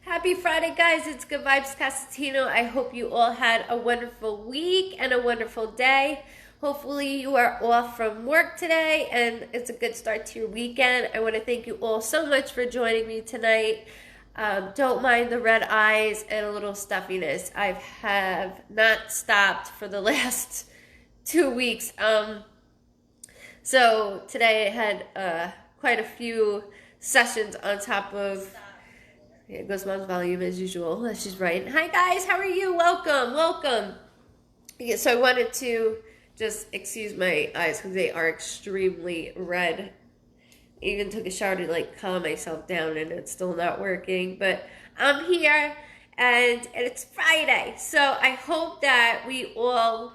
Happy Friday, guys. It's Goodvibes Cosentino. I hope you all had a wonderful week and a wonderful day. Hopefully you are off from work today and it's a good start to your weekend. I want to thank you all so much for joining me tonight. Don't mind the red eyes and a little stuffiness. I have not stopped for the last 2 weeks. So today I had quite a few sessions on top of... Yeah, it goes mom's volume as usual. She's right. Hi guys, how are you? Welcome. Yeah, so I wanted to just excuse my eyes because they are extremely red. I even took a shower to calm myself down and it's still not working. But I'm here and it's Friday. So I hope that I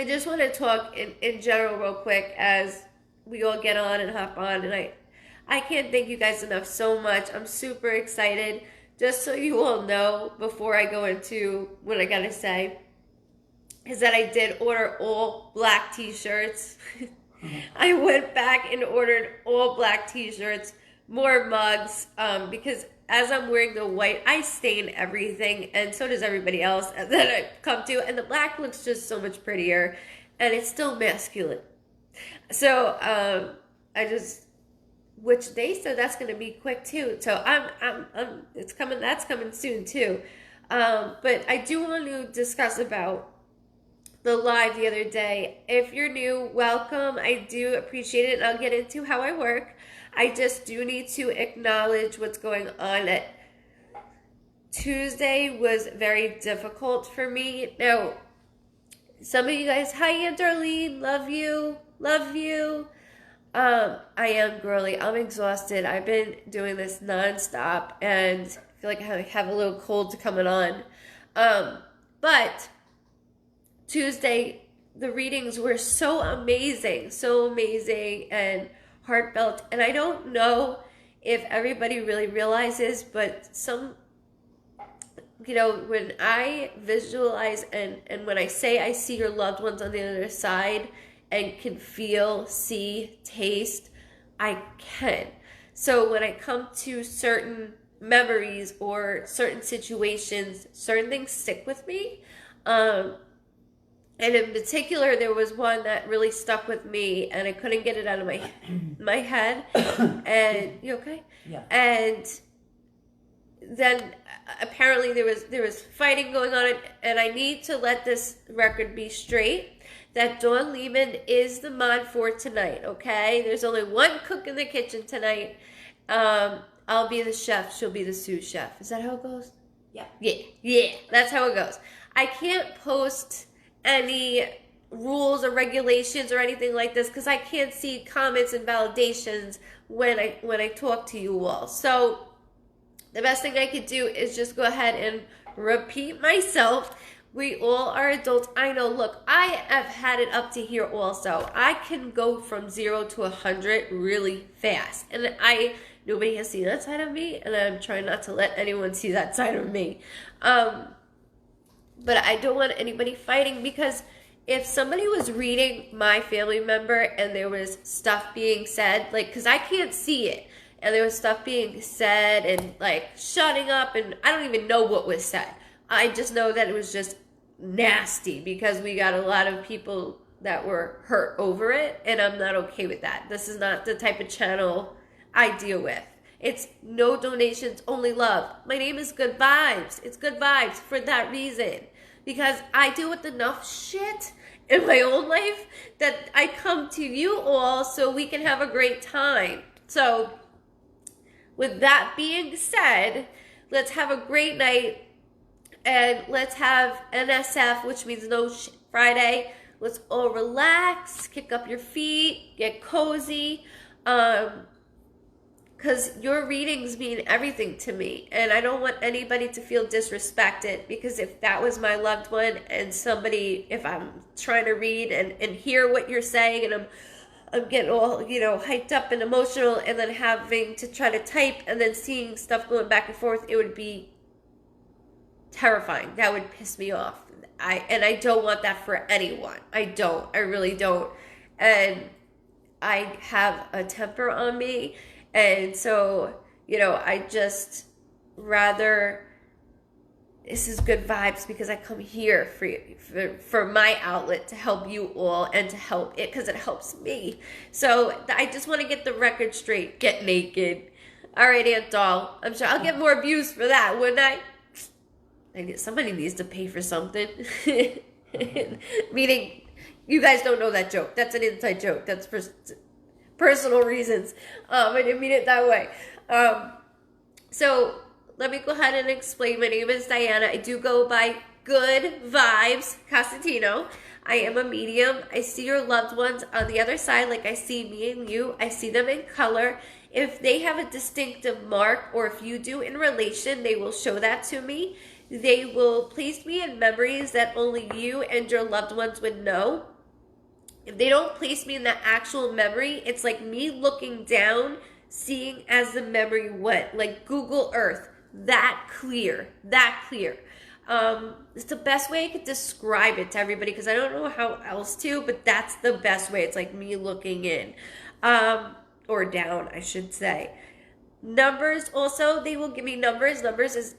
just want to talk in general real quick as we all get on and hop on, and I can't thank you guys enough so much. I'm super excited. Just so you all know, before I go into what I gotta say, is that I did order all black t-shirts. I went back and ordered all black t-shirts, more mugs, because as I'm wearing the white, I stain everything, and so does everybody else that I come to, and the black looks just so much prettier, and it's still masculine. So, which they said that's going to be quick too. So it's coming. That's coming soon too. But I do want to discuss about the live the other day. If you're new, welcome. I do appreciate it, and I'll get into how I work. I just do need to acknowledge what's going on. Tuesday was very difficult for me. Now, some of you guys, hi Aunt Darlene, love you. I am girly. I'm exhausted. I've been doing this nonstop and I feel like I have a little cold coming on. But Tuesday, the readings were so amazing and heartfelt. And I don't know if everybody really realizes, but when I visualize and when I say I see your loved ones on the other side, and can feel, see, taste, I can. So when I come to certain memories or certain situations, certain things stick with me. And in particular, there was one that really stuck with me, and I couldn't get it out of my head. And you okay? Yeah. And then apparently there was fighting going on, and I need to let this record be straight. That Dawn Lehman is the mod for tonight, okay? There's only one cook in the kitchen tonight. I'll be the chef. She'll be the sous chef. Is that how it goes? Yeah. Yeah. That's how it goes. I can't post any rules or regulations or anything like this because I can't see comments and validations when I talk to you all. So the best thing I could do is just go ahead and repeat myself. We all are adults. I know, look, I have had it up to here also. I can go from 0 to 100 really fast. And nobody has seen that side of me, and I'm trying not to let anyone see that side of me. But I don't want anybody fighting, because if somebody was reading my family member and there was stuff being said, because I can't see it, and there was stuff being said and shutting up, and I don't even know what was said. I just know that it was just nasty because we got a lot of people that were hurt over it, and I'm not okay with that. This is not the type of channel I deal with. It's no donations, only love. My name is Good Vibes. It's Good Vibes for that reason, because I deal with enough shit in my own life that I come to you all so we can have a great time. So with that being said, let's have a great night. And let's have NSF, which means No Shit Friday. Let's all relax, kick up your feet, get cozy. Because your readings mean everything to me. And I don't want anybody to feel disrespected. Because if that was my loved one and if I'm trying to read and hear what you're saying, and I'm getting all, hyped up and emotional, and then having to try to type and then seeing stuff going back and forth, it would be terrifying. That would piss me off. I don't want that for anyone. I really don't. And I have a temper on me, and so I just rather this is good vibes because I come here for you, for my outlet to help you all and to help it because it helps me. So I just want to get the record straight. Get naked. All right, Aunt Doll. I'm sure I'll get more views for that, wouldn't I? Somebody needs to pay for something. Meaning, you guys don't know that joke. That's an inside joke. That's for personal reasons. I didn't mean it that way. So let me go ahead and explain. My name is Diana. I do go by Goodvibes Cosentino. I am a medium. I see your loved ones on the other side like I see me and you. I see them in color. If they have a distinctive mark, or if you do in relation, they will show that to me. They will place me in memories that only you and your loved ones would know. If they don't place me in the actual memory, it's like me looking down, seeing as the memory went, like Google Earth. That clear. It's the best way I could describe it to everybody because I don't know how else to, but that's the best way. It's like me looking in, or down, I should say. Numbers also, they will give me numbers. Numbers is,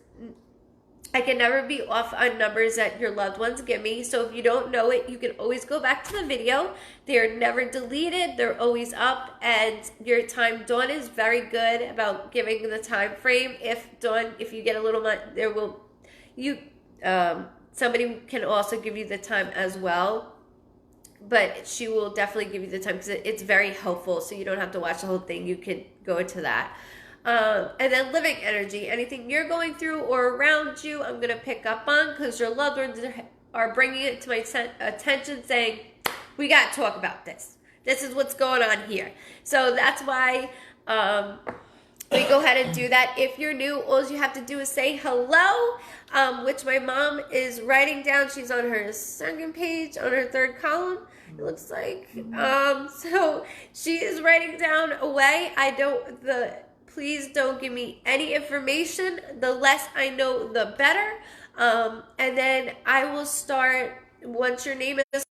I can never be off on numbers that your loved ones give me. So if you don't know it, you can always go back to the video. They are never deleted. They're always up. And your time, Dawn is very good about giving the time frame. If you get a little, there will, somebody can also give you the time as well. But she will definitely give you the time because it's very helpful. So you don't have to watch the whole thing. You can go to that. And then living energy, anything you're going through or around you, I'm going to pick up on because your loved ones are bringing it to my attention saying, we got to talk about this. This is what's going on here. So that's why we go ahead and do that. If you're new, all you have to do is say hello, which my mom is writing down. She's on her second page, on her third column. It looks like, so she is writing down away. Please don't give me any information. The less I know, the better. And then I will start, once your name is,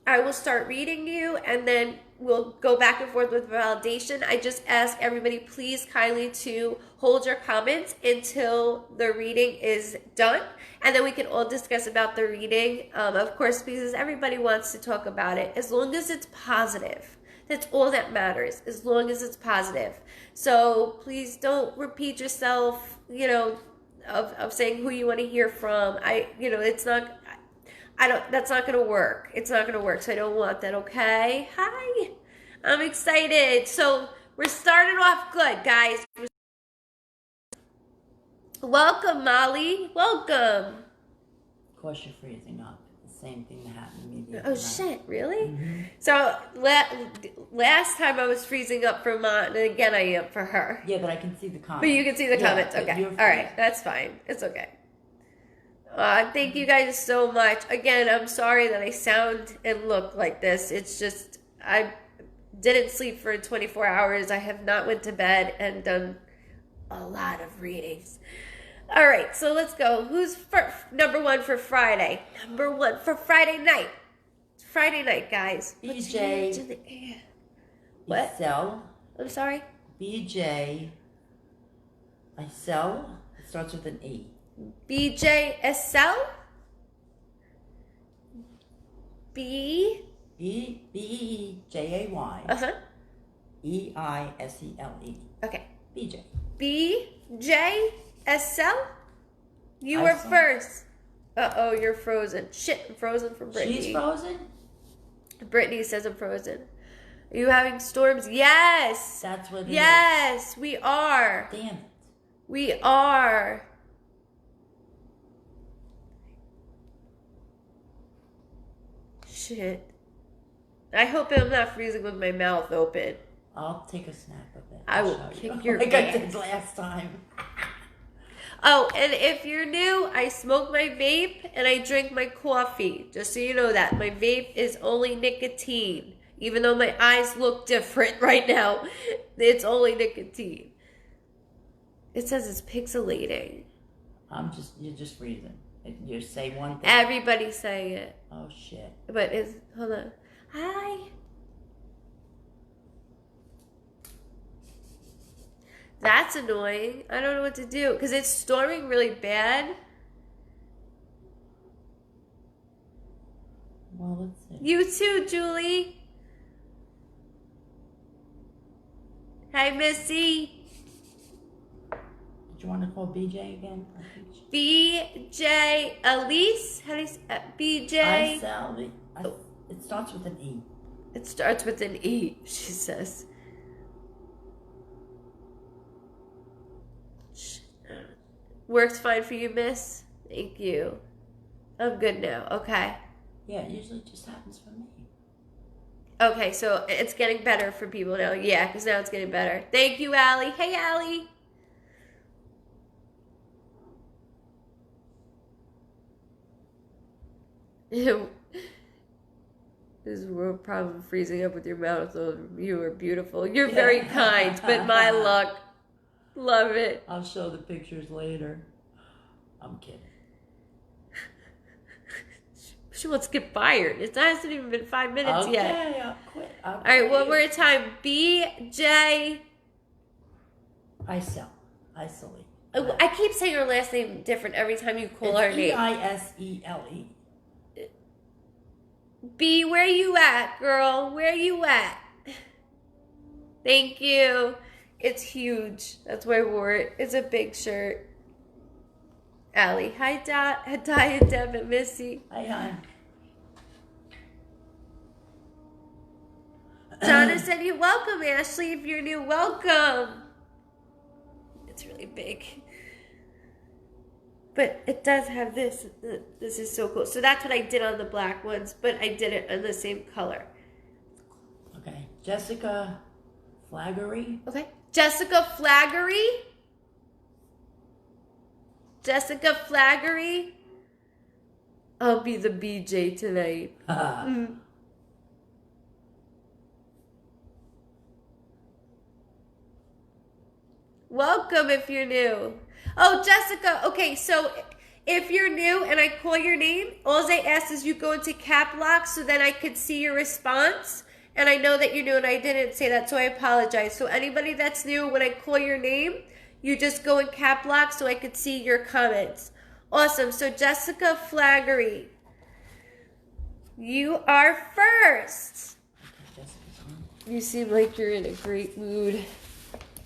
I will start reading you, and then we'll go back and forth with validation. I just ask everybody, please kindly to hold your comments until the reading is done. And then we can all discuss about the reading. Of course, because everybody wants to talk about it, as long as it's positive. That's all that matters, as long as it's positive. So please don't repeat yourself, of saying who you want to hear from. It's not, that's not going to work. It's not going to work. So I don't want that. Okay. Hi. I'm excited. So we're starting off good, guys. Welcome, Molly. Welcome. Of course you're freezing up. Same thing that happened to me the other Oh, night. shit, really? Mm-hmm. So, last time I was freezing up for Mom, and again I am for her. Yeah, but I can see the comments. But you can see the comments, okay. All right, that's fine. It's okay. Thank you guys so much. Again, I'm sorry that I sound and look like this. It's just, I didn't sleep for 24 hours. I have not went to bed and done a lot of readings. All right, so let's go. Who's number one for Friday? Number one for Friday night. It's Friday night, guys. BJ. What? Isel. I'm sorry? BJ. Isel. It starts with an E. BJ Isel? B-E-J-A-Y. Uh-huh. E-I-S-E-L-E. Okay. BJ. BJ Isel? You were first. Uh-oh, you're frozen. Shit, I'm frozen from Brittany. She's frozen? Brittany says I'm frozen. Are you having storms? Yes. That's what it is. Yes, we are. Damn it. We are. Shit. I hope I'm not freezing with my mouth open. I'll take a snap of it. I will kick your like I ass. did last time. Oh, and if you're new, I smoke my vape and I drink my coffee. Just so you know that. My vape is only nicotine. Even though my eyes look different right now, it's only nicotine. It says it's pixelating. You're just freezing. You say one thing. Everybody's saying it. Oh, shit. But hold on. Hi. That's annoying. I don't know what to do because it's storming really bad. Well, let's see. You too, Julie. Hi, Missy. Did you want to call BJ again? BJ Elise. How do you say BJ? Sally. It starts with an E. It starts with an E, she says. Works fine for you, miss? Thank you. I'm good now. Okay. Yeah, it usually just happens for me. Okay, so it's getting better for people now. Yeah, because now it's getting better. Thank you, Allie. Hey, Allie. This is world problem freezing up with your mouth. Oh, you are beautiful. You're very kind, but my luck. Love it. I'll show the pictures later. I'm kidding. She wants to get fired. It hasn't even been 5 minutes yet. Okay, I'll quit. All right, one more time. BJ. Isolate. I keep saying her last name different every time you call her name. Isele. B, where you at, girl? Where you at? Thank you. It's huge. That's why I wore it. It's a big shirt. Allie. Hi, Diet Deb and Missy. Hi. Donna said you're welcome, Ashley. If you're new, welcome. It's really big. But it does have this. This is so cool. So that's what I did on the black ones, but I did it in the same color. Okay. Jessica Flaggery. Okay. Jessica Flaggery. Jessica Flaggery. I'll be the BJ tonight. Welcome if you're new. Oh, Jessica. Okay, so if you're new and I call your name, all I ask is you go into cap lock so then I could see your response. And I know that you're new and I didn't say that, so I apologize. So anybody that's new, when I call your name, you just go in cap lock so I could see your comments. Awesome. So Jessica Flaggery, you are first. You seem like you're in a great mood.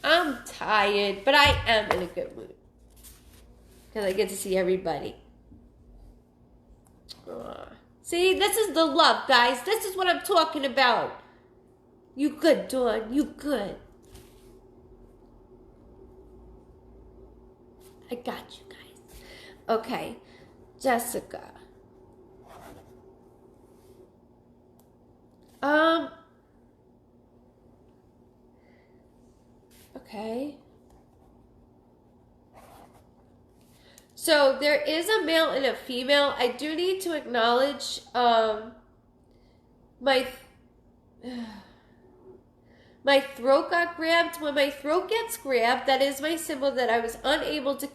I'm tired, but I am in a good mood. Because I get to see everybody. See, this is the love, guys. This is what I'm talking about. You good, Dawn. You good. I got you guys. Okay, Jessica. Okay. So there is a male and a female. I do need to acknowledge my throat got grabbed. When my throat gets grabbed, that is my symbol that I was unable to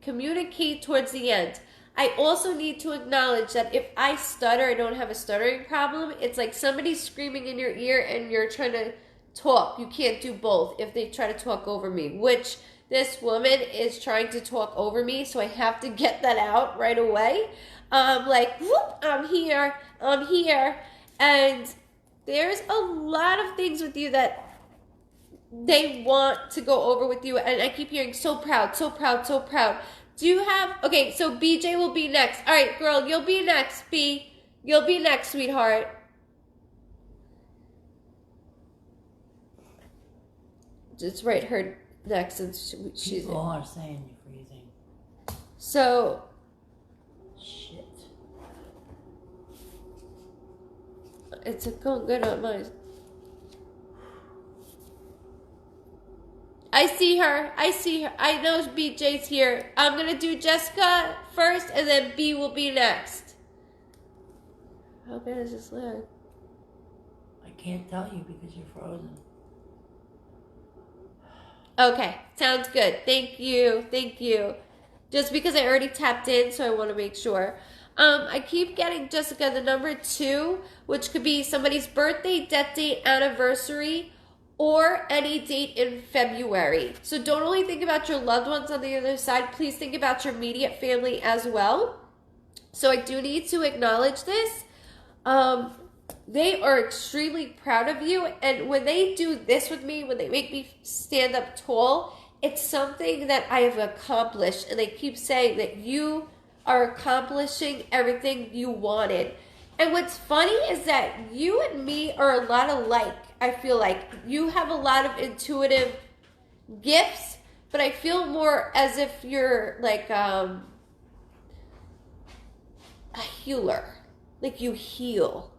communicate towards the end. I also need to acknowledge that if I stutter, I don't have a stuttering problem. It's like somebody's screaming in your ear and you're trying to talk. You can't do both if they try to talk over me, which this woman is trying to talk over me, so I have to get that out right away. Like, whoop, I'm here. And there's a lot of things with you that they want to go over with you, and I keep hearing so proud. Do you have, okay, so BJ will be next. All right, girl, you'll be next, B. You'll be next, sweetheart. Just write her next since she's People are saying you're freezing. So. Shit. It's going good on mine. I see her. I know BJ's here. I'm going to do Jessica first, and then B will be next. How bad is this lag? I can't tell you because you're frozen. Okay, sounds good. Thank you. Just because I already tapped in, so I want to make sure. I keep getting, Jessica, the number 2, which could be somebody's birthday, death date, anniversary, or any date in February. So don't only think about your loved ones on the other side, please think about your immediate family as well. So I do need to acknowledge this. They are extremely proud of you, and when they do this with me, when they make me stand up tall, it's something that I have accomplished, and they keep saying that you are accomplishing everything you wanted. And what's funny is that you and me are a lot alike. I feel like you have a lot of intuitive gifts, but I feel more as if you're like a healer, like you heal.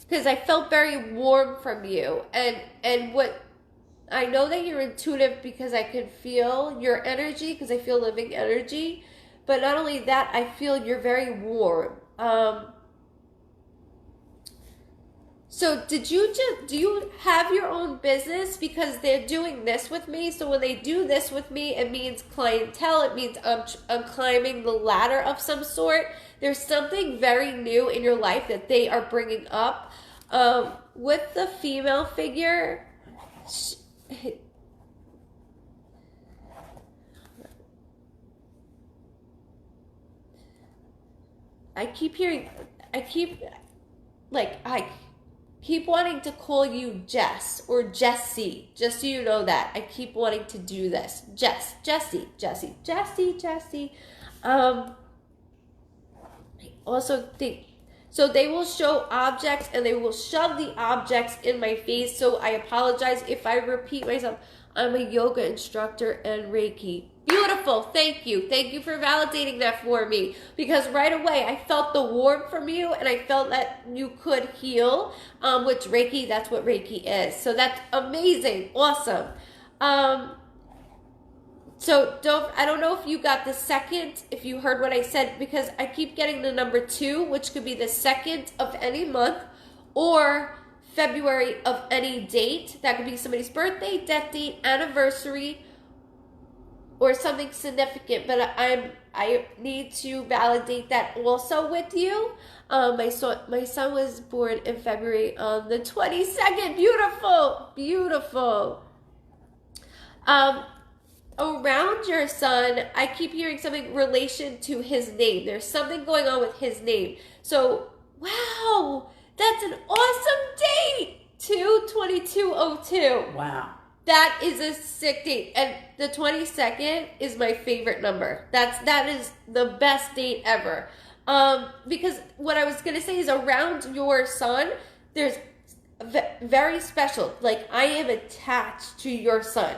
Because I felt very warm from you, and what I know that you're intuitive because I can feel your energy, because I feel living energy. But not only that, I feel you're very warm. So do you have your own business? Because they're doing this with me. So when they do this with me, it means clientele. It means I'm climbing the ladder of some sort. There's something very new in your life that they are bringing up. With the female figure, I keep wanting to call you Jess or Jessie, just so you know that. I keep wanting to do this. Jessie. I also think, so they will show objects and they will shove the objects in my face, so I apologize if I repeat myself. I'm a yoga instructor and Reiki. Beautiful. Thank you. Thank you for validating that for me. Because right away I felt the warmth from you, and I felt that you could heal, which Reiki, that's what Reiki is. So that's amazing. Awesome. So I don't know if you got the second, if you heard what I said, because I keep getting the number 2, which could be the 2nd of any month, or February of any date. That could be somebody's birthday, death date, anniversary, or something significant. But I need to validate that also with you. My son was born in February on the 22nd. Beautiful. Around your son, I keep hearing something in relation to his name. There's something going on with his name. So, wow, that's an awesome date. 2/22/02. Wow. That is a sick date. And the 22nd is my favorite number. That is the best date ever. Because what I was going to say is, around your son, there's very special. Like, I am attached to your son.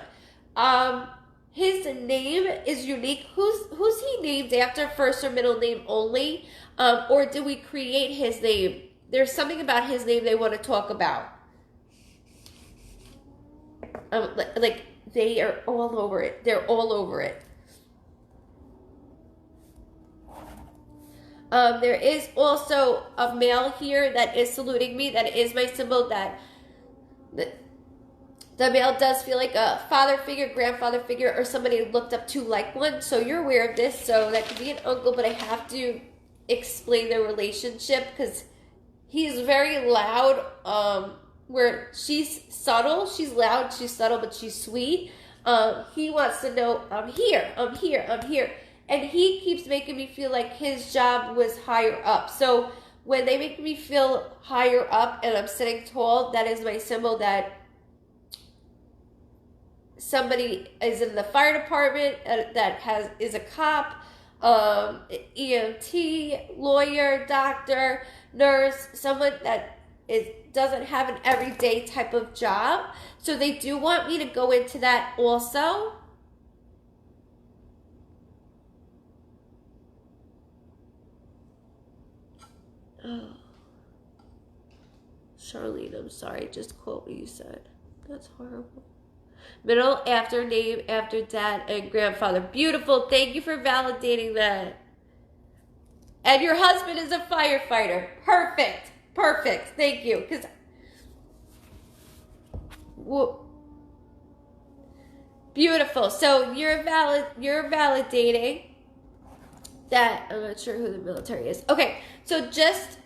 His name is unique. Who's he named after, first or middle name only? Or did we create his name? There's something about his name they want to talk about. Like they are all over it. They're all over it. There is also a male here that is saluting me. That is my symbol. That the male does feel like a father figure, grandfather figure, or somebody looked up to like one. So you're aware of this. So that could be an uncle, but I have to explain the relationship because he's very loud. Where she's subtle, she's loud, she's subtle, but she's sweet. He wants to know, I'm here. And he keeps making me feel like his job was higher up. So when they make me feel higher up and I'm sitting tall, that is my symbol that somebody is in the fire department that is a cop, EMT, lawyer, doctor, nurse, someone that doesn't have an everyday type of job. So they do want me to go into that also. Oh. Charlene, I'm sorry, just quote what you said. That's horrible. Middle, after name, after dad, and grandfather. Beautiful. Thank you for validating that. And your husband is a firefighter. Perfect. Thank you. Because beautiful. So you're validating that I'm not sure who the military is. Okay, so just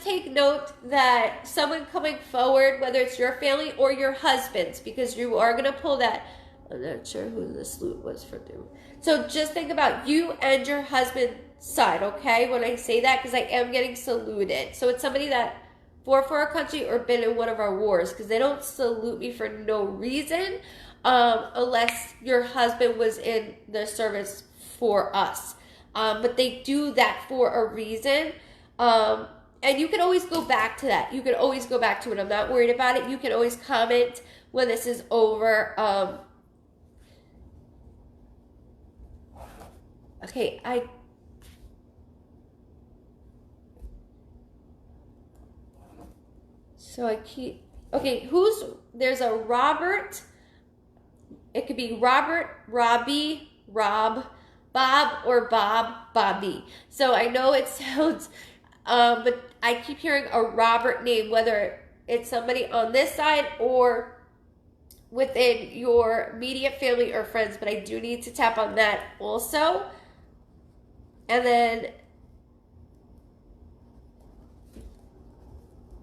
take note that someone coming forward, whether it's your family or your husband's, because you are going to pull that. I'm not sure who the salute was for them. So just think about you and your husband's side, okay, when I say that, because I am getting saluted. So it's somebody that fought for our country or been in one of our wars, because they don't salute me for no reason, unless your husband was in the service for us. But they do that for a reason. And you can always go back to that. You can always go back to it. I'm not worried about it. You can always comment when this is over. Okay, there's a Robert. It could be Robert, Robbie, Rob, Bob, or Bob, Bobby. So I know it sounds, but I keep hearing a Robert name, whether it's somebody on this side or within your immediate family or friends, but I do need to tap on that also. And then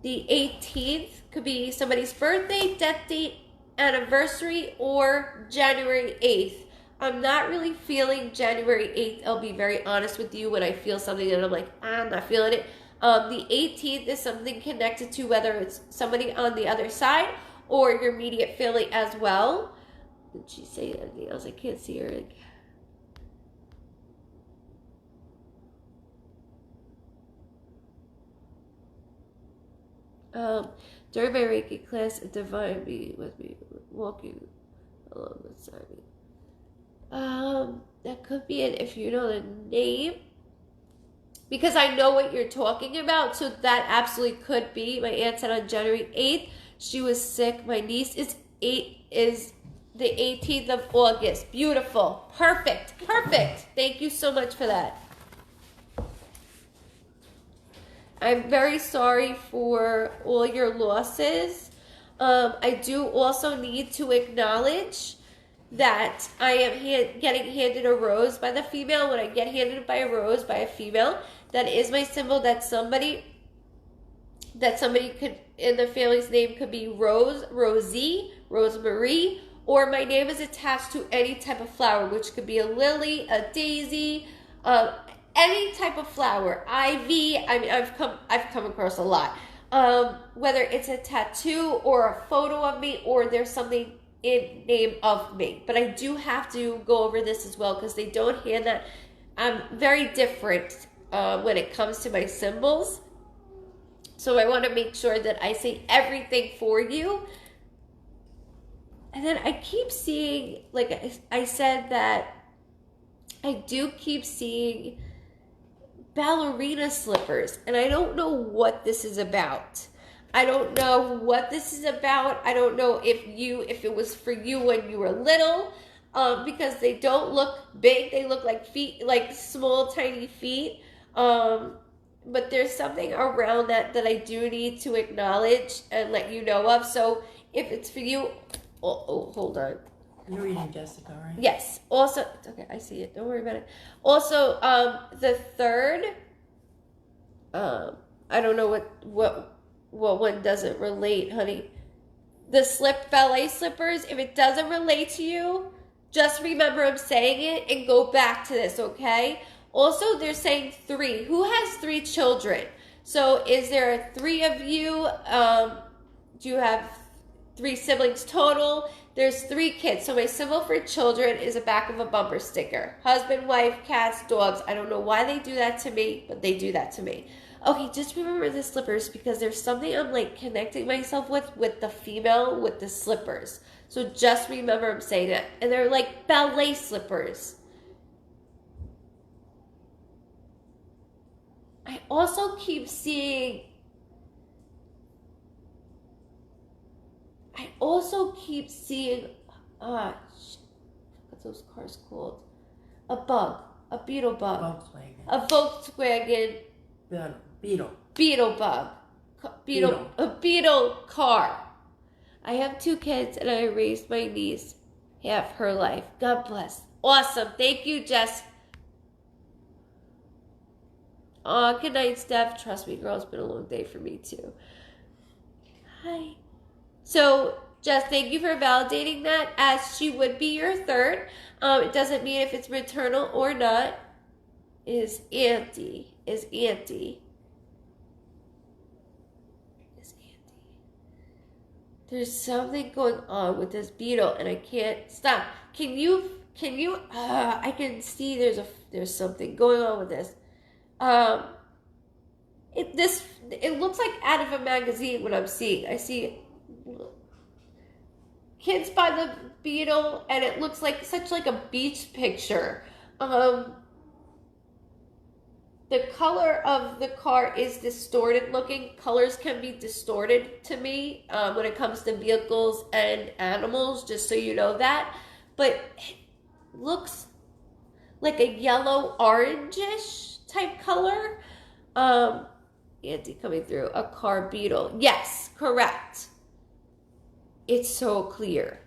the 18th could be somebody's birthday, death date, anniversary, or January 8th. I'm not really feeling January 8th. I'll be very honest with you when I feel something and I'm like, I'm not feeling it. The 18th is something connected to whether it's somebody on the other side or your immediate family as well. Did she say anything else? I can't see her. During my Reiki class, a divine being with me, walking along beside me. That could be it if you know the name. Because I know what you're talking about, so that absolutely could be. My aunt said on January 8th, she was sick. My niece is the 18th of August. Beautiful. Perfect. Thank you so much for that. I'm very sorry for all your losses. I do also need to acknowledge that I am getting handed a rose by the female. When I get handed by a rose by a female, that is my symbol. That somebody could, in the family's name, could be Rose, Rosie, Rosemarie, or my name is attached to any type of flower, which could be a lily, a daisy, any type of flower, ivy. I mean, I've come across a lot. Whether it's a tattoo or a photo of me, or there's something in name of me. But I do have to go over this as well because they don't hand that. I'm very different when it comes to my symbols. So I want to make sure that I say everything for you. And then I keep seeing, like I said, that I do keep seeing ballerina slippers. And I don't know what this is about. I don't know what this is about. I don't know if it was for you when you were little, because they don't look big. They look like feet, like small, tiny feet. But there's something around that I do need to acknowledge and let you know of. So if it's for you, hold on. You're reading Jessica, right? Yes. Also, okay, I see it. Don't worry about it. Also, the third, I don't know what one doesn't relate, honey. The ballet slippers, if it doesn't relate to you, just remember I'm saying it and go back to this, okay? Also, they're saying 3. Who has 3 children? So is there 3 of you? Do you have 3 siblings total? There's 3 kids. So my symbol for children is the back of a bumper sticker. Husband, wife, cats, dogs. I don't know why they do that to me, but they do that to me. Okay, just remember the slippers because there's something I'm like connecting myself with the female with the slippers. So just remember I'm saying that. And they're like ballet slippers. I also keep seeing what's those cars called? A bug, a beetle bug. Volkswagen. A Volkswagen. Beetle bug. A beetle car. I have 2 kids and I raised my niece half her life. God bless. Awesome. Thank you, Jess. Good night, Steph. Trust me, girl, it's been a long day for me too. Hi. So, Jess, thank you for validating that, as she would be your third. It doesn't mean if it's maternal or not. Is auntie. There's something going on with this beetle, and I can't stop. Can you, I can see there's something going on with this. It looks like out of a magazine what I'm seeing. I see kids by the beetle, and it looks like such like a beach picture. The color of the car is distorted looking. Colors can be distorted to me when it comes to vehicles and animals, just so you know that. But it looks like a yellow orangish type color. Auntie coming through. A car beetle. Yes, correct. It's so clear.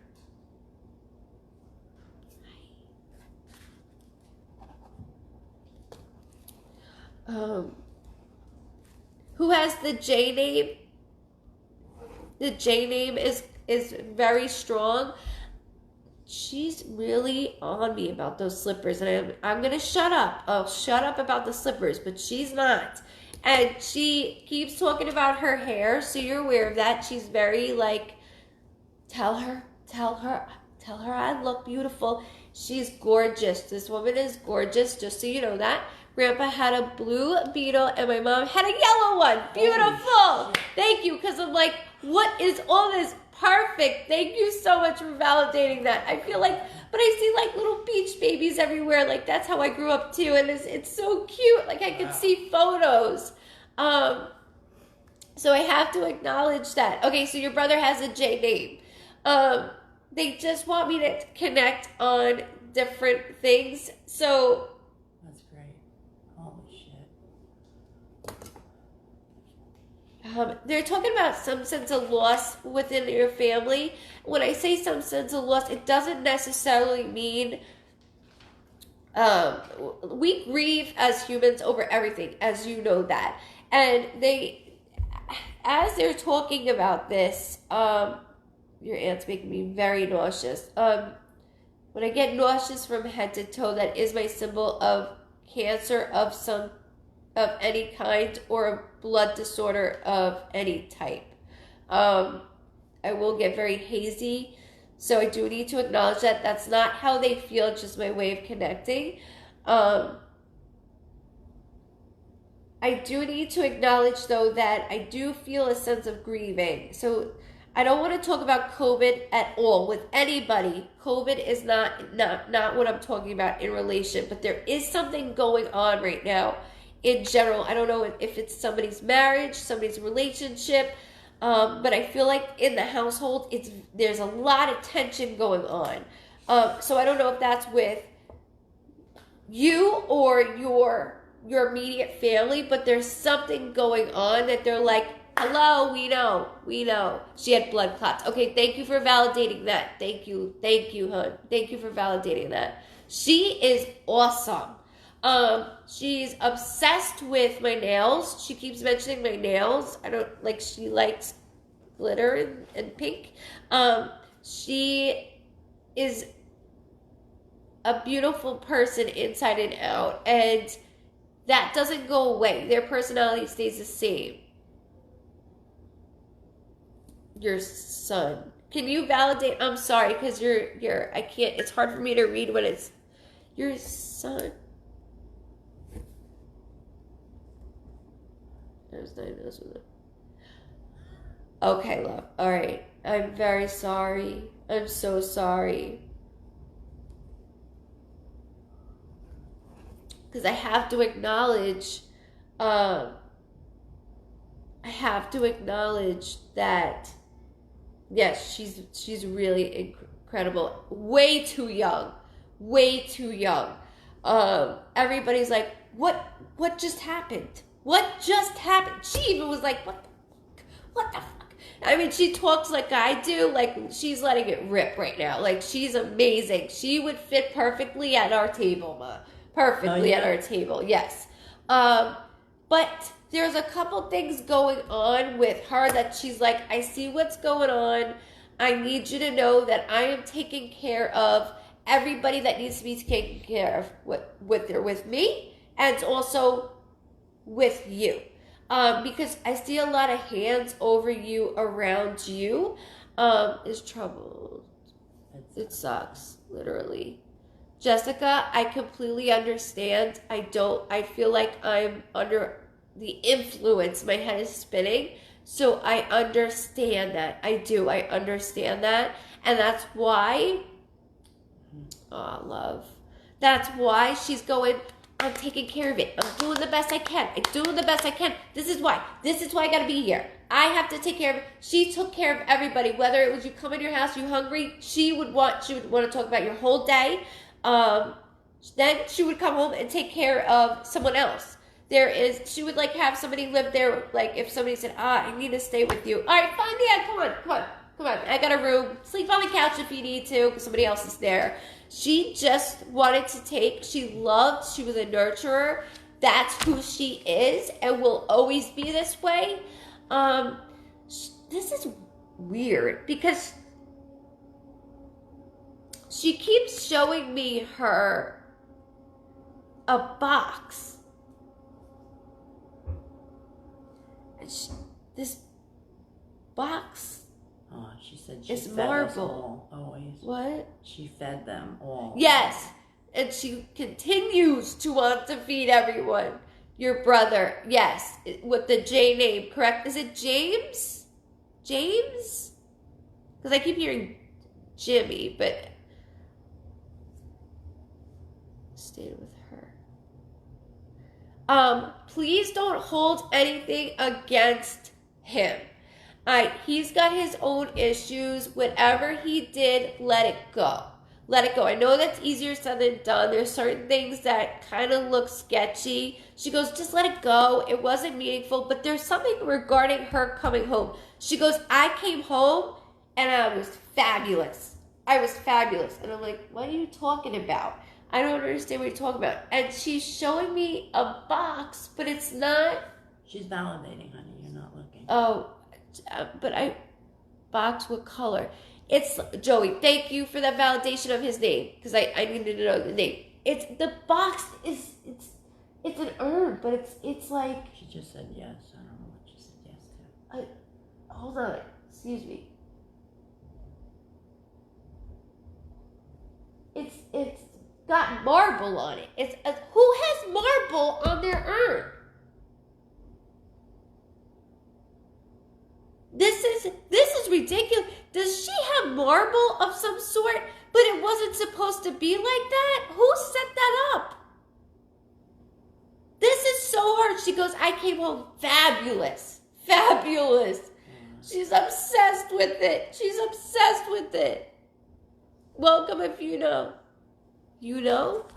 Who has the J name? The J name is very strong. She's really on me about those slippers, and I'm gonna shut up. I'll shut up about the slippers, but she's not. And she keeps talking about her hair, so you're aware of that. She's very like, tell her I look beautiful. She's gorgeous. This woman is gorgeous, just so you know that. Grandpa had a blue beetle, and my mom had a yellow one. Beautiful. Thank you, because I'm like, what is all this? Perfect. Thank you so much for validating that. I feel like, but I see like little beach babies everywhere. Like that's how I grew up too, and it's so cute. Like I can see photos. So I have to acknowledge that. Okay, so your brother has a J name. They just want me to connect on different things. So that's great. Holy shit. They're talking about some sense of loss within your family. When I say some sense of loss, it doesn't necessarily mean we grieve as humans over everything, as you know that. And as they're talking about this, your aunt's making me very nauseous. When I get nauseous from head to toe, that is my symbol of cancer of any kind, or a blood disorder of any type. I will get very hazy, so I do need to acknowledge that. That's not how they feel, it's just my way of connecting. I do need to acknowledge, though, that I do feel a sense of grieving. So I don't want to talk about COVID at all with anybody. COVID is not what I'm talking about in relation, but there is something going on right now in general. I don't know if it's somebody's marriage, somebody's relationship, but I feel like in the household, there's a lot of tension going on. So I don't know if that's with you or your immediate family, but there's something going on that they're like, hello, we know. She had blood clots. Okay, thank you for validating that. Thank you, hon. Thank you for validating that. She is awesome. She's obsessed with my nails. She keeps mentioning my nails. She likes glitter and pink. She is a beautiful person inside and out, and that doesn't go away. Their personality stays the same. Your son. Can you validate? I'm sorry, because I can't, it's hard for me to read when it's your son. I was diagnosed with it. Okay, love. All right. I'm very sorry. I'm so sorry. Because I have to acknowledge, that, yes, she's really incredible. Way too young. Everybody's like, what just happened? What just happened? She even was like, what the fuck? I mean, she talks like I do, like she's letting it rip right now. Like, she's amazing. She would fit perfectly at our table, Ma. Perfectly at our table, yes. But there's a couple things going on with her that she's like, I see what's going on. I need you to know that I am taking care of everybody that needs to be taken care of with me, and also with you. Because I see a lot of hands over you, around you. Is trouble. It sucks, literally. Jessica, I completely understand. I feel like I'm under the influence. My head is spinning. So I understand that. I do. I understand that. And that's why, oh, love. That's why she's going, I'm taking care of it. I'm doing the best I can. I'm doing the best I can. This is why. This is why I gotta be here. I have to take care of it. She took care of everybody. Whether it was you come in your house, you hungry, she would want to talk about your whole day. Then she would come home and take care of someone else. She would like have somebody live there. Like if somebody said, I need to stay with you. All right, fine, yeah, come on. I got a room. Sleep on the couch if you need to, because somebody else is there. She just wanted to she was a nurturer. That's who she is and will always be this way. This is weird because she keeps showing me a box. And this box. Oh, she said she it's fed marble. us all, always. What? She fed them all. Yes, and she continues to want to feed everyone. Your brother, yes, with the J name, correct? Is it James? James? Because I keep hearing Jimmy, but stay with her. Please don't hold anything against him. He's got his own issues. Whatever he did, let it go. Let it go. I know that's easier said than done. There's certain things that kind of look sketchy. She goes, just let it go. It wasn't meaningful. But there's something regarding her coming home. She goes, I came home and I was fabulous. I was fabulous. And I'm like, what are you talking about? I don't understand what you're talking about. And she's showing me a box, but it's not. She's validating, honey. You're not looking. Oh, but box with color. It's Joey. Thank you for that validation of his name, because I needed to know the name. It's the box is it's an urn, but it's like. She just said yes. I don't know what she said yes to. Hold on. Excuse me. It's got marble on it. Who has marble on their urn? This is ridiculous. Does she have marble of some sort? But it wasn't supposed to be like that? Who set that up? This is so hard. She goes, I came home fabulous. Fabulous. She's obsessed with it. She's obsessed with it. Welcome if you know. You know?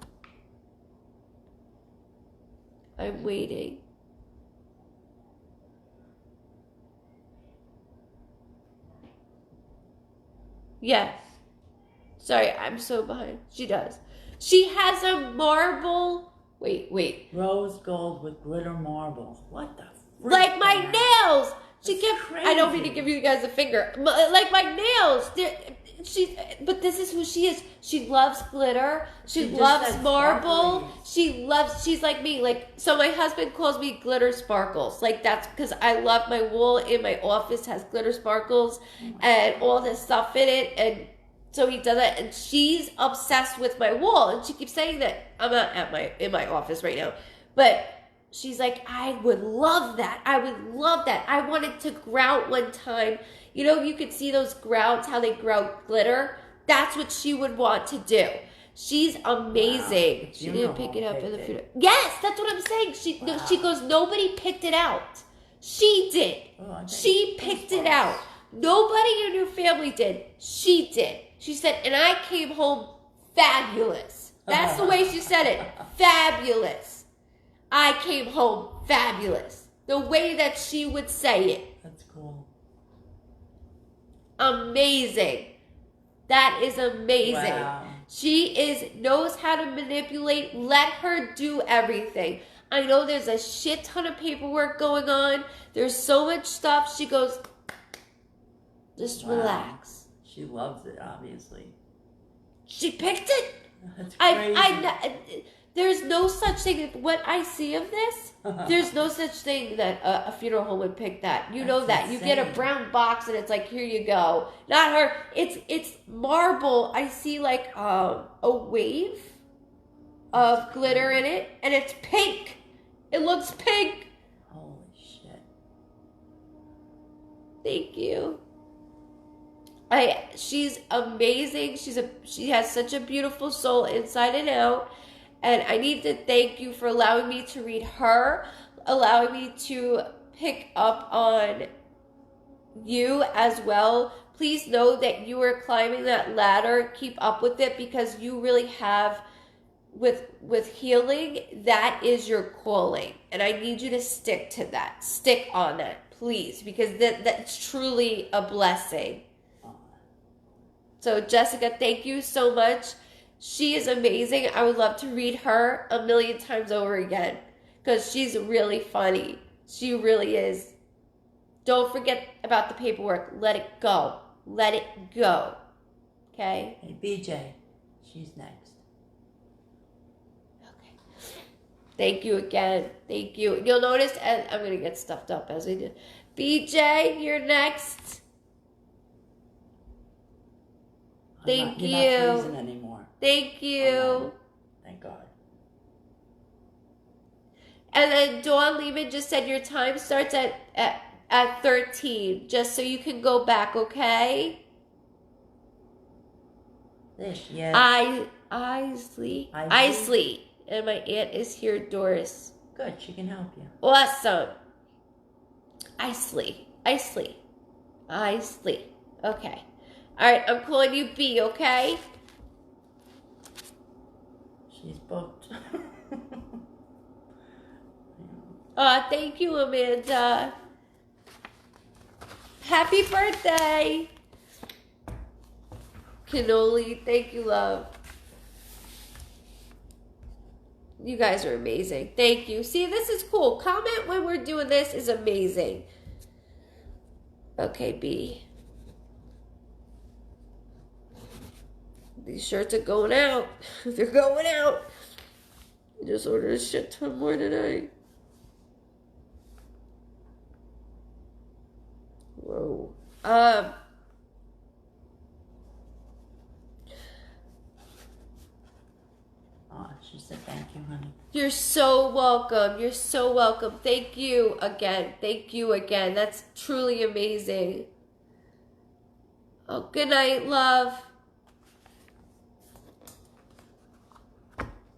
I'm waiting. Yes. Sorry, I'm so behind. She does. She has a marble. Wait. Rose gold with glitter marble. What the frick? Like my nails. She kept. Crazy. I don't mean to give you guys a finger. Like my nails. But this is who she is. She loves glitter. She loves marble. Sparklies. She's like me. Like, so my husband calls me glitter sparkles. Like, that's because I love my wall in my office has glitter sparkles and all this stuff in it. And so he does that. And she's obsessed with my wall. And she keeps saying that. I'm not in my office right now. But she's like, I would love that. I would love that. I wanted to grout one time. You know, you could see those grouts, how they grout glitter. That's what she would want to do. She's amazing. Wow. She didn't pick it up in the funeral. Yes, that's what I'm saying. She goes, nobody picked it out. She did. She picked it out. Nobody in her family did. She did. She said, and I came home fabulous. That's the way she said it. Fabulous. I came home fabulous. The way that she would say it. That's cool. Amazing. That is amazing. Wow. She knows how to manipulate. Let her do everything. I know there's a shit ton of paperwork going on. There's so much stuff. She goes, just relax. She loves it, obviously. She picked it. That's crazy. There's no such thing. What I see of this, there's no such thing that a funeral home would pick that. You know that. You get a brown box and it's like, here you go. Not her. It's marble. I see like a wave of glitter in it, and it's pink. It looks pink. Holy shit. Thank you. She's amazing. She has such a beautiful soul inside and out. And I need to thank you for allowing me to read her, allowing me to pick up on you as well. Please know that you are climbing that ladder. Keep up with it, because you really have, with healing, that is your calling. And I need you to stick to that. Stick on that, please, because that's truly a blessing. So Jessica, thank you so much. She is amazing. I would love to read her a million times over again, because she's really funny. She really is. Don't forget about the paperwork. Let it go. Let it go. Okay? Hey, BJ. She's next. Okay. Thank you again. Thank you. You'll notice, and I'm going to get stuffed up as I do. BJ, you're next. Thank you. You're not freezing anymore. Thank you. Oh, thank God. And then Dawn Lehman just said your time starts at 13, just so you can go back, okay? Yes. Isley. And my aunt is here, Doris. Good, she can help you. Awesome. Isley. Okay. All right, I'm calling you B, okay? She's booked. Thank you, Amanda. Happy birthday. Cannoli, thank you, love. You guys are amazing. Thank you. See, this is cool. Comment when we're doing this is amazing. Okay, B. These shirts are going out. They're going out. I just ordered a shit ton more tonight. Whoa. She said thank you, honey. You're so welcome. You're so welcome. Thank you again. Thank you again. That's truly amazing. Oh, good night, love.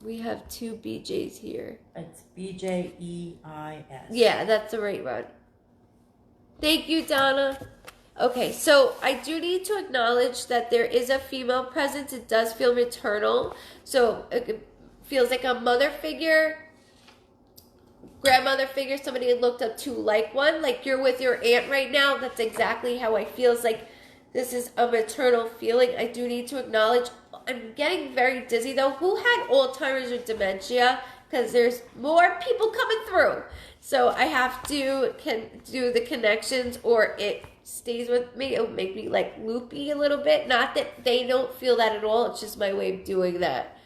We have two BJs here. It's BJEIS. Yeah, that's the right one. Thank you, Donna. Okay, so I do need to acknowledge that there is a female presence. It does feel maternal. So it feels like a mother figure, grandmother figure, somebody had looked up to like one. Like you're with your aunt right now. That's exactly how I feel. It's like this is a maternal feeling. I do need to acknowledge. I'm getting very dizzy though. Who had Alzheimer's or dementia? Because there's more people coming through. So I have to do the connections or it stays with me. It'll make me like loopy a little bit. Not that they don't feel that at all. It's just my way of doing that.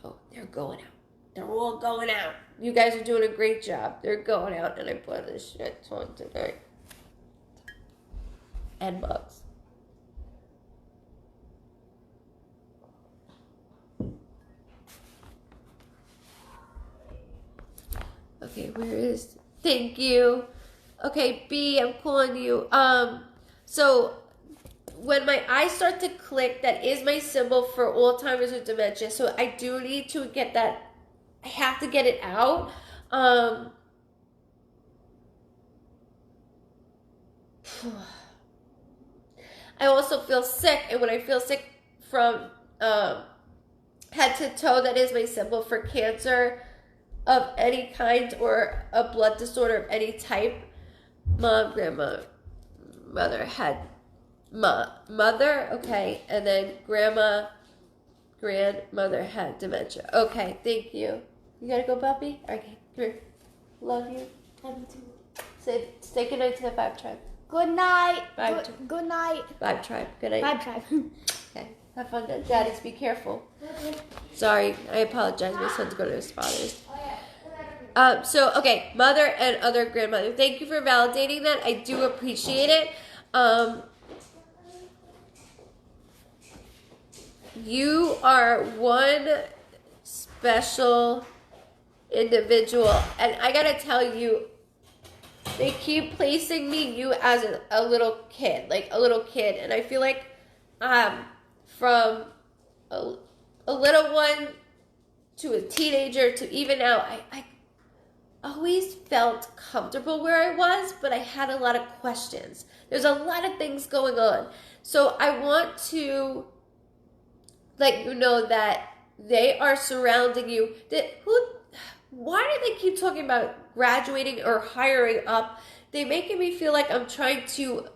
Oh, they're going out. They're all going out. You guys are doing a great job. They're going out and I put this shit on tonight. And bugs. Okay, where is... Thank you. Okay, B, I'm calling you. So when my eyes start to click, that is my symbol for Alzheimer's or dementia. So I do need to get that. I have to get it out. I also feel sick, and when I feel sick from head to toe, that is my symbol for cancer of any kind or a blood disorder of any type. Mom, grandma, mother had mother, okay, and then grandma, grandmother had dementia. Okay, thank you. You gotta go, puppy? Okay, come here. Love you. Love you too. Say goodnight to the Vibe Tribe. Good night. Vibe Good night. Vibe Tribe. Good night. Vibe Tribe. Okay. Have fun, Daddies. Be careful. Sorry, I apologize. My son's going to his father's. So, okay, mother and other grandmother. Thank you for validating that. I do appreciate it. You are one special individual, and I gotta tell you, they keep placing you as a little kid, and I feel like, from a little one to a teenager to even now, I always felt comfortable where I was, but I had a lot of questions. There's a lot of things going on. So I want to let you know that they are surrounding you. Why do they keep talking about graduating or hiring up? They making me feel like I'm trying to,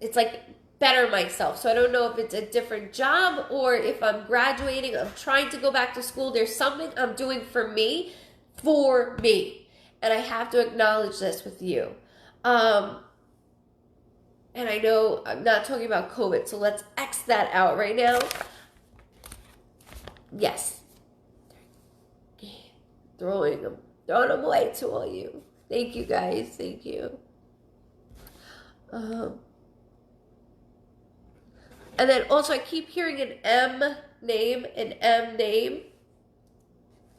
it's like better myself. So I don't know if it's a different job or if I'm graduating, I'm trying to go back to school. There's something I'm doing for me. And I have to acknowledge this with you. And I know I'm not talking about COVID, so let's X that out right now. Yes. Throwing them away to all you. Thank you, guys. Thank you. And then also I keep hearing an M name.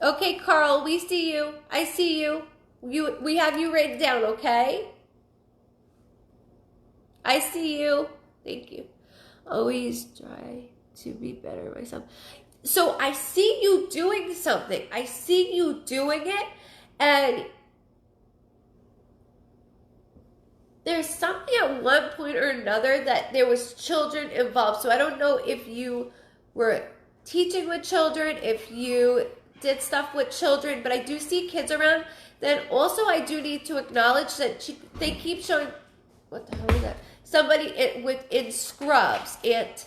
Okay, Carl, we see you. I see you. We have you written down, okay? I see you. Thank you. Always try to be better myself. So I see you doing something. I see you doing it, and there's something at one point or another that there was children involved. So I don't know if you were teaching with children, if you did stuff with children, but I do see kids around. Then also I do need to acknowledge that they keep showing, what the hell is that? Somebody in scrubs, Aunt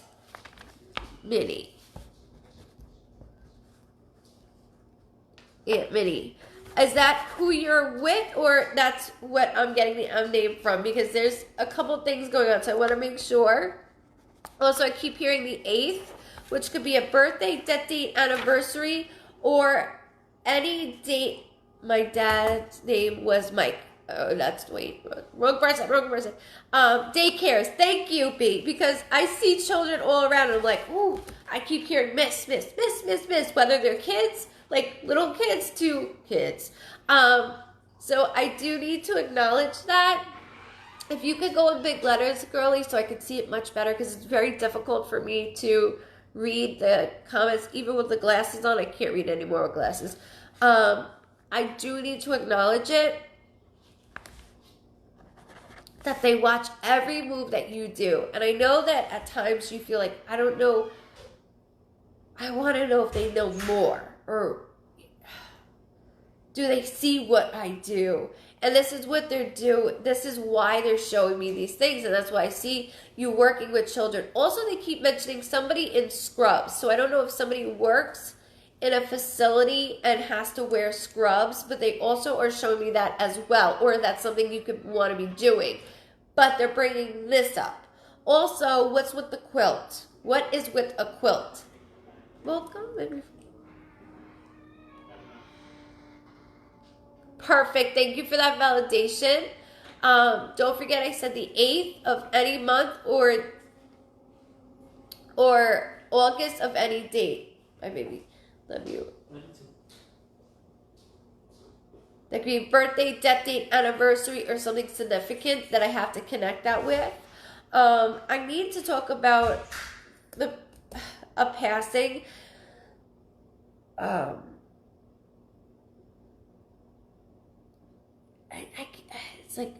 Minnie. Aunt Minnie. Is that who you're with, or that's what I'm getting the name from? Because there's a couple things going on, so I want to make sure. Also, I keep hearing the 8th, which could be a birthday, death date, anniversary, or any date. My dad's name was Mike. Oh, that's, wait, wrong person. Daycares, thank you, B, because I see children all around, and I'm like, ooh, I keep hearing miss, whether they're kids, like little kids to kids. So I do need to acknowledge that. If you could go in big letters, girly, so I could see it much better, because it's very difficult for me to read the comments, even with the glasses on. I can't read anymore with glasses. I do need to acknowledge it, that they watch every move that you do. And I know that at times you feel like, I don't know, I want to know if they know more, or do they see what I do? And this is what they're doing. This is why they're showing me these things. And that's why I see you working with children. Also, they keep mentioning somebody in scrubs. So I don't know if somebody works in a facility and has to wear scrubs, but they also are showing me that as well. Or that's something you could want to be doing. But they're bringing this up. Also, what's with the quilt? What is with a quilt? Welcome. Perfect. Thank you for that validation. Don't forget I said the 8th of any month or August of any date. My baby. Love you. That could be birthday, death date, anniversary, or something significant that I have to connect that with. I need to talk about a passing. It's like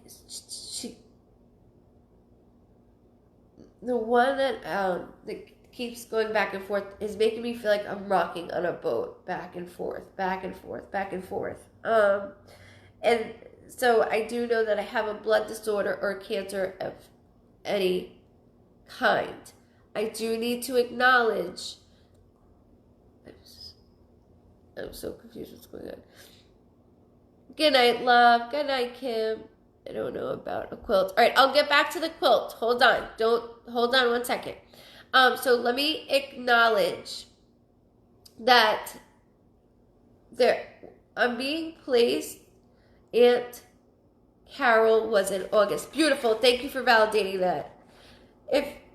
the one that keeps going back and forth is making me feel like I'm rocking on a boat, back and forth. And so I do know that I have a blood disorder or cancer of any kind. I do need to acknowledge I'm so confused what's going on. Good night, love. Good night, Kim. I don't know about a quilt. All right, I'll get back to the quilt. Hold on. Hold on 1 second. So let me acknowledge that I'm being placed. Aunt Carol was in August. Beautiful. Thank you for validating that.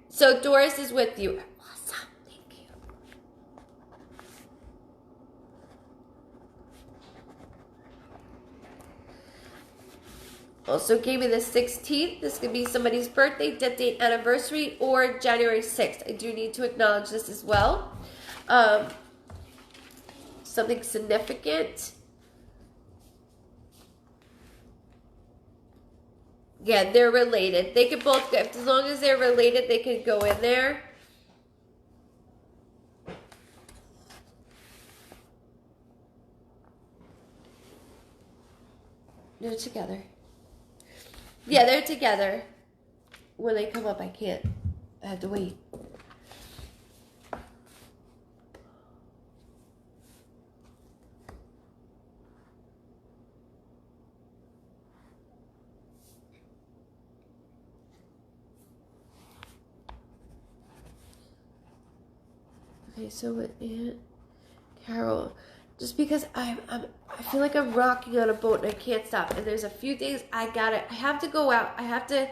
So Doris is with you. Awesome. Thank you. Also gave me the 16th. This could be somebody's birthday, death date, anniversary, or January 6th. I do need to acknowledge this as well. Something significant. Yeah, they're related. They could both, as long as they're related, they could go in there. They're together. Yeah, they're together. When they come up, I can't. I have to wait. Okay, so with Aunt Carol, just because I feel like I'm rocking on a boat and I can't stop. And there's a few things I have to go out. I have to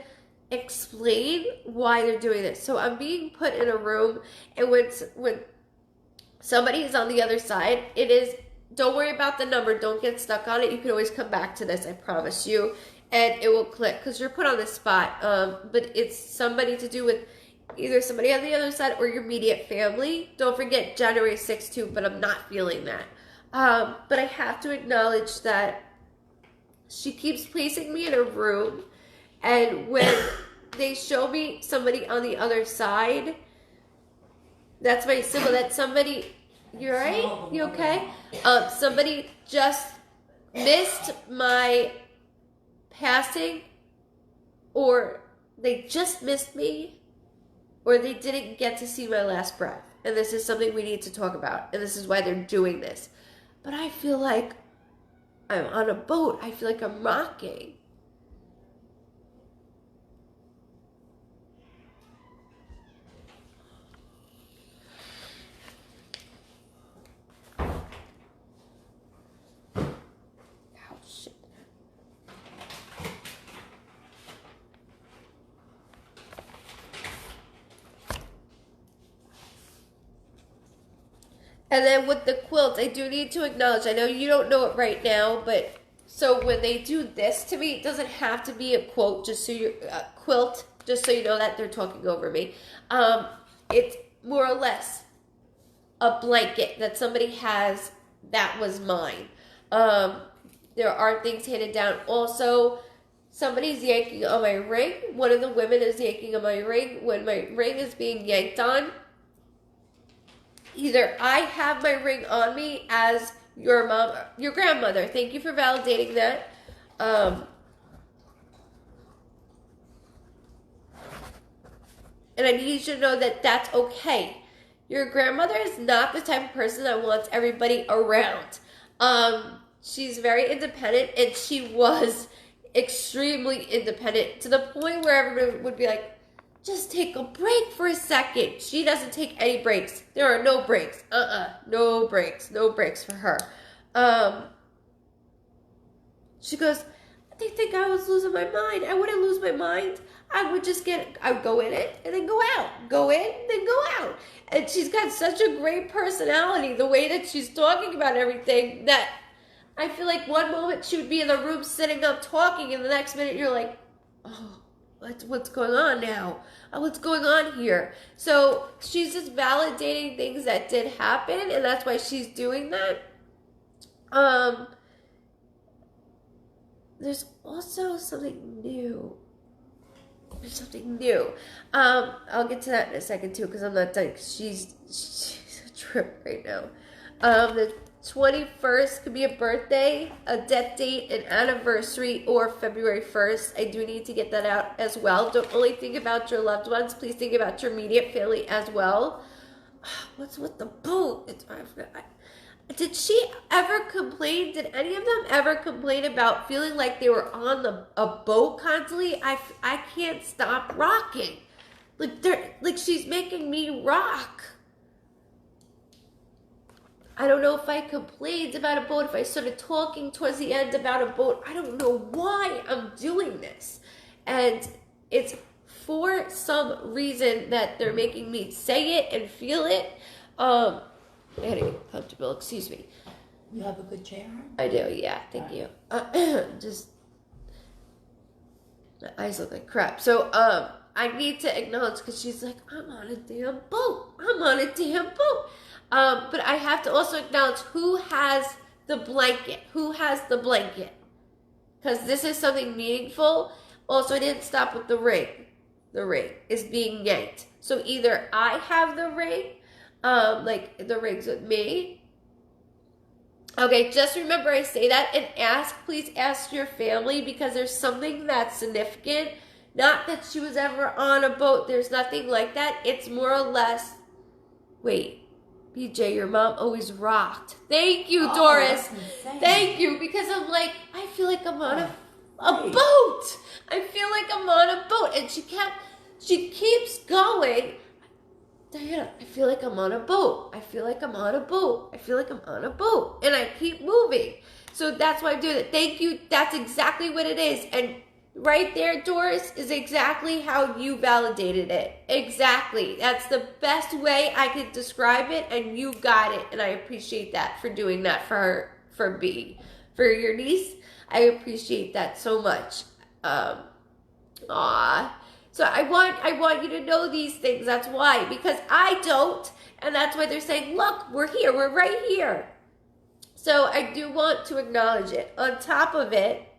explain why they're doing this. So I'm being put in a room, and when somebody is on the other side, it is, don't worry about the number. Don't get stuck on it. You can always come back to this, I promise you. And it will click because you're put on the spot. But it's somebody to do with either somebody on the other side or your immediate family. Don't forget January 6th too, but I'm not feeling that. But I have to acknowledge that she keeps placing me in a room, and when they show me somebody on the other side, that's my symbol that somebody, you right? You okay? Somebody just missed my passing, or they just missed me, or they didn't get to see my last breath. And this is something we need to talk about. And this is why they're doing this. But I feel like I'm on a boat. I feel like I'm rocking. Oh, shit. And then with the quilt, I do need to acknowledge, I know you don't know it right now, but so when they do this to me, it doesn't have to be a quote, just so you quilt, just so you know that they're talking over me. It's more or less a blanket that somebody has that was mine. There are things handed down. Also, somebody's yanking on my ring. One of the women is yanking on my ring. When my ring is being yanked on, either I have my ring on me as your mom, your grandmother. Thank you for validating that. And I need you to know that that's okay. Your grandmother is not the type of person that wants everybody around. She's very independent, and she was extremely independent to the point where everybody would be like, just take a break for a second. She doesn't take any breaks. There are no breaks. No breaks. No breaks for her. She goes, they think I was losing my mind. I wouldn't lose my mind. I would go in it and then go out. Go in, then go out. And she's got such a great personality, the way that she's talking about everything, that I feel like one moment she would be in the room sitting up talking, and the next minute you're like, oh, what's going on now? What's going on here? So she's just validating things that did happen, and that's why she's doing that. There's also something new. There's something new. I'll get to that in a second too, because I'm not done. She's a trip right now. The 21st could be a birthday, a death date, an anniversary, or February 1st. I do need to get that out as well. Don't only think about your loved ones. Please think about your immediate family as well. What's with the boat? Did she ever complain? Did any of them ever complain about feeling like they were on a boat constantly? I can't stop rocking. Like she's making me rock. I don't know if I complained about a boat, if I started talking towards the end about a boat. I don't know why I'm doing this. And it's for some reason that they're making me say it and feel it. I gotta get comfortable, excuse me. You have a good chair? I do, yeah, thank you. Just, my eyes look like crap. So, I need to acknowledge, because she's like, I'm on a damn boat. I'm on a damn boat. But I have to also acknowledge who has the blanket. Who has the blanket? Because this is something meaningful. Also, I didn't stop with the ring. The ring is being yanked. So either I have the ring, like the ring's with me. Okay, just remember I say that, and please ask your family, because there's something that's significant. Not that she was ever on a boat. There's nothing like that. It's more or less, wait, BJ, your mom always rocked. Thank you, Doris. Thank you, because I'm like, I feel like I'm on a boat. I feel like I'm on a boat. And she keeps going. Diana, I feel like I'm on a boat. I feel like I'm on a boat. I feel like I'm on a boat. And I keep moving. So that's why I'm doing it. Thank you. That's exactly what it is. And right there, Doris, is exactly how you validated it. Exactly. That's the best way I could describe it, and you got it. And I appreciate that for doing that for her, for your niece. I appreciate that so much. So I want you to know these things. That's why, because I don't, and that's why they're saying, look, we're here, we're right here. So I do want to acknowledge it. On top of it,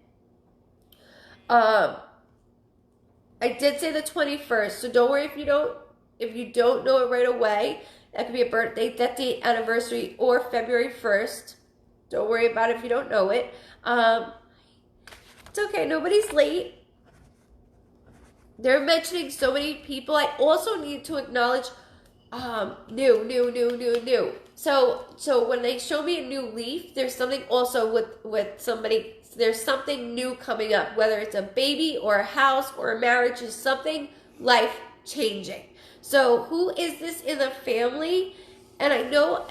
I did say the 21st, so don't worry if you don't know it right away. That could be a birthday, death date, anniversary, or February 1st. Don't worry about it if you don't know it. It's okay, nobody's late. They're mentioning so many people. I also need to acknowledge new. So when they show me a new leaf, there's something also with somebody. There's something new coming up, whether it's a baby or a house or a marriage, is something life changing. So who is this in the family? And I know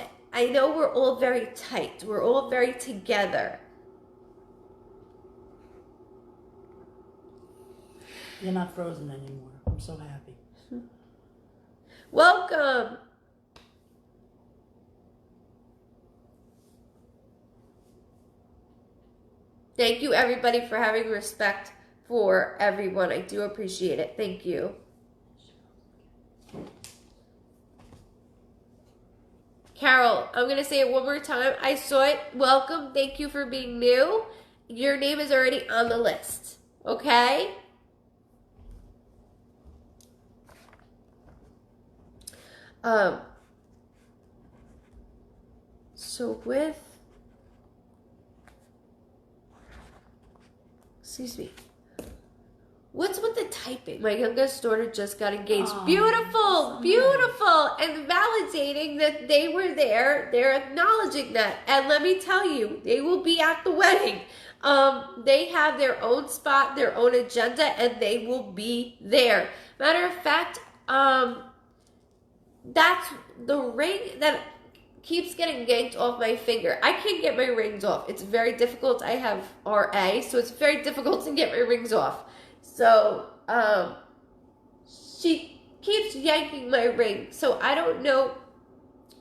we're all very tight. We're all very together. You're not frozen anymore. I'm so happy. Welcome. Thank you, everybody, for having respect for everyone. I do appreciate it. Thank you. Carol, I'm going to say it one more time. I saw it. Welcome. Thank you for being new. Your name is already on the list. Okay? So excuse me. What's with the typing? My youngest daughter just got engaged. Oh, beautiful, beautiful. And validating that they were there. They're acknowledging that. And let me tell you, they will be at the wedding. They have their own spot, their own agenda, and they will be there. Matter of fact, that's the ring that keeps getting yanked off my finger. I can't get my rings off. It's very difficult. I have RA, so it's very difficult to get my rings off. So, she keeps yanking my ring. So I don't know.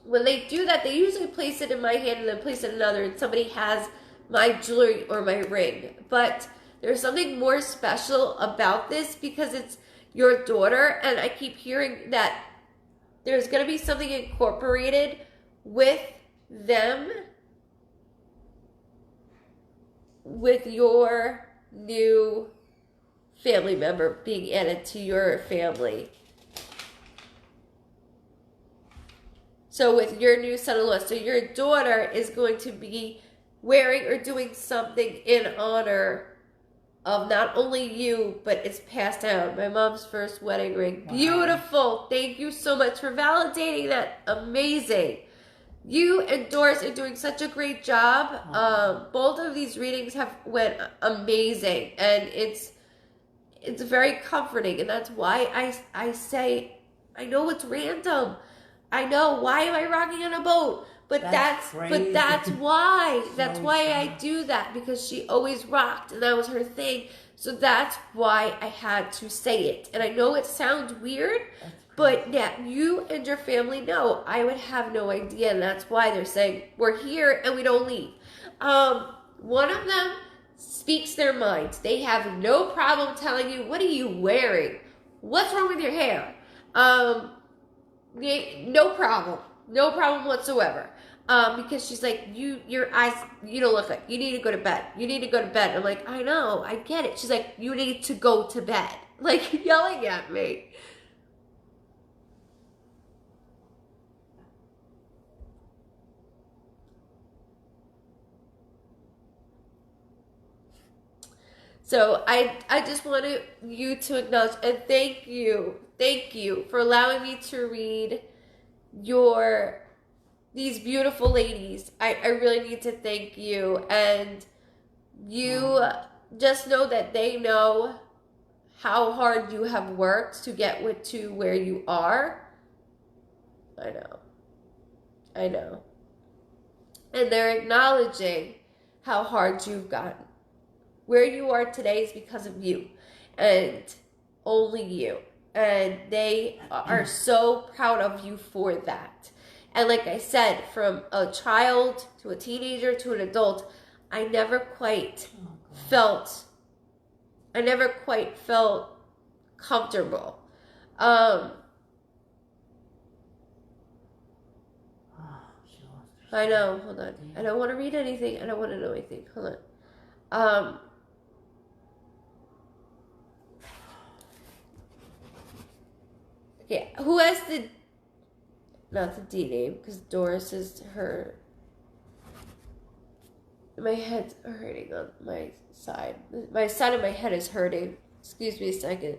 When they do that, they usually place it in my hand and then place it in another, and somebody has my jewelry or my ring. But there's something more special about this because it's your daughter, and I keep hearing that there's going to be something incorporated with them, with your new family member being added to your family. So with your new son-in-law, so your daughter is going to be wearing or doing something in honor of not only you, but it's passed down. My mom's first wedding ring. Wow. Beautiful. Thank you so much for validating that. Amazing. You and Doris are doing such a great job. Both of these readings have went amazing, and it's very comforting, and that's why I say, I know it's random. I know, why am I rocking on a boat? But that's why. That's why I do that, because she always rocked, and that was her thing. So that's why I had to say it. And I know it sounds weird, but yeah, you and your family know. I would have no idea, and that's why they're saying, we're here and we don't leave. One of them speaks their minds. They have no problem telling you, what are you wearing? What's wrong with your hair? No problem. No problem whatsoever. Because she's like, your eyes, you don't look like, you need to go to bed. You need to go to bed. I'm like, I know, I get it. She's like, you need to go to bed. Like, yelling at me. So I just wanted you to acknowledge and thank you for allowing me to read these beautiful ladies. I really need to thank you, and you just know that they know how hard you have worked to get to where you are. I know. And they're acknowledging how hard you've gotten. Where you are today is because of you, and only you. And they are so proud of you for that. And like I said, from a child to a teenager to an adult, I never quite felt comfortable. I know, hold on. I don't want to read anything. I don't want to know anything. Hold on. Okay, who has not the D name, because Doris is her. My head's hurting on my side. My side of my head is hurting. Excuse me a second.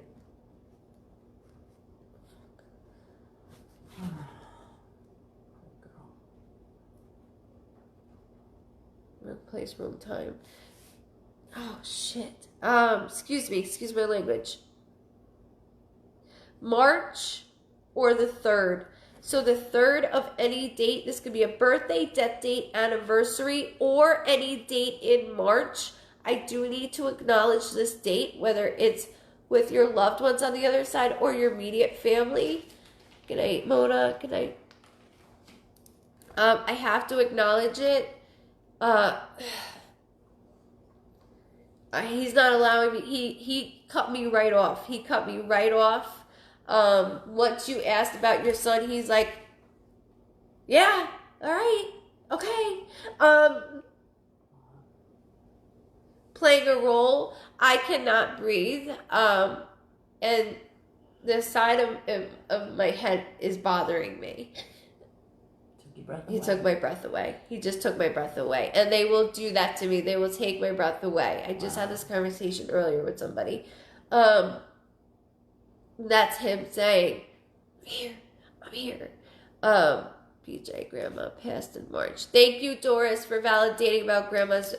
Wrong place, wrong time. Oh, shit. Excuse my language. March or the 3rd. So the 3rd of any date. This could be a birthday, death date, anniversary, or any date in March. I do need to acknowledge this date, whether it's with your loved ones on the other side or your immediate family. Good night, Mona. Good night. I have to acknowledge it. He's not allowing me. He cut me right off. Once you asked about your son, he's like, yeah, all right, okay. Playing a role. I cannot breathe. And the side of my head is bothering me. He took my breath away. He just took my breath away. And they will do that to me. They will take my breath away. I just had this conversation earlier with somebody. That's him saying, I'm here. BJ, Grandma passed in March. Thank you, Doris, for validating about Grandma's.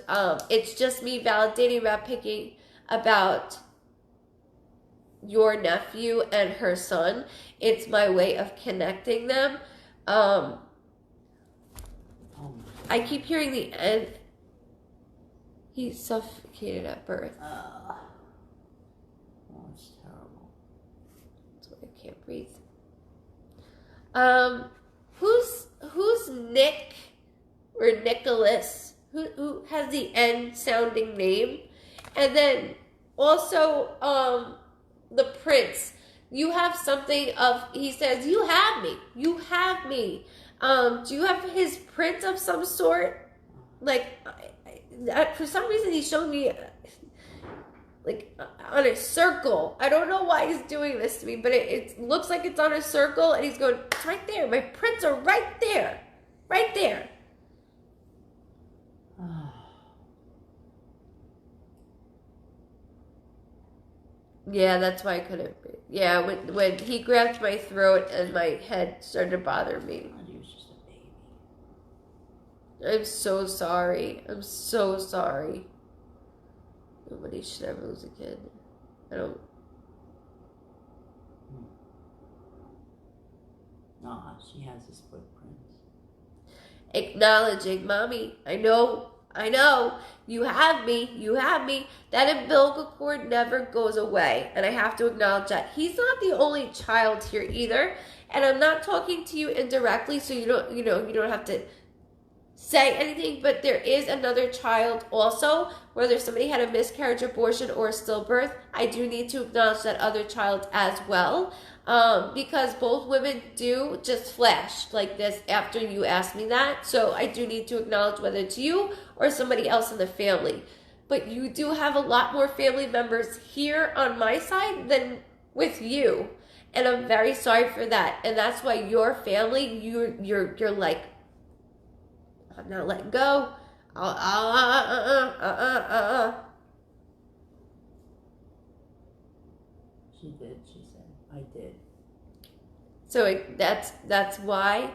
It's just me validating about picking about your nephew and her son. It's my way of connecting them. I keep hearing the end. He suffocated at birth. It's terrible. That's why I can't breathe. Who's Nick or Nicholas? Who has the N sounding name? And then also the prince. You have something of, he says, you have me. You have me. Do you have his print of some sort? Like, for some reason he's showing me, like, on a circle. I don't know why he's doing this to me, but it looks like it's on a circle, and he's going, it's right there. My prints are right there. Right there. Yeah, that's why I couldn't breathe. Yeah, when he grabbed my throat and my head started to bother me. He was just a baby. I'm so sorry. I'm so sorry. Nobody should ever lose a kid. I don't. Nah, she has his footprints. Acknowledging, mommy. I know. You have me. That umbilical cord never goes away, and I have to acknowledge that. He's not the only child here either, and I'm not talking to you indirectly, so you don't have to say anything, but there is another child also, whether somebody had a miscarriage, abortion, or a stillbirth. I do need to acknowledge that other child as well, because both women do just flash like this after you ask me that. So I do need to acknowledge whether it's you or somebody else in the family. But you do have a lot more family members here on my side than with you, and I'm very sorry for that. And that's why your family, you're like, I'm not letting go. She did, she said. I did. So that's why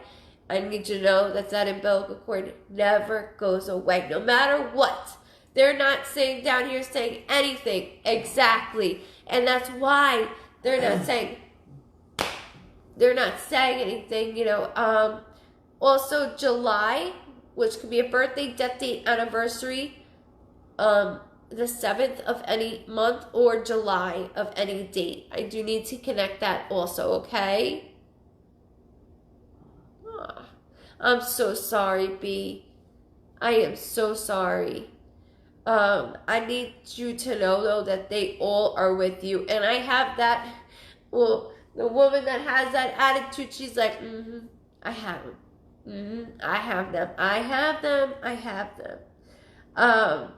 I need you to know that umbilical cord never goes away, no matter what. They're not saying down here saying anything exactly, and that's why they're not saying anything. Also July, which could be a birthday, death date, anniversary, the 7th of any month, or July of any date. I do need to connect that also, okay? I'm so sorry, B. I am so sorry. I need you to know, though, that they all are with you. And I have that, well, the woman that has that attitude, she's like, I have them. I have them. I have them. I have them.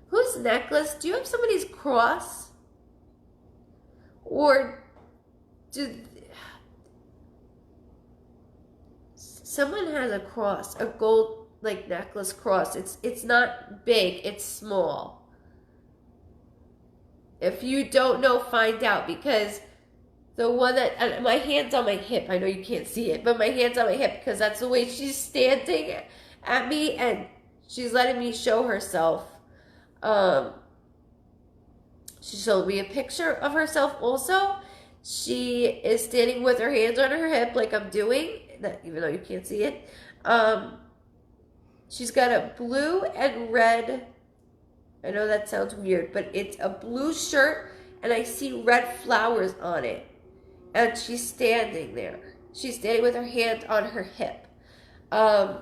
Whose necklace? Do you have somebody's cross? Or someone has a cross, a gold necklace cross. It's not big, it's small. If you don't know, find out, because the one that, my hand's on my hip. I know you can't see it, but my hand's on my hip because that's the way she's standing at me, and she's letting me show herself. She showed me a picture of herself also. She is standing with her hands on her hip like I'm doing, even though you can't see it. She's got a blue and red, I know that sounds weird, but it's a blue shirt, and I see red flowers on it. And she's standing there. She's standing with her hand on her hip. I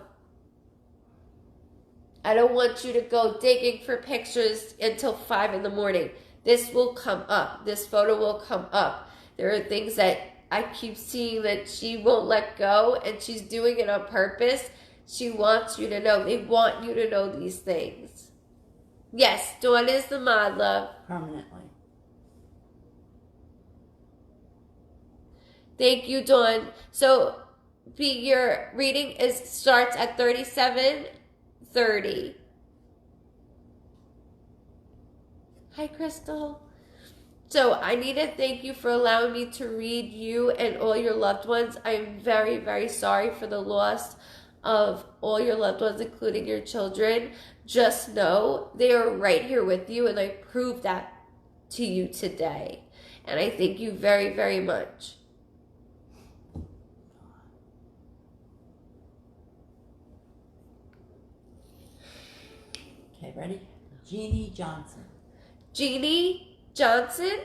don't want you to go digging for pictures until 5 in the morning. This will come up. This photo will come up. There are things that I keep seeing that she won't let go, and she's doing it on purpose. She wants you to know. They want you to know these things. Yes, Dawn is the mod, love. Permanently. Thank you, Dawn. So, your reading starts at 37:30. Hi, Crystal. So I need to thank you for allowing me to read you and all your loved ones. I'm very, very sorry for the loss of all your loved ones, including your children. Just know they are right here with you, and I proved that to you today. And I thank you very, very much. Okay, ready? Jeannie Johnson. Jeannie Johnson?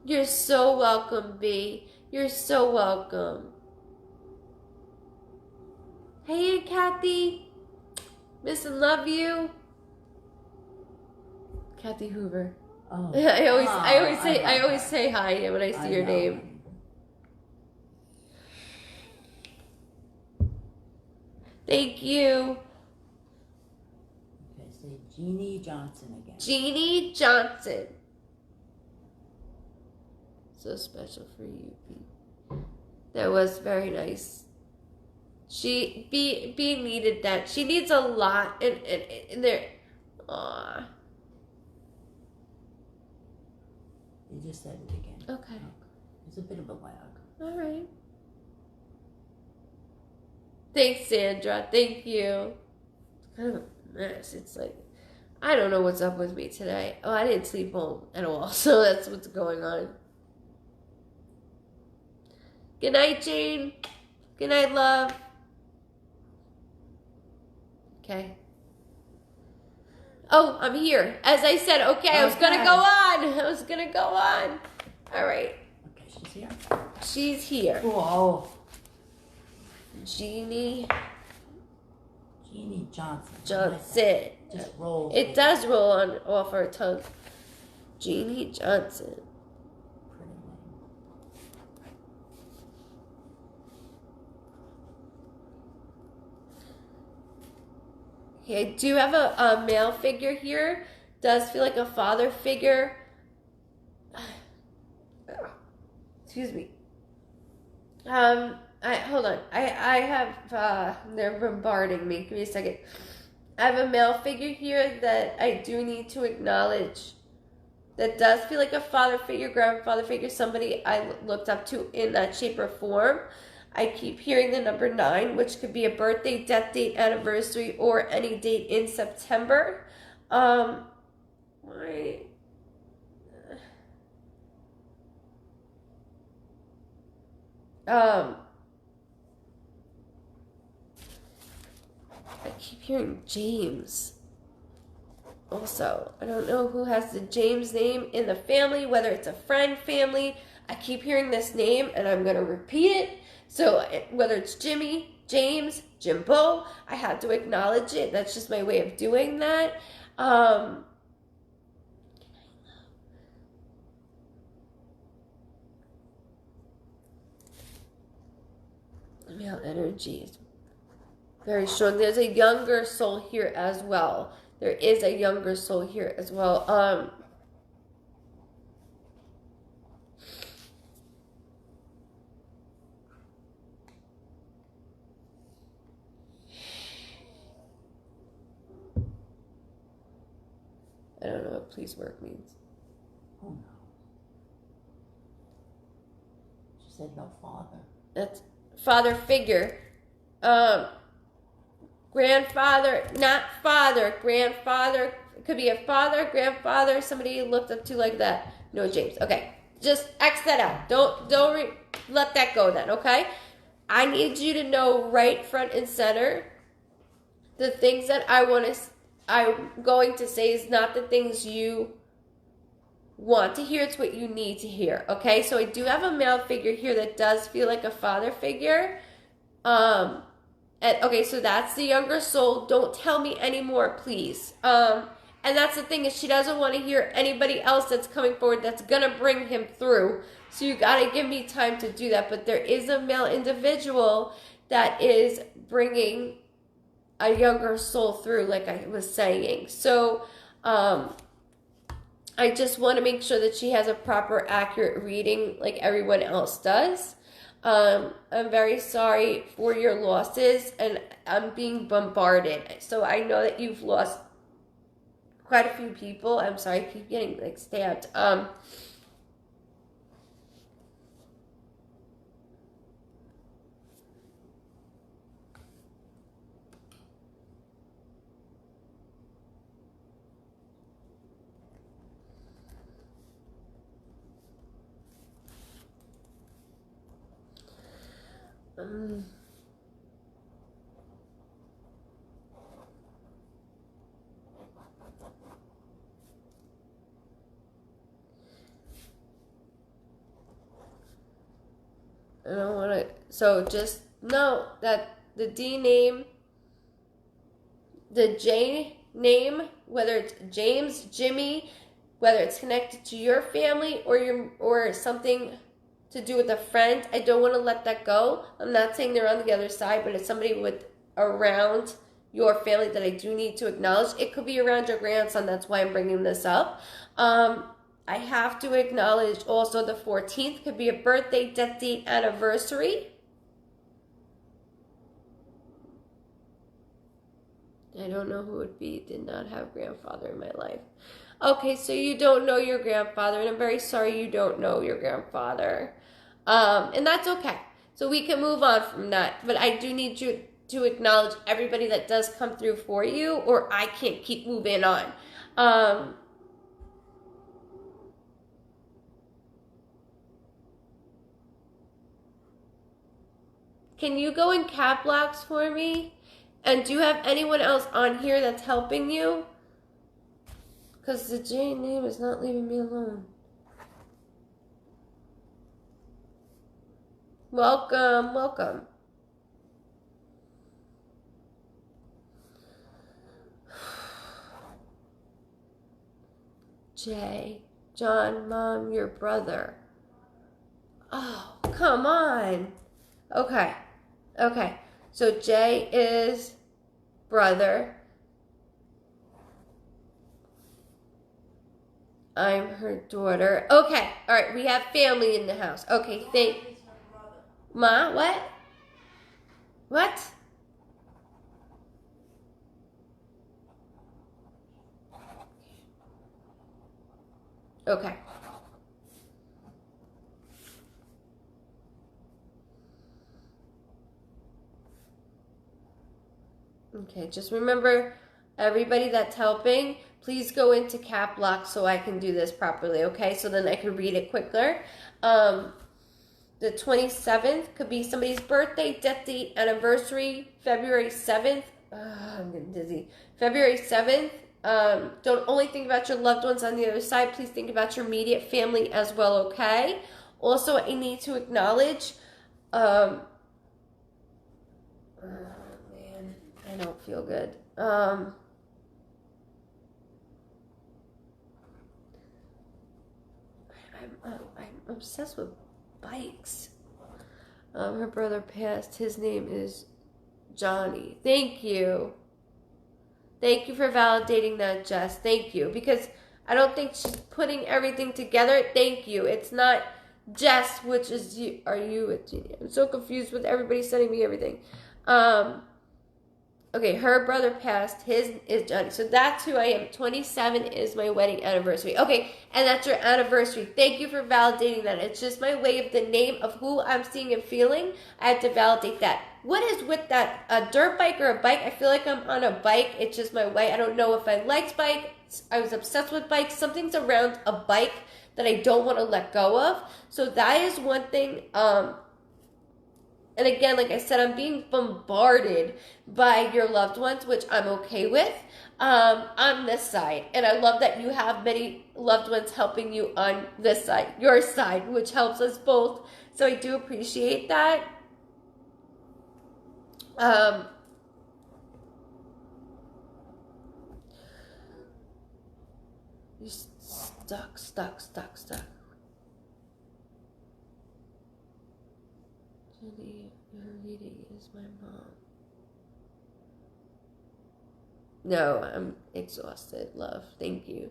You're so welcome, B. You're so welcome. Hey, Aunt Kathy. Miss and love you. Kathy Hoover. Oh. I always say hi when I see your name. Thank you. Okay, say Jeannie Johnson again. Jeannie Johnson. So special for you, Pete. That was very nice. She needed that. She needs a lot in there. Aww. You just said it again. Okay. It's a bit of a lag. All right. Thanks, Sandra. Thank you. It's kind of a mess. It's like, I don't know what's up with me today. Oh, I didn't sleep home at all, so that's what's going on. Good night, Jane. Good night, love. Okay. Oh, I'm here. As I said, okay, I was going to go on. All right. Okay, she's here. She's here. Whoa. Jeannie Johnson. Johnson. Just rolls. It does roll on off our tongue. Jeannie Johnson. Pretty name. Okay, I do have a male figure here. Does feel like a father figure. Excuse me. Hold on. I have they're bombarding me. Give me a second. I have a male figure here that I do need to acknowledge. That does feel like a father figure, grandfather figure, somebody I looked up to in that shape or form. I keep hearing the number 9, which could be a birthday, death date, anniversary, or any date in September. I keep hearing James. Also, I don't know who has the James name in the family, whether it's a friend, family. I keep hearing this name, and I'm going to repeat it. So whether it's Jimmy, James, Jimbo, I have to acknowledge it. That's just my way of doing that. Male energy is very strong. There's a younger soul here as well. There is a younger soul here as well. I don't know what please work means. Oh no. She said no father. That's father figure. Grandfather, not father. Grandfather. It could be a father, grandfather, somebody you looked up to like that. No, James. Okay. Just X that out. Don't let that go then, okay? I need you to know right front and center the things that I'm going to say is not the things you want to hear. It's what you need to hear, okay? So I do have a male figure here that does feel like a father figure. Okay, so that's the younger soul. Don't tell me anymore, please. And that's the thing is she doesn't want to hear anybody else that's coming forward that's going to bring him through. So you got to give me time to do that. But there is a male individual that is bringing a younger soul through, like I was saying. So I just want to make sure that she has a proper, accurate reading like everyone else does. I'm very sorry for your losses, and I'm being bombarded. So I know that you've lost quite a few people. I'm sorry, I keep getting like stabbed. I don't want to. So just know that the D name, the J name, whether it's James, Jimmy, whether it's connected to your family or something to do with a friend, I don't want to let that go. I'm not saying they're on the other side, but it's somebody with around your family that I do need to acknowledge. It could be around your grandson. That's why I'm bringing this up. I have to acknowledge also the 14th could be a birthday, death date, anniversary. I don't know who it would be. Did not have grandfather in my life. Okay, so you don't know your grandfather, and I'm very sorry you don't know your grandfather. And that's okay. So we can move on from that. But I do need you to acknowledge everybody that does come through for you, or I can't keep moving on. Can you go in cap locks for me? And do you have anyone else on here that's helping you? Because the J name is not leaving me alone. Welcome, welcome. Jay, John, Mom, your brother. Oh, come on. Okay, okay. So Jay is brother. I'm her daughter. Okay, all right. We have family in the house. Okay, Ma, what? What? Okay. Okay, just remember, everybody that's helping, please go into cap lock so I can do this properly, okay? So then I can read it quicker. The 27th could be somebody's birthday, death date, anniversary, February 7th. I'm getting dizzy. February 7th. Don't only think about your loved ones on the other side. Please think about your immediate family as well, okay? Also, I need to acknowledge, oh man, I don't feel good. I'm obsessed with bikes. Her brother passed. His name is Johnny. Thank you. Thank you for validating that, Jess. Thank you. Because I don't think she's putting everything together. Thank you. It's not Jess, which is you. Are you a genius? I'm so confused with everybody sending me everything. Okay, her brother passed. His is Johnny. So that's who I am. 27 is my wedding anniversary. Okay, and that's your anniversary. Thank you for validating that. It's just my way of the name of who I'm seeing and feeling. I have to validate that. What is with that? A dirt bike or a bike? I feel like I'm on a bike. It's just my way. I don't know if I liked bikes. I was obsessed with bikes. Something's around a bike that I don't want to let go of. So that is one thing. And again, like I said, I'm being bombarded by your loved ones, which I'm okay with, on this side. And I love that you have many loved ones helping you on this side, your side, which helps us both. So I do appreciate that. You're stuck. Julie, your reading is my mom. No, I'm exhausted, love. Thank you.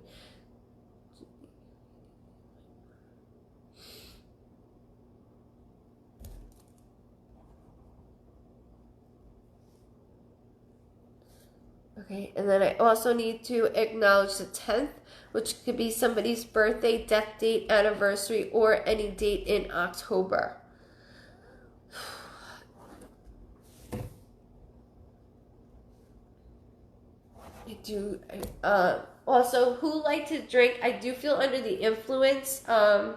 Okay, and then I also need to acknowledge the 10th, which could be somebody's birthday, death date, anniversary, or any date in October. I do. Also, who like to drink? I do feel under the influence. I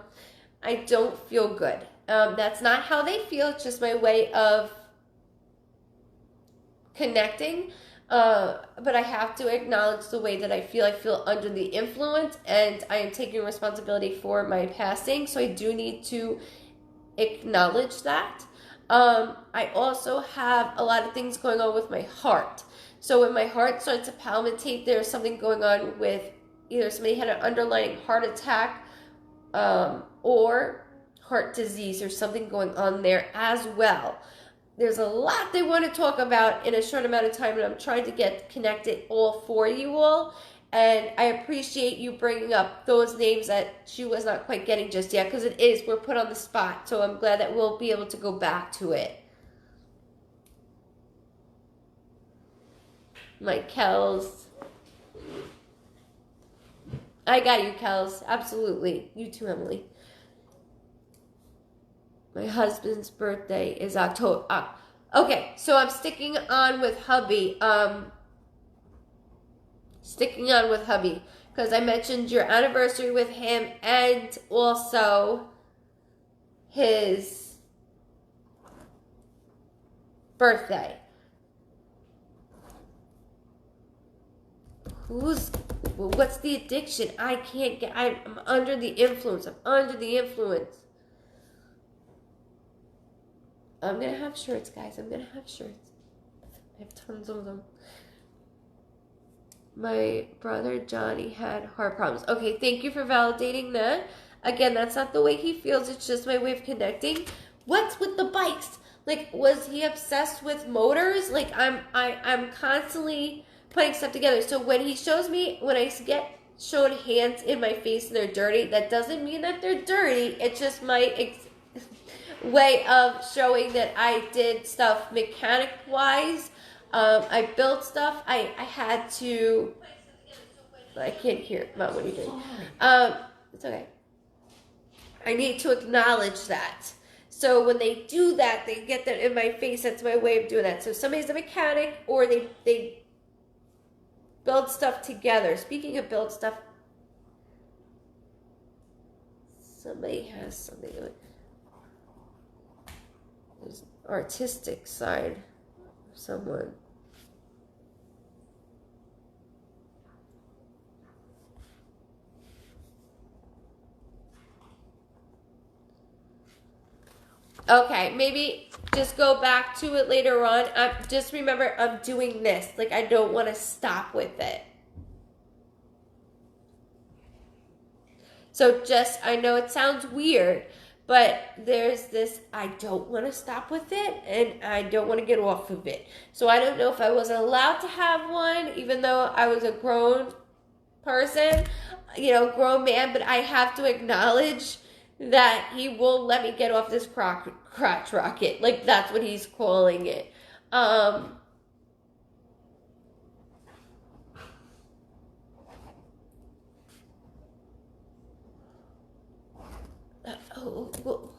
don't feel good. That's not how they feel. It's just my way of connecting. But I have to acknowledge the way that I feel. I feel under the influence, and I am taking responsibility for my passing. So I do need to acknowledge that. I also have a lot of things going on with my heart. So when my heart starts to palpitate, there's something going on with either somebody had an underlying heart attack, or heart disease, or something going on there as well. There's a lot they want to talk about in a short amount of time, and I'm trying to get connected all for you all. And I appreciate you bringing up those names that she was not quite getting just yet, because we're put on the spot. So I'm glad that we'll be able to go back to it. My Kels. I got you, Kels. Absolutely. You too, Emily. My husband's birthday is October. Okay, so I'm sticking on with hubby. Because I mentioned your anniversary with him and also his birthday. What's the addiction? I'm under the influence. I'm gonna have shirts, guys. I'm gonna have shirts. I have tons of them. My brother Johnny had heart problems. Okay, thank you for validating that. Again, that's not the way he feels. It's just my way of connecting. What's with the bikes? Like, was he obsessed with motors? Like, I'm constantly putting stuff together. So when he shows me, when I get shown hands in my face and they're dirty, that doesn't mean that they're dirty. It's just my way of showing that I did stuff mechanic-wise. I built stuff. I had to. I can't hear. Mom, what are you doing? It's okay. I need to acknowledge that. So when they do that, they get that in my face. That's my way of doing that. So somebody's a mechanic, or they build stuff together. Speaking of build stuff, somebody has something. There's an artistic side of someone. Okay, maybe just go back to it later on. Just remember, I'm doing this. Like, I don't want to stop with it. So I know it sounds weird, but there's this, I don't want to stop with it, and I don't want to get off of it. So I don't know if I wasn't allowed to have one, even though I was a grown person, grown man, but I have to acknowledge that he won't let me get off this crotch rocket. Like, that's what he's calling it.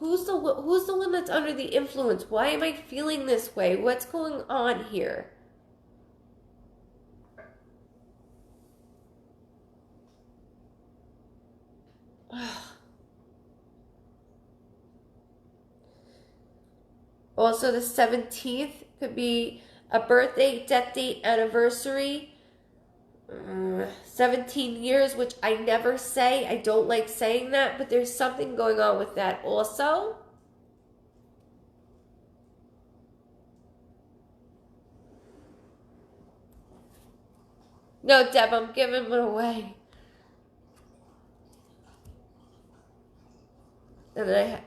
Who's the one that's under the influence? Why am I feeling this way? What's going on here? Also, the 17th could be a birthday, death date, anniversary. 17 years, which I never say. I don't like saying that, but there's something going on with that also. No, Deb, I'm giving it away. And then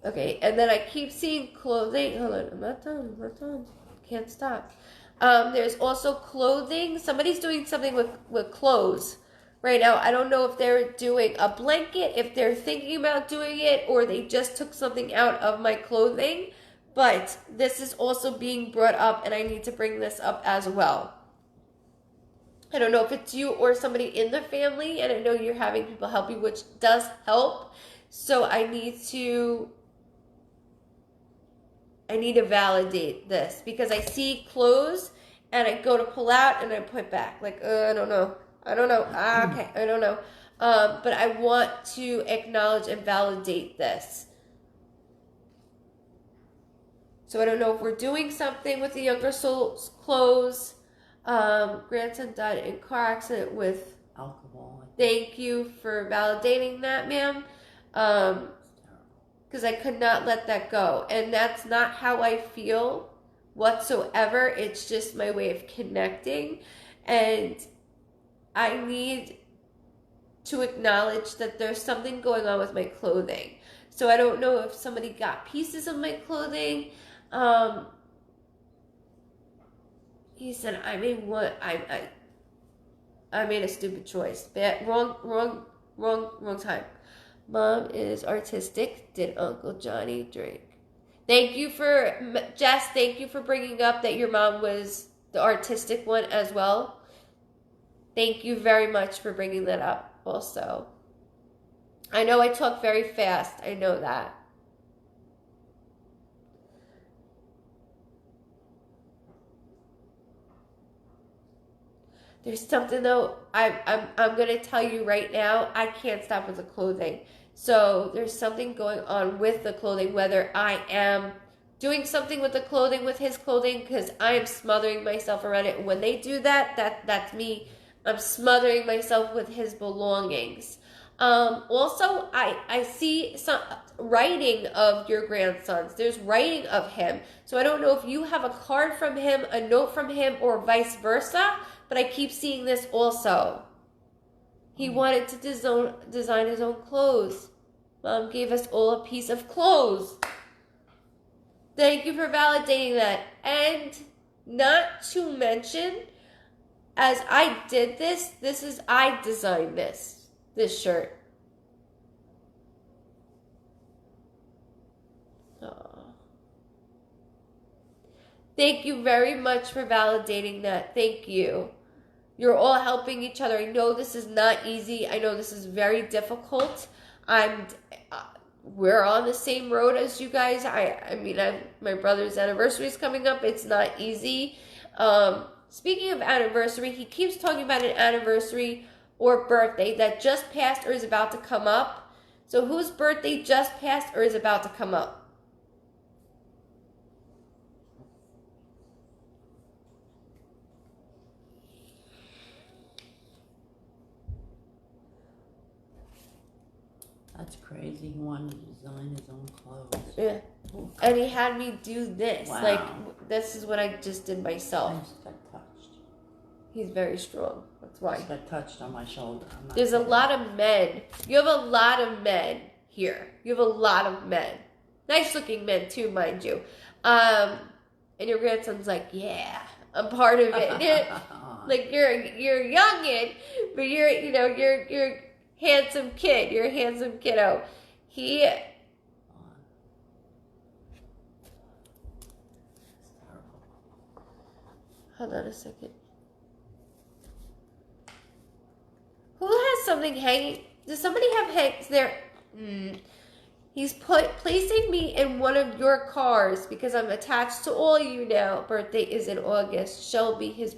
okay, and then I keep seeing clothing. Hold on, I'm not done. Can't stop. There's also clothing. Somebody's doing something with clothes right now. I don't know if they're doing a blanket, if they're thinking about doing it, or they just took something out of my clothing. But this is also being brought up, and I need to bring this up as well. I don't know if it's you or somebody in the family, and I know you're having people help you, which does help. So I need to validate this, because I see clothes and I go to pull out and I put back. Like, I don't know. Okay, I don't know. But I want to acknowledge and validate this. So I don't know if we're doing something with the younger soul's clothes. Grandson died in car accident with alcohol. Thank you for validating that, ma'am. Because I could not let that go. And that's not how I feel whatsoever. It's just my way of connecting. And I need to acknowledge that there's something going on with my clothing. So I don't know if somebody got pieces of my clothing. He said, I made a stupid choice. Wrong time. Mom is artistic. Did Uncle Johnny drink? Thank you for, Jess, thank you for bringing up that your mom was the artistic one as well. Thank you very much for bringing that up also. I know I talk very fast. I know that. There's something though, I'm gonna tell you right now, I can't stop with the clothing. So there's something going on with the clothing, whether I am doing something with the clothing, with his clothing, because I am smothering myself around it. When they do that, that's me. I'm smothering myself with his belongings. Also, I see some writing of your grandsons. There's writing of him. So I don't know if you have a card from him, a note from him, or vice versa, but I keep seeing this also. He wanted to design his own clothes. Mom gave us all a piece of clothes. Thank you for validating that. And not to mention, as I did this is, I designed this shirt. Oh. Thank you very much for validating that. Thank you. You're all helping each other. I know this is not easy. I know this is very difficult. We're on the same road as you guys. My brother's anniversary is coming up. It's not easy. Speaking of anniversary, he keeps talking about an anniversary or birthday that just passed or is about to come up. So whose birthday just passed or is about to come up? That's crazy. He wanted to design his own clothes. Yeah. And he had me do this. Wow. Like, this is what I just did myself. I just got touched. He's very strong. That's why. I just got touched on my shoulder. There's a lot of men. You have a lot of men here. You have a lot of men. Nice looking men too, mind you. And your grandson's like, yeah, I'm part of it. Like, you're a youngin', but you're handsome kid. You're a handsome kiddo. Hold on a second. Who has something hanging? Does somebody have hangs there? He's placing me in one of your cars because I'm attached to all you now. Birthday is in August. Shelby, his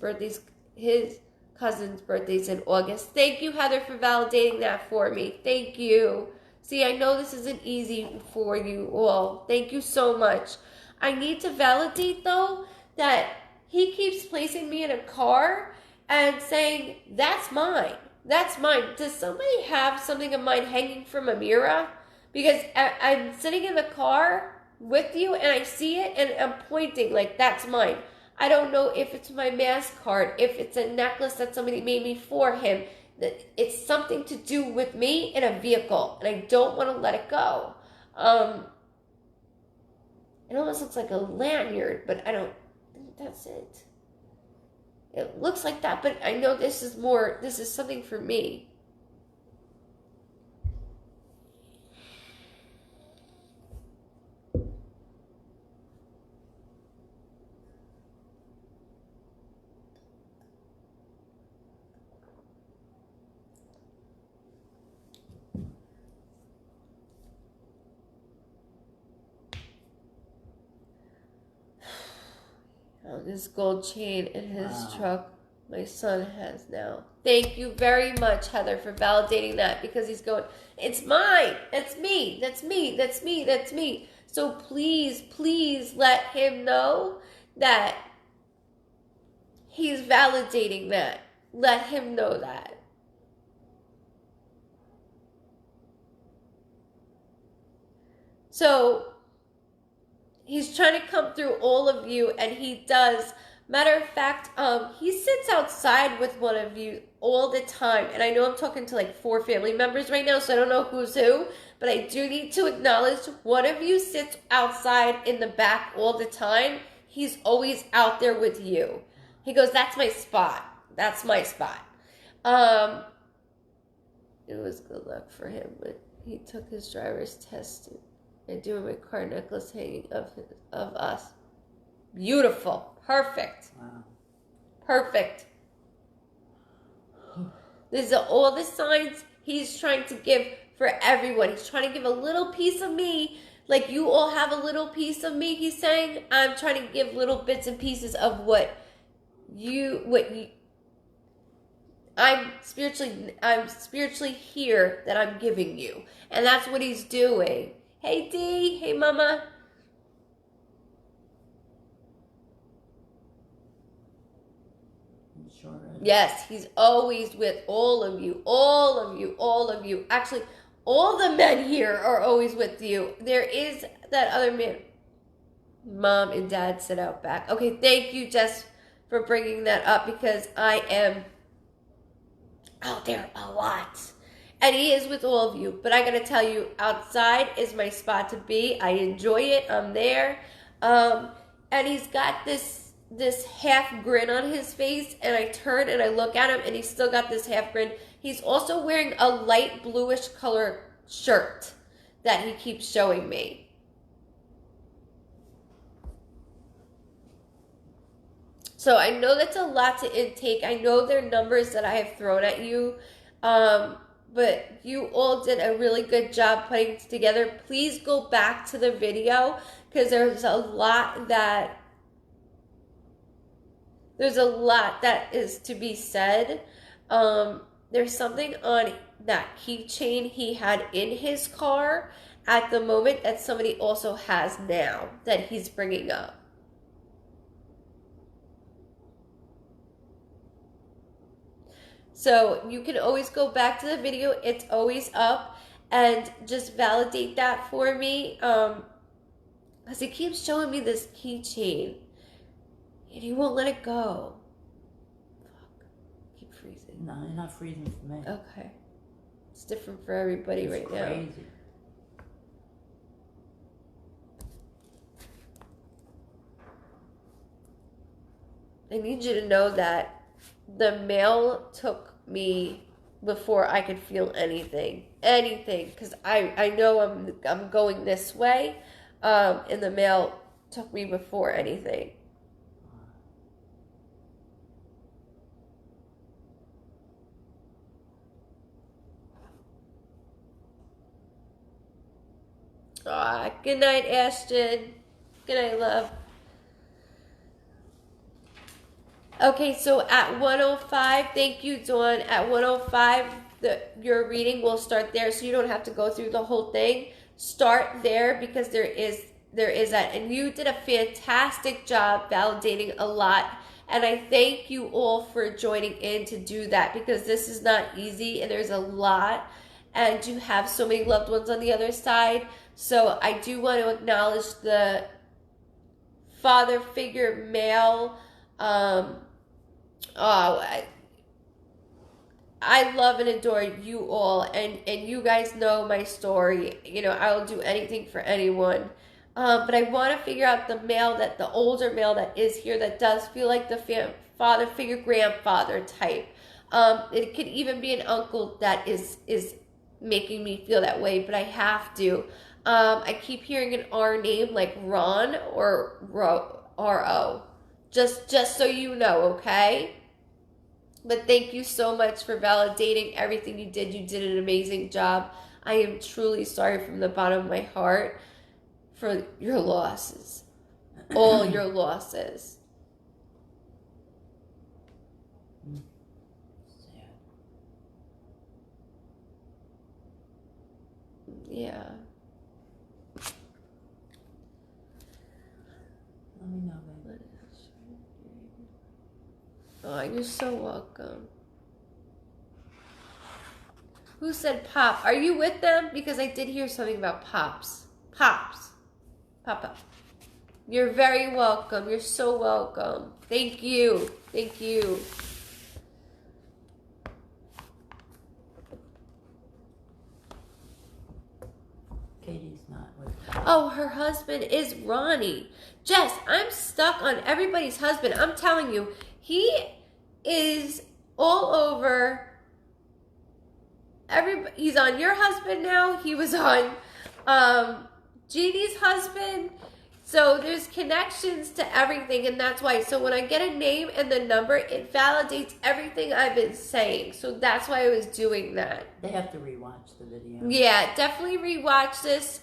cousin's birthday's in August. Thank you, Heather, for validating that for me. Thank you. See, I know this isn't easy for you all. Thank you so much. I need to validate, though, that he keeps placing me in a car and saying, that's mine. That's mine. Does somebody have something of mine hanging from a mirror? Because I'm sitting in the car with you and I see it and I'm pointing like, that's mine. I don't know if it's my mask card, if it's a necklace that somebody made me for him. It's something to do with me in a vehicle, and I don't want to let it go. It almost looks like a lanyard, but I don't think that's it. It looks like that, but I know this is something for me. This gold chain in his truck my son has now. Thank you very much, Heather, for validating that, because he's going, it's mine, that's me, that's me, that's me, that's me. So please, please let him know that he's validating that. Let him know that. So he's trying to come through all of you, and he does. Matter of fact, he sits outside with one of you all the time. And I know I'm talking to like 4 family members right now, so I don't know who's who. But I do need to acknowledge one of you sits outside in the back all the time. He's always out there with you. He goes, that's my spot. That's my spot. It was good luck for him, but he took his driver's test and doing my car necklace hanging of us. Beautiful. Perfect. Wow. Perfect. These are all the signs he's trying to give for everyone. He's trying to give a little piece of me. Like you all have a little piece of me, he's saying. I'm trying to give little bits and pieces of I'm spiritually here that I'm giving you. And that's what he's doing. Hey D, hey mama. Sure is. Yes, he's always with all of you, all of you, all of you. Actually, all the men here are always with you. There is that other man. Mom and dad sit out back. Okay, thank you, Jess, for bringing that up because I am out there a lot. And he is with all of you. But I gotta tell you, outside is my spot to be. I enjoy it. I'm there. And he's got this half grin on his face, and I turn and I look at him and he's still got this half grin. He's also wearing a light bluish color shirt that he keeps showing me. So I know that's a lot to intake. I know they're numbers that I have thrown at you, but you all did a really good job putting it together. Please go back to the video because there's a lot that is to be said. There's something on that keychain he had in his car at the moment that somebody also has now that he's bringing up. So you can always go back to the video. It's always up and just validate that for me. Because he keeps showing me this keychain and he won't let it go. Fuck. Keep freezing. No, you're not freezing for me. Okay. It's different for everybody It's right crazy. now. I need you to know that the mail took me before I could feel anything, because I know I'm going this way, and the mail took me before anything. Good night, Ashton. Good night, love. Okay, so at 105, thank you, Dawn. At 105, your reading will start there, so you don't have to go through the whole thing. Start there because there is that. And you did a fantastic job validating a lot. And I thank you all for joining in to do that because this is not easy and there's a lot. And you have so many loved ones on the other side. So I do want to acknowledge the father figure male. I love and adore you all, and you guys know my story. You know, I will do anything for anyone. But I want to figure out the older male that is here that does feel like the father figure, grandfather type. It could even be an uncle that is making me feel that way, but I have to. I keep hearing an R name like Ron or R-O. Just so you know, okay? But thank you so much for validating everything you did. You did an amazing job. I am truly sorry from the bottom of my heart for your losses. All your losses. Sad. Yeah. Let me know, baby. Oh, you're so welcome. Who said Pop? Are you with them? Because I did hear something about Pops. Pops. Papa. You're very welcome. You're so welcome. Thank you. Thank you. Katie's not with them. Oh, her husband is Ronnie. Jess, I'm stuck on everybody's husband. I'm telling you, he is all over. He's on your husband now. He was on Jeannie's husband. So there's connections to everything, and that's why. So when I get a name and the number, it validates everything I've been saying. So that's why I was doing that. They have to rewatch the video. Yeah, definitely rewatch this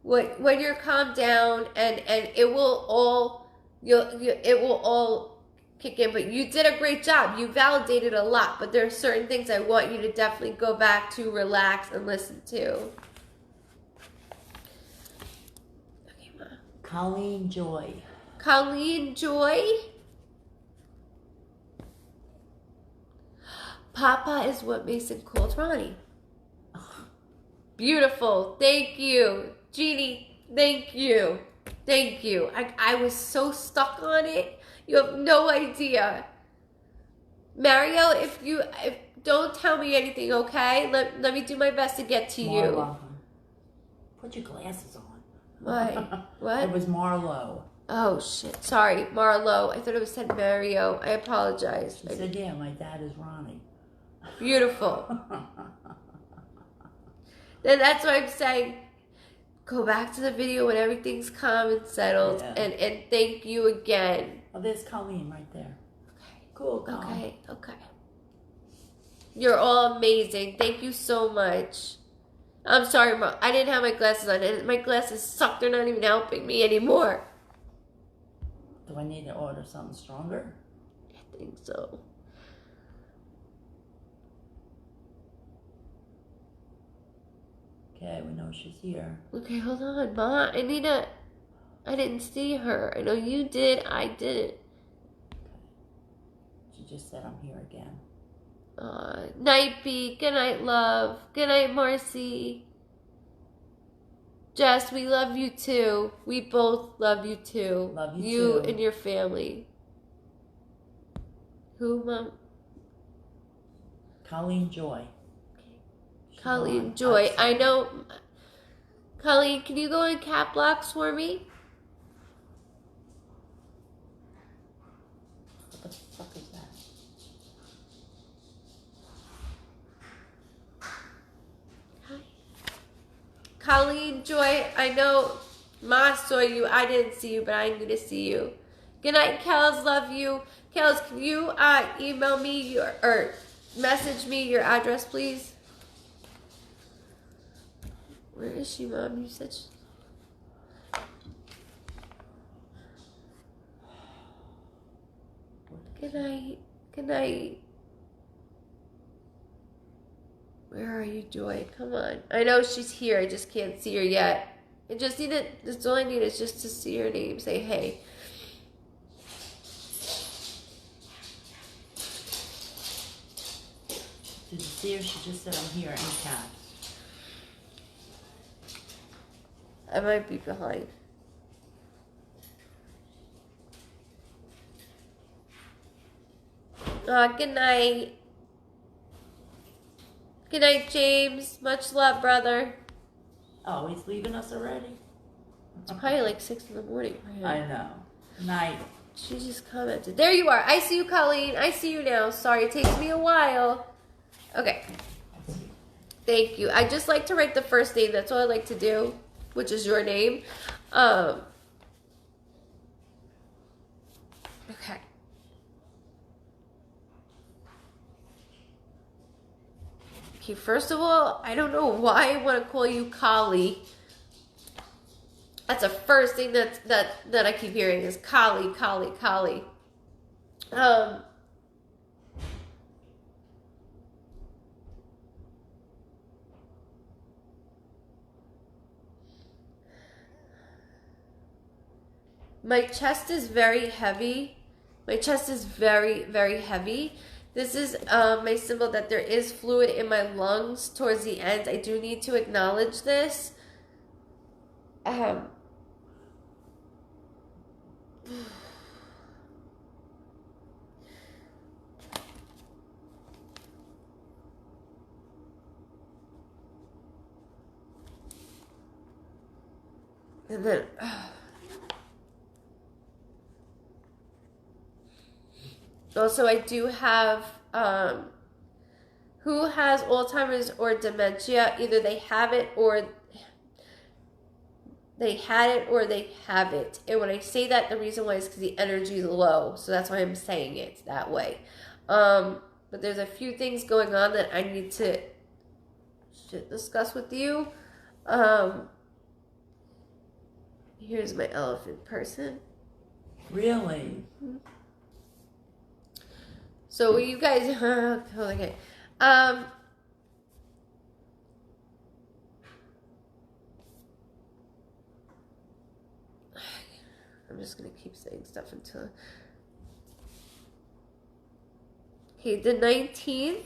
when you're calmed down, and it will all it will all kick in. But you did a great job. You validated a lot, but there are certain things I want you to definitely go back to, relax, and listen to. Okay, Ma. Colleen Joy. Colleen Joy. Papa is what Mason called Ronnie. Beautiful. Thank you. Jeannie, thank you. Thank you. I was so stuck on it. You have no idea. Mario, if don't tell me anything, okay? Let me do my best to get to you. Marlo. Put your glasses on. What? What? It was Marlo. Oh, shit. Sorry, Marlo. I thought it was said Mario. I apologize. She said, yeah, my dad is Ronnie. Beautiful. Then that's why I'm saying, go back to the video when everything's calm and settled, Yeah. and thank you again. Oh, there's Colleen right there. Okay. Cool, Colleen. Okay. You're all amazing. Thank you so much. I'm sorry, Mom. I didn't have my glasses on, and my glasses suck. They're not even helping me anymore. Do I need to order something stronger? I think so. Okay, we know she's here. Okay, hold on, Ma. I didn't see her. I know you did. I didn't. She just said I'm here again. Night B. Good night, love. Good night, Marcy. Jess, we love you too. We both love you too. Love you You too. and your family. Who, Mom? Colleen Joy. She's Colleen on. Joy. Outside. I know. Colleen, can you go in cap locks for me? What the fuck is that? Hi. Colleen Joy, I know Ma saw you. I didn't see you, but I need to see you. Good night, Kels. Love you. Kels, can you email me or message me your address, please? Where is she, Mom? You said Good night. Good night. Where are you, Joy? Come on. I know she's here. I just can't see her yet. That's all I need is just to see her name. Say hey. Did you see her? She just said I'm here in caps. I might be behind. Good night. Good night, James. Much love, brother. Oh, he's leaving us already? It's probably like 6 in the morning for him. I know. Night. She just commented. There you are. I see you, Colleen. I see you now. Sorry, it takes me a while. Okay. Thank you. I just like to write the first name. That's all I like to do, which is your name. Okay. Okay, first of all, I don't know why I want to call you Collie. That's the first thing that I keep hearing is Collie. My chest is very heavy. My chest is very, very heavy. This is my symbol that there is fluid in my lungs towards the end. I do need to acknowledge this. And then also I do have who has Alzheimer's or dementia. Either they have it or they had it or they have it. And when I say that, the reason why is because the energy is low. So that's why I'm saying it that way. But there's a few things going on that I need to discuss with you. Here's my elephant person. Really? So you guys, okay. I'm just gonna keep saying stuff until. Okay, the 19th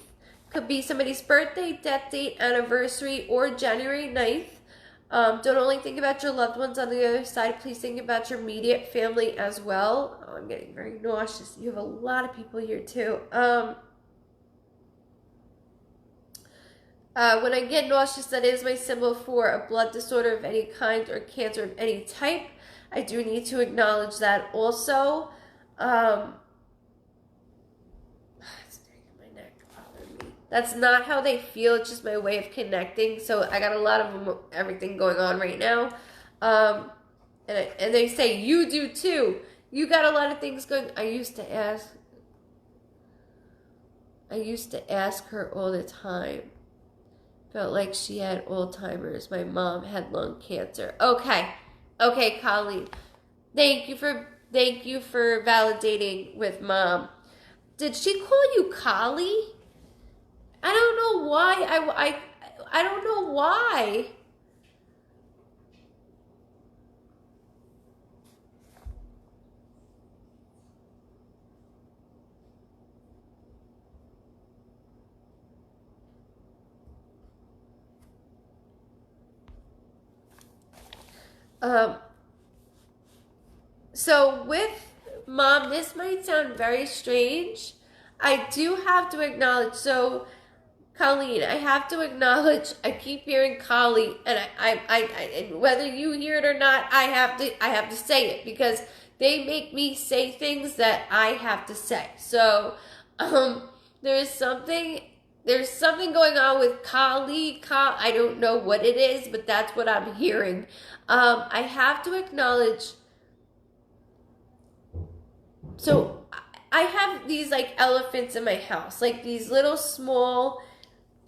could be somebody's birthday, death date, anniversary, or January 9th. Don't only think about your loved ones on the other side. Please think about your immediate family as well. Oh, I'm getting very nauseous. You have a lot of people here too. When I get nauseous, that is my symbol for a blood disorder of any kind or cancer of any type. I do need to acknowledge that also. That's not how they feel. It's just my way of connecting. So I got a lot of everything going on right now. And they say, you do too. You got a lot of things going. I used to ask her all the time. Felt like she had Alzheimer's. My mom had lung cancer. Okay, Colleen. Thank you for validating with Mom. Did she call you Collie? I don't know why. I don't know why. So with Mom, this might sound very strange. I do have to acknowledge, so Colleen, I have to acknowledge, I keep hearing Collie, and and whether you hear it or not, I have to say it, because they make me say things that I have to say. So, there's something going on with Collie. I don't know what it is, but that's what I'm hearing. I have to acknowledge. So I have these like elephants in my house, like these little small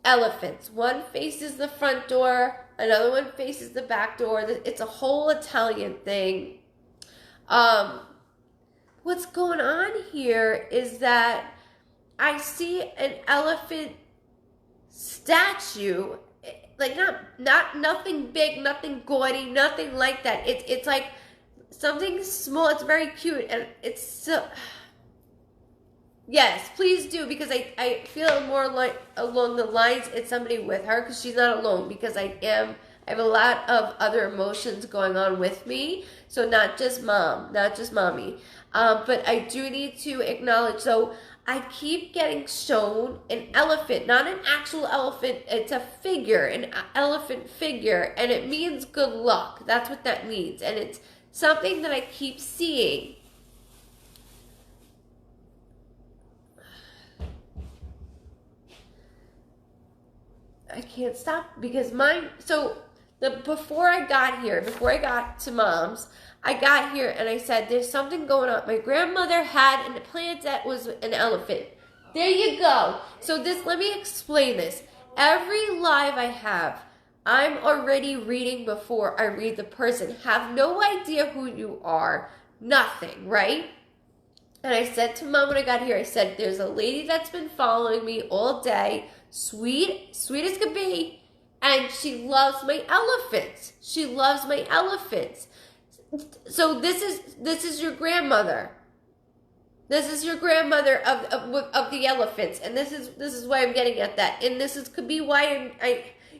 elephants. One faces the front door, another one faces the back door. It's a whole Italian thing. What's going on here is that I see an elephant statue, like not nothing big, nothing gaudy, nothing like that. It's like something small. It's very cute, and it's so. Yes, please do, because I feel more like along the lines it's somebody with her, because she's not alone, because I have a lot of other emotions going on with me. So not just Mom, not just Mommy. But I do need to acknowledge, so I keep getting shown an elephant, not an actual elephant. It's a figure, an elephant figure, and it means good luck. That's what that means. And it's something that I keep seeing. I can't stop because before I got to Mom's, I got here and I said, there's something going on. My grandmother had an plant that was an elephant. There you go. So let me explain this. Every live I have, I'm already reading before I read the person. Have no idea who you are. Nothing, right? And I said to Mom when I got here, I said, there's a lady that's been following me all day. Sweet as could be. And she loves my elephants. She loves my elephants. So this is your grandmother. This is your grandmother of the elephants. And this is why I'm getting at that. And could be why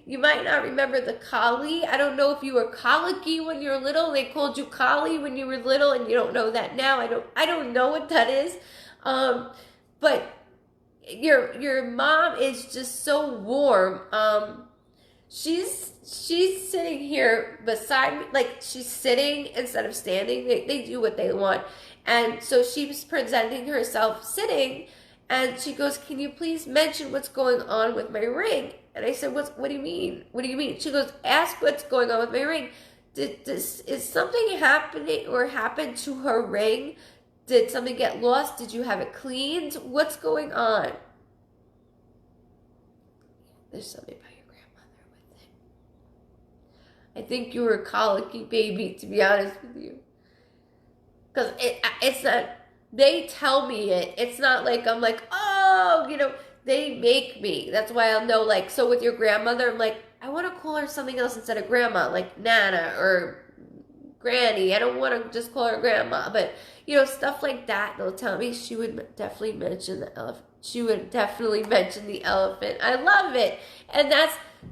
you might not remember the collie. I don't know if you were colicky when you were little. They called you collie when you were little, and you don't know that now. I don't know what that is. But your mom is just so warm. She's sitting here beside me, like she's sitting instead of standing. They do what they want. And so she was presenting herself sitting, and she goes, can you please mention what's going on with my ring? And I said, what do you mean? What do you mean? She goes, ask what's going on with my ring. Is something happening or happened to her ring? Did something get lost? Did you have it cleaned? What's going on? There's something about your grandmother with it. I think you were a colicky baby, to be honest with you. Because it's not, they tell me it. It's not like I'm like, oh, they make me. That's why I'll know, like, so with your grandmother, I'm like, I want to call her something else instead of grandma, like Nana or Granny. I don't want to just call her grandma, but, stuff like that. They'll tell me she would definitely mention the elephant. She would definitely mention the elephant. I love it. And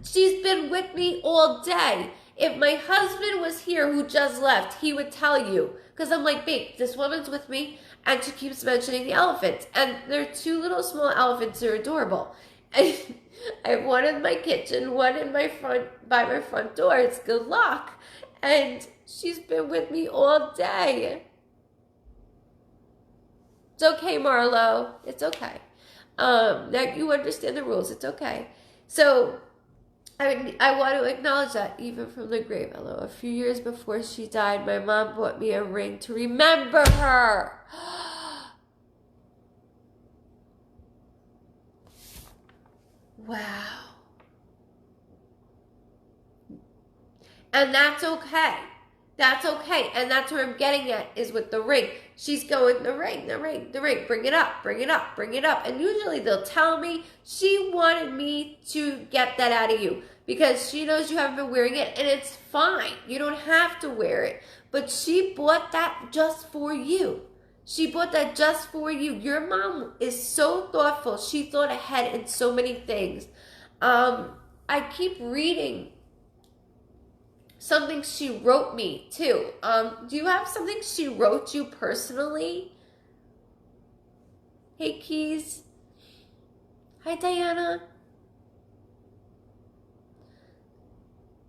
she's been with me all day. If my husband was here who just left, he would tell you. Because I'm like, babe, this woman's with me, and she keeps mentioning the elephants. And they're two little small elephants. They're adorable. I have one in my kitchen, one in my by my front door. It's good luck. And she's been with me all day. It's okay, Marlo. It's okay. That you understand the rules. It's okay. So I want to acknowledge that even from the grave. Hello. A few years before she died, my mom bought me a ring to remember her. Wow. And that's okay. That's okay. And that's where I'm getting at, is with the ring. She's going, the ring. Bring it up. And usually they'll tell me she wanted me to get that out of you because she knows you haven't been wearing it, and it's fine. You don't have to wear it. But she bought that just for you. Your mom is so thoughtful. She thought ahead in so many things. I keep reading something she wrote me too. Do you have something she wrote you personally? Hey, Keys. Hi, Diana.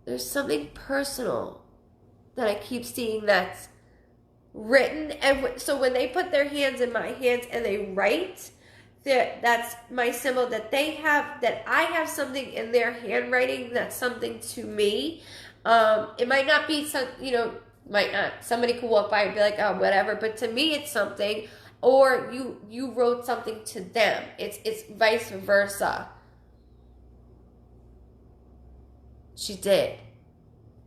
There's something personal that I keep seeing that's written. And so when they put their hands in my hands and they write, that's my symbol that they have, that I have something in their handwriting that's something to me. It might not be might not. Somebody could walk by and be like, oh, whatever. But to me, it's something. Or you wrote something to them. It's vice versa. She did.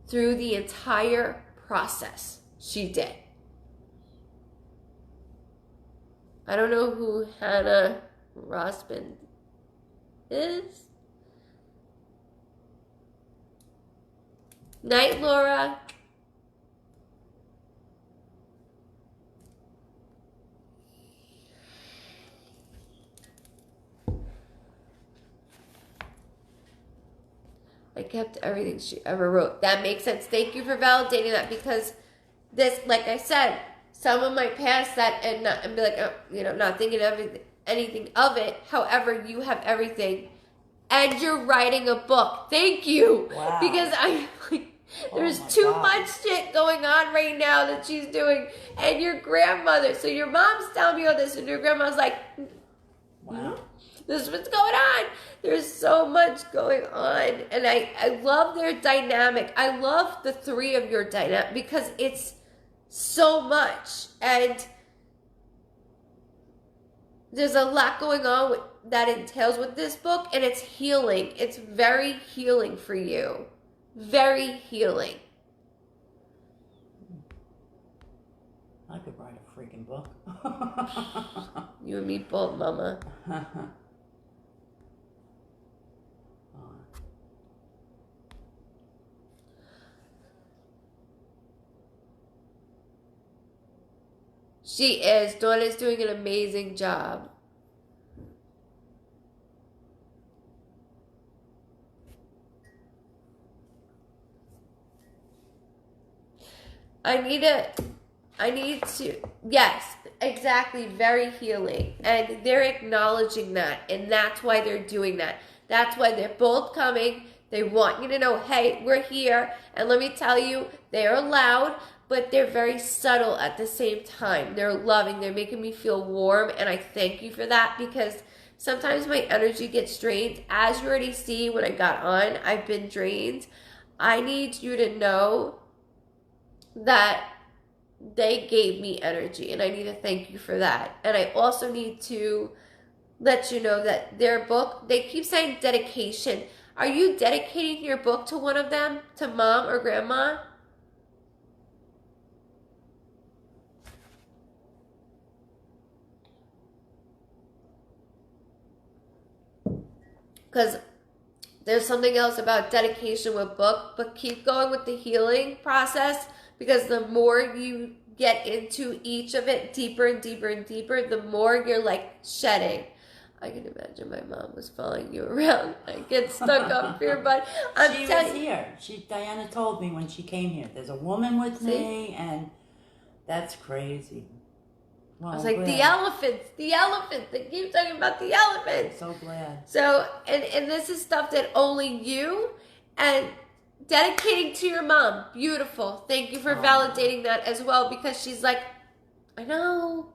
Through the entire process, she did. I don't know who Hannah Rosband is. Night, Laura. I kept everything she ever wrote. That makes sense. Thank you for validating that, because this, like I said, someone might pass that and be like, oh, not thinking of anything of it. However, you have everything, and you're writing a book. Thank you. Wow. Because there's too much shit going on right now that she's doing, and your grandmother. So your mom's telling me all this, and your grandma's like, wow. This is what's going on. There's so much going on. And I love their dynamic. I love the three of your dynamic because it's so much. And there's a lot going on that entails with this book. And it's healing. It's very healing for you. Very healing. I could write a freaking book. You and me both, Mama. She is. Dawn is doing an amazing job. I need to, yes, exactly, very healing. And they're acknowledging that, and that's why they're doing that. That's why they're both coming. They want you to know, hey, we're here. And let me tell you, they're loud, but they're very subtle at the same time. They're loving. They're making me feel warm, and I thank you for that, because sometimes my energy gets drained. As you already see when I got on, I've been drained. I need you to know that they gave me energy, and I need to thank you for that. And I also need to let you know that their book, they keep saying dedication. Are you dedicating your book to one of them, to mom or grandma? Because there's something else about dedication with book, but keep going with the healing process, because the more you get into each of it deeper and deeper and deeper, the more you're like shedding. I can imagine my mom was following you around. I get stuck up here, but she was here. Diana told me when she came here, there's a woman with me, and that's crazy. Well, I was like, the elephants. They keep talking about the elephants. So glad. So, and this is stuff that only you, and dedicating to your mom. Beautiful. Thank you for validating that as well, because she's like, I know.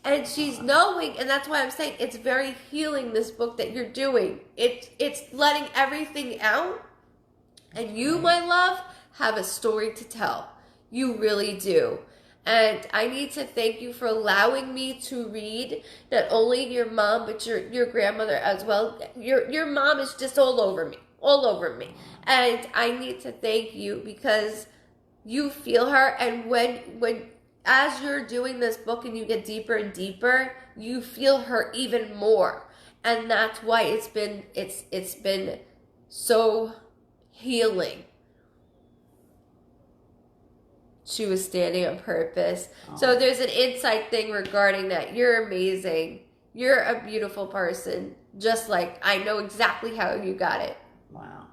And she's knowing, and that's why I'm saying it's very healing, this book that you're doing. It's letting everything out. And you, my love, have a story to tell. You really do. And I need to thank you for allowing me to read not only your mom, but your grandmother as well. Your mom is just all over me. And I need to thank you because you feel her. And when as you're doing this book and you get deeper and deeper, you feel her even more. And that's why it's been so healing. She was standing on purpose. So there's an insight thing regarding that. You're amazing. You're a beautiful person. Just like I know exactly how you got it. Wow.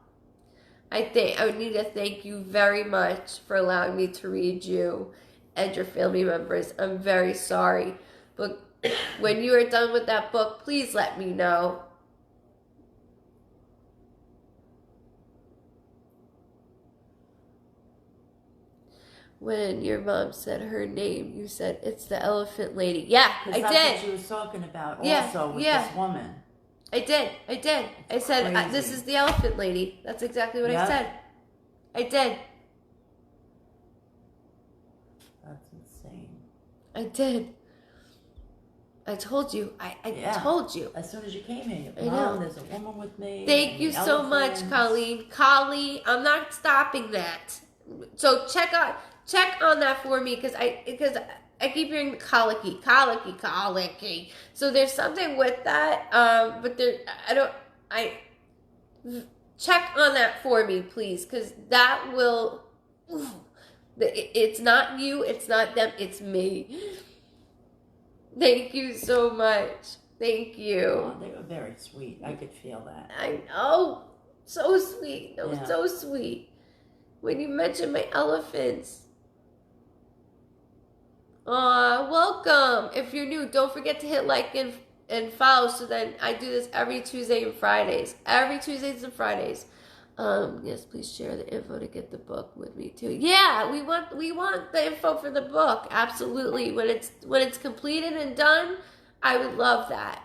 I would need to thank you very much for allowing me to read you and your family members. I'm very sorry. But when you are done with that book, please let me know. When your mom said her name, you said, it's the elephant lady. Yeah, I did. That's what she was talking about also with this woman. I did. I said, this is the elephant lady. That's exactly what I said. I did. That's insane. I did. I told you. I told you. As soon as you came here, Mom, there's a woman with me. Thank you so much, Colleen. Colleen, I'm not stopping that. So check on that for me, because I keep hearing colicky. So there's something with that, but check on that for me, please, because that will. It's not you, it's not them, it's me. Thank you so much. Thank you. Oh, they were very sweet. I could feel that. I know, so sweet. That was so sweet. When you mentioned my elephants. Welcome. If you're new, don't forget to hit like and follow, so then I do this every Tuesday and Fridays. Yes, please share the info to get the book with me too. Yeah, we want the info for the book. Absolutely. When it's completed and done, I would love that.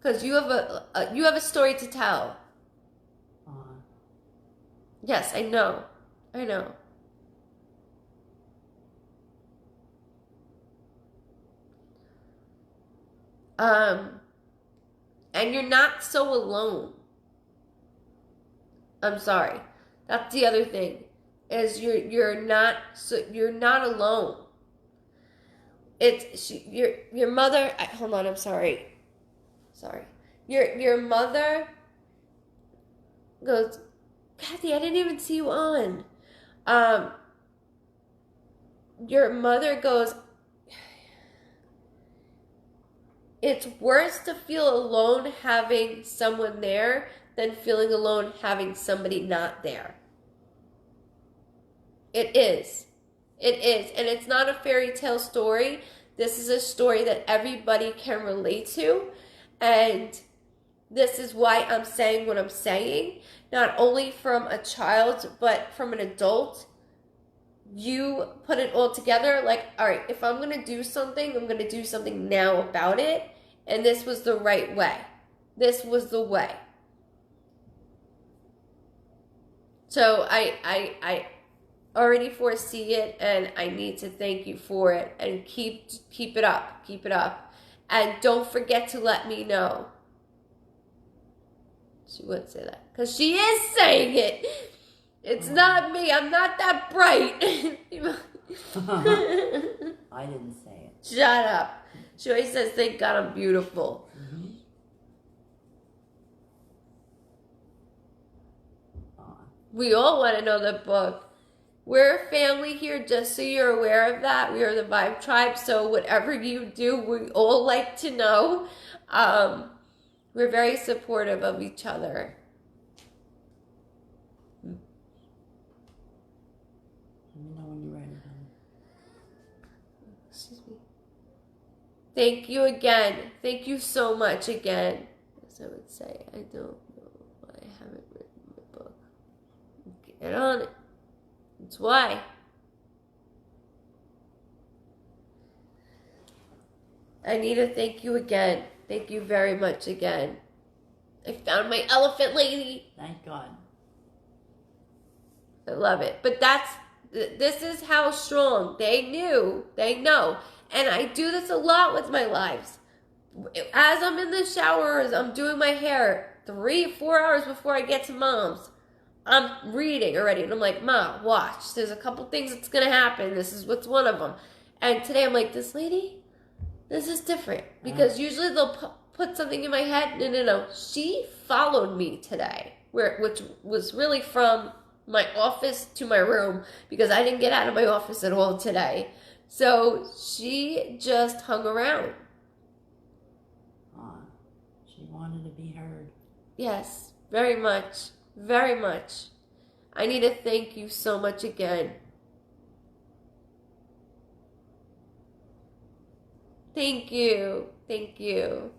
Because you have a story to tell. Yes, I know. And you're not so alone. I'm sorry. That's the other thing. Is you're not alone. Your mother. Hold on. I'm sorry. Your mother goes, Kathy, I didn't even see you on. Your mother goes, it's worse to feel alone having someone there than feeling alone having somebody not there. It is. And it's not a fairy tale story. This is a story that everybody can relate to. And this is why I'm saying what I'm saying. Not only from a child, but from an adult. You put it all together like, all right, if I'm going to do something, I'm going to do something now about it. And this was the right way. This was the way. already foresee it, and I need to thank you for it. And keep it up. Keep it up. And don't forget to let me know. She would say that. Because she is saying it. It's not me. I'm not that bright. I didn't say it. Shut up. She always says, thank God I'm beautiful. Mm-hmm. We all want to know the book. We're a family here, just so you're aware of that. We are the Vibe Tribe, so whatever you do, we all like to know. We're very supportive of each other. Let me know when you're ready, honey. Excuse me. Thank you again. Thank you so much again. As I would say, I don't know why I haven't written the book. Get on it. That's why. I need to thank you again. Thank you very much again. I found my elephant lady. Thank God. I love it. But this is how strong. They know. And I do this a lot with my lives. As I'm in the shower, as I'm doing my hair, 3-4 hours before I get to Mom's, I'm reading already, and I'm like, Ma, watch. There's a couple things that's going to happen. This is what's one of them. And today I'm like, this lady, this is different. Because usually they'll put something in my head. No. She followed me today, which was really from my office to my room, because I didn't get out of my office at all today. So she just hung around. She wanted to be heard. Yes, very much. Very much. I need to thank you so much again. Thank you. Thank you.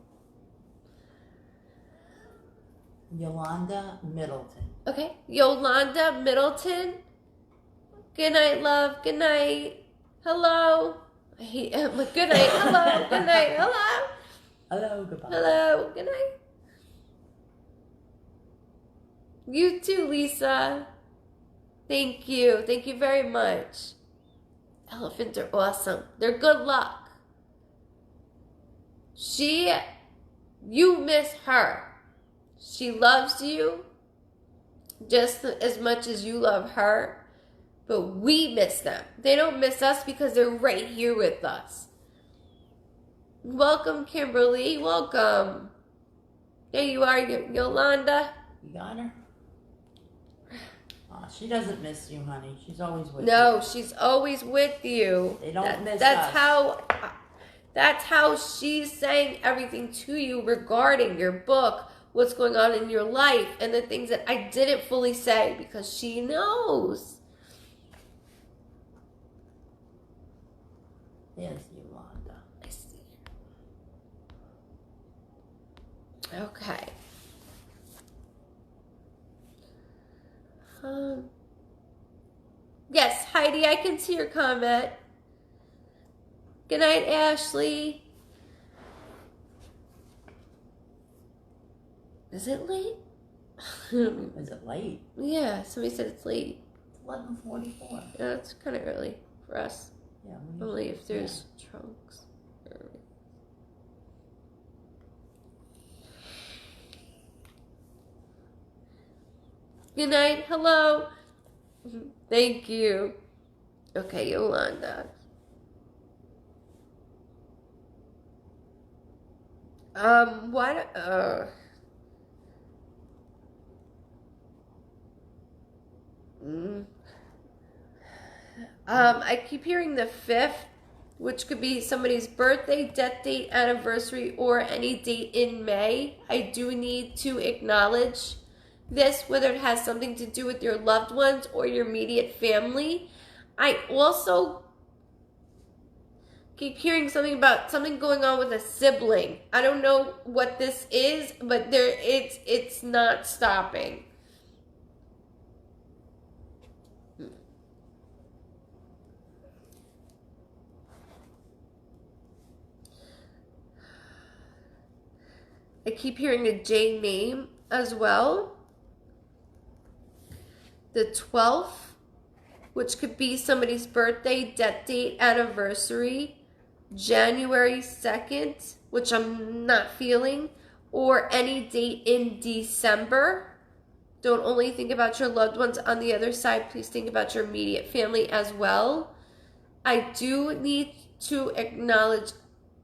Yolanda Middleton. Okay. Yolanda Middleton. Good night, love. Good night. Hello. Good night. Hello. Good night. Hello. Hello. Goodbye. Hello. Good night. You too, Lisa. Thank you. Thank you very much. Elephants are awesome. They're good luck. You miss her. She loves you just as much as you love her, but we miss them. They don't miss us because they're right here with us. Welcome, Kimberly. Welcome. There you are, Yolanda. You got her? She doesn't miss you, honey. She's always with you. No, she's always with you. They don't miss that's us. That's how she's saying everything to you regarding your book, what's going on in your life, and the things that I didn't fully say, because she knows. There's Yolanda. I see. Okay. Yes, Heidi, I can see your comment. Good night, Ashley. Is it late? Is it late? Yeah, somebody said it's late. It's 11:44. Yeah, it's kind of early for us. Yeah. Only if there's trunks. Good night. Hello. Thank you. Okay, Yolanda. What? I keep hearing the 5th, which could be somebody's birthday, death date, anniversary, or any date in May. I do need to acknowledge this, whether it has something to do with your loved ones or your immediate family. I also keep hearing something about something going on with a sibling. I don't know what this is, but it's not stopping. I keep hearing the J name as well. The 12th, which could be somebody's birthday, death date, anniversary, January 2nd, which I'm not feeling, or any date in December. Don't only think about your loved ones on the other side. Please think about your immediate family as well. I do need to acknowledge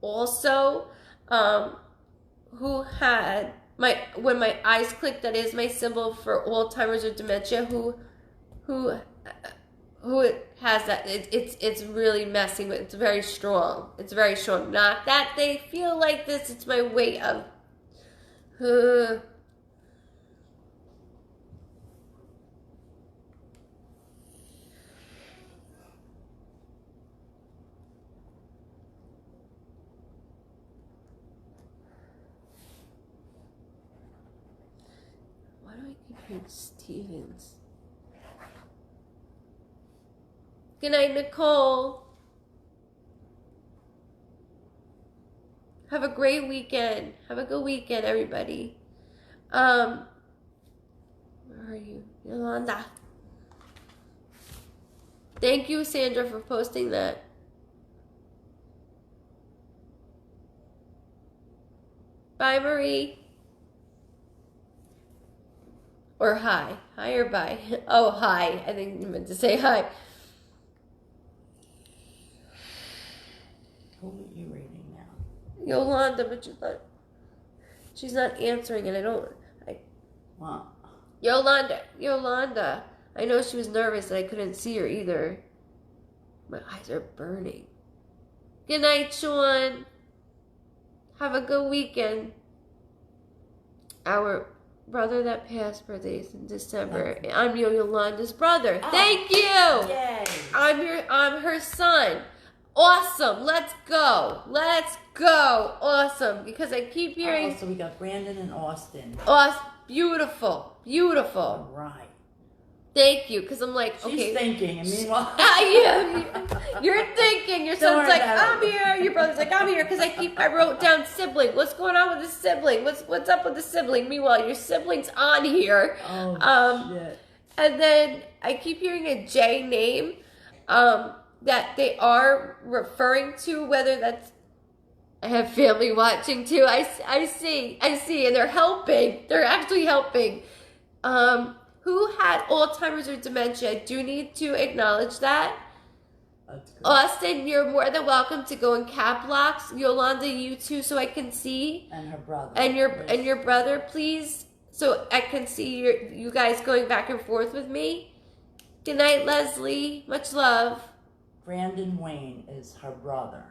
also who had when my eyes clicked, that is my symbol for Alzheimer's or dementia, who has that. It's really messing with. It's very strong. It's very strong. Not that they feel like this. It's my way of why do I keep hearing Stevens? Good night, Nicole. Have a great weekend. Have a good weekend, everybody. Where are you? Yolanda. Thank you, Sandra, for posting that. Bye, Marie. Or hi. Hi or bye. Oh, hi. I think you meant to say hi. Who are you reading now? Yolanda, but she's not answering, and What? Yolanda. I know she was nervous that I couldn't see her either. My eyes are burning. Good night, Sean. Have a good weekend. Our brother that passed birthdays in December. I'm Yolanda's brother. Oh. Thank you. Yay! I'm her son. Awesome. Let's go. Awesome. Because I keep hearing. Oh, so we got Brandon and Austin. Awesome. Beautiful. All right. Thank you. Because I'm like, She's okay. thinking, and meanwhile, You're thinking. Your Don't son's worry like, about I'm here. Your brother's like, I'm here. Because I wrote down sibling. What's going on with the sibling? What's up with the sibling? Meanwhile, your sibling's on here. oh shit. And then I keep hearing a J name that they are referring to, whether that's, I have family watching too. I see, and they're helping. They're actually helping. Who had Alzheimer's or dementia? I do need to acknowledge that. That's good. Austin, you're more than welcome to go in cap locks. Yolanda, you too, so I can see. And her brother. And your brother, please, so I can see you guys going back and forth with me. Good night, Leslie. Much love. Brandon Wayne is her brother.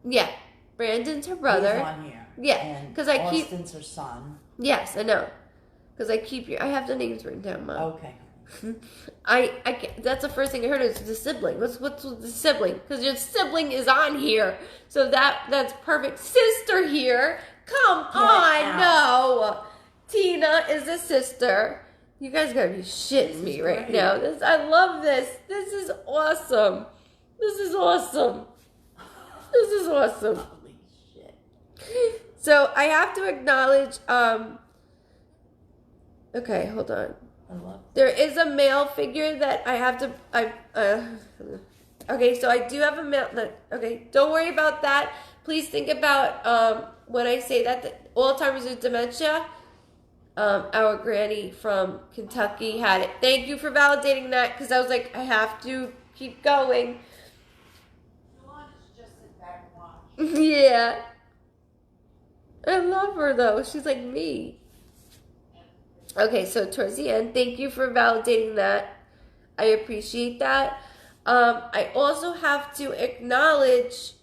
Yeah, Brandon's her brother. He's on here. Yeah, because I keep. Austin's her son. Yes, I know. Because I have the names written down, Mom. Okay. That's the first thing I heard is the sibling. What's with the sibling? Because your sibling is on here, so that's perfect. Sister here, come on, no. Tina is a sister. You guys gotta be shitting me right now. I love this. This is awesome. Holy shit. So I have to acknowledge. Okay, hold on. I love There is a male figure that I have to. Okay, so I do have a male. Okay, don't worry about that. Please think about when I say that Alzheimer's or dementia. Our granny from Kentucky had it. Thank you for validating that, because I was like, I have to keep going. just sit back and watch. Yeah. I love her though. She's like me. Okay, so towards the end, thank you for validating that. I appreciate that. I also have to acknowledge.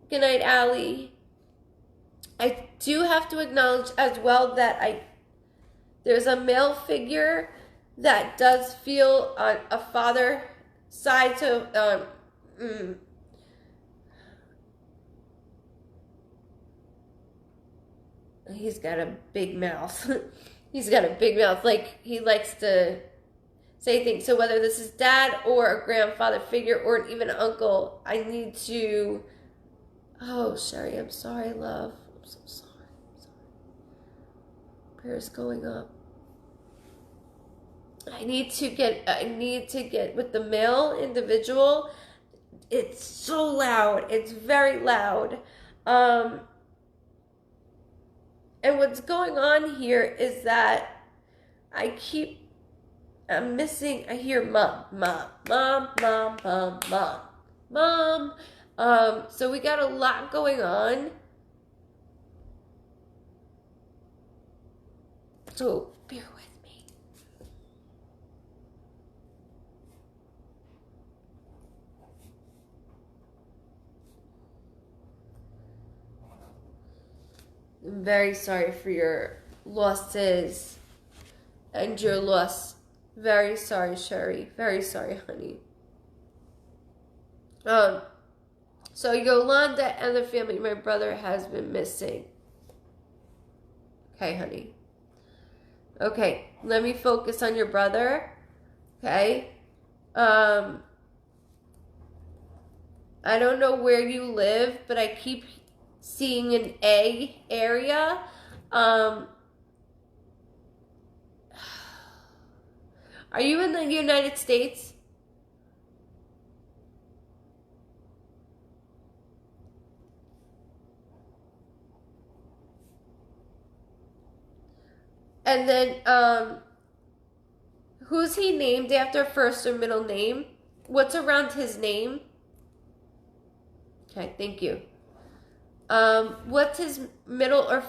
Good night, Allie. I do have to acknowledge as well that there's a male figure that does feel on a father side. So he's got a big mouth. Like he likes to say things. So whether this is dad or a grandfather figure or even an uncle, I need to. Oh, Sherry, I'm sorry, love. I'm so sorry. Prayers going up. I need to get with the male individual. It's so loud. It's very loud. And what's going on here is that I'm missing, I hear mom, mom, mom, mom, mom, mom, mom. So we got a lot going on. So bear with me. I'm very sorry for your losses and your loss. Very sorry, Sherry. Very sorry, honey. So Yolanda and the family, my brother has been missing. Okay, honey. Okay, let me focus on your brother. Okay. I don't know where you live, but I keep seeing an A area. Are you in the United States? And then, who's he named after, first or middle name? What's around his name? Okay, thank you. What's his middle, or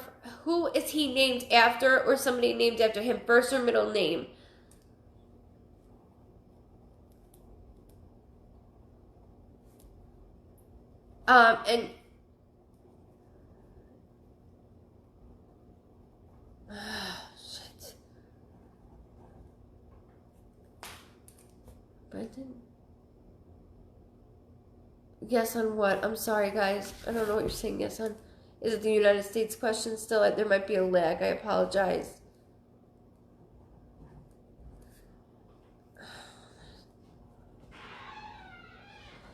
who is he named after, or somebody named after him, first or middle name? And shit. Brendan? Yes on what? I'm sorry, guys. I don't know what you're saying yes on. Is it the United States question still? There might be a lag. I apologize.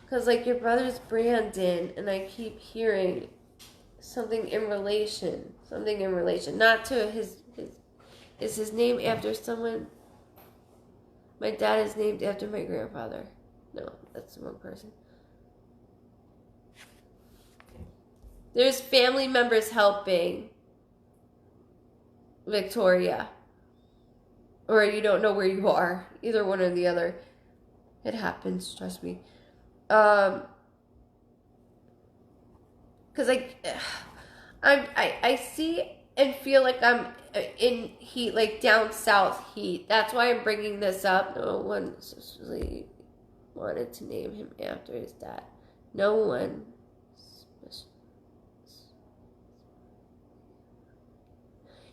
Because, like, your brother's Brandon, and I keep hearing something in relation. Something in relation. Not to his is his name after someone? My dad is named after my grandfather. No, that's the wrong person. There's family members helping Victoria. Or you don't know where you are. Either one or the other. It happens, trust me. Because I see and feel like I'm in heat, like down south heat. That's why I'm bringing this up. No one especially wanted to name him after his dad. No one.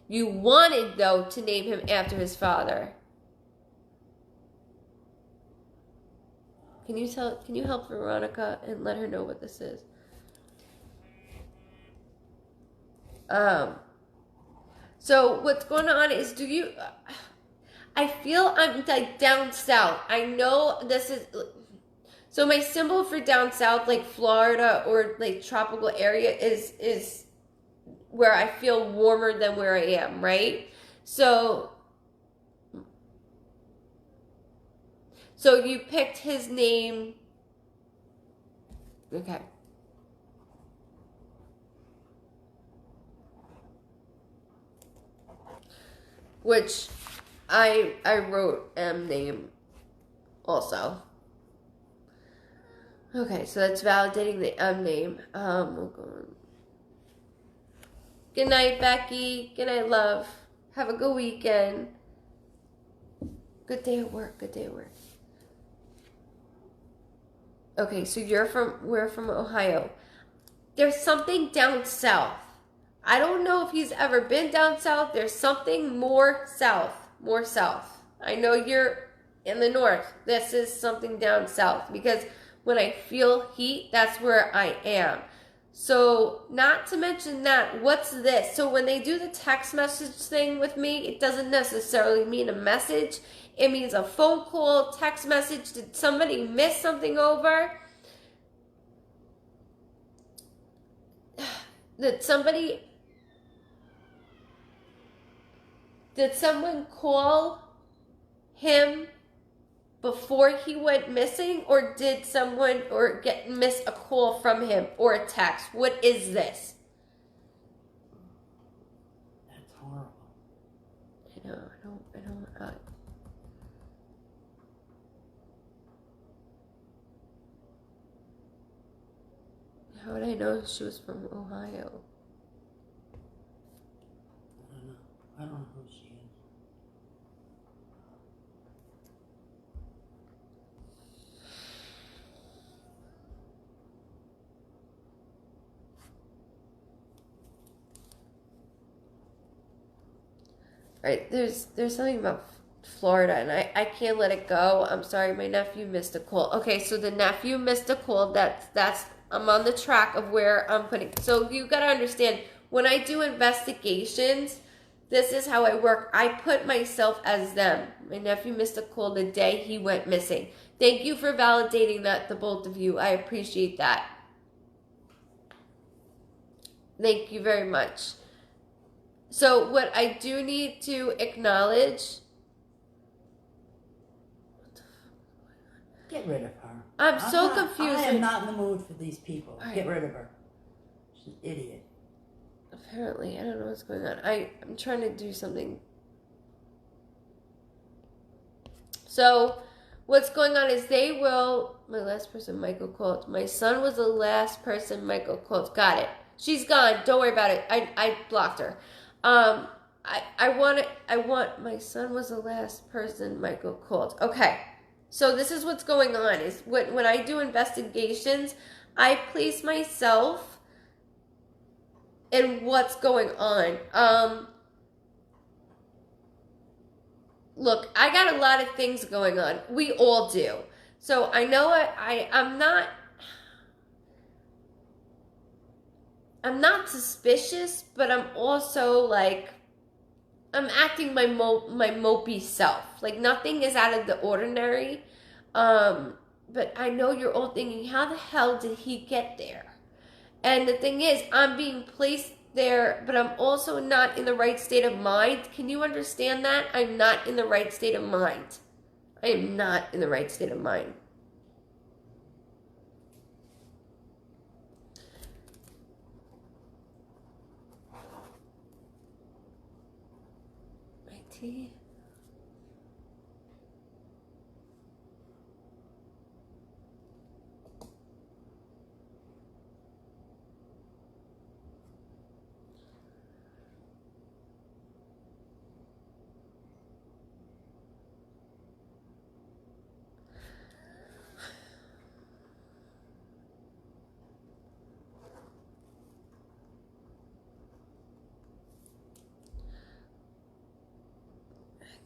You wanted, though, to name him after his father. Can you help Veronica and let her know what this is? So what's going on is, I feel I'm like down south. I know this is, so my symbol for down south, like Florida or like tropical area is where I feel warmer than where I am, right? So you picked his name. Okay. Which I wrote M name also. Okay, so that's validating the M name. We'll go on. Good night, Becky. Good night, love. Have a good weekend. Good day at work. Good day at work. Okay, so we're from Ohio. There's something down south. I don't know if he's ever been down south. There's something more south. More south. I know you're in the north. This is something down south. Because when I feel heat, that's where I am. So, not to mention that, what's this? So when they do the text message thing with me, it doesn't necessarily mean a message. It means a phone call, text message. Did somebody miss something over? Did someone call him before he went missing, or did someone or miss a call from him or a text? What is this? That's horrible. I know, I don't. How would I know she was from Ohio? I don't know who she is. Right, there's something about Florida, and I can't let it go. I'm sorry, my nephew missed a call. Okay, so the nephew missed a call. That's I'm on the track of where I'm putting. So you gotta understand, when I do investigations, this is how I work. I put myself as them. My nephew missed a call the day he went missing. Thank you for validating that, the both of you. I appreciate that. Thank you very much. So what I do need to acknowledge. Get rid of her. I'm so confused. I am not in the mood for these people. Right. Get rid of her. She's an idiot. Apparently, I don't know what's going on. I'm trying to do something. So, what's going on is my last person Michael called. My son was the last person Michael called. Got it. She's gone. Don't worry about it. I blocked her. I want my son was the last person Michael called. Okay. So this is what's going on is when I do investigations, I place myself in what's going on. Look, I got a lot of things going on. We all do. So I know I'm not suspicious, but I'm also like, I'm acting my mopey self. Like, nothing is out of the ordinary. But I know you're all thinking, how the hell did he get there? And the thing is, I'm being placed there, but I'm also not in the right state of mind. Can you understand that? I'm not in the right state of mind. I am not in the right state of mind. My tea.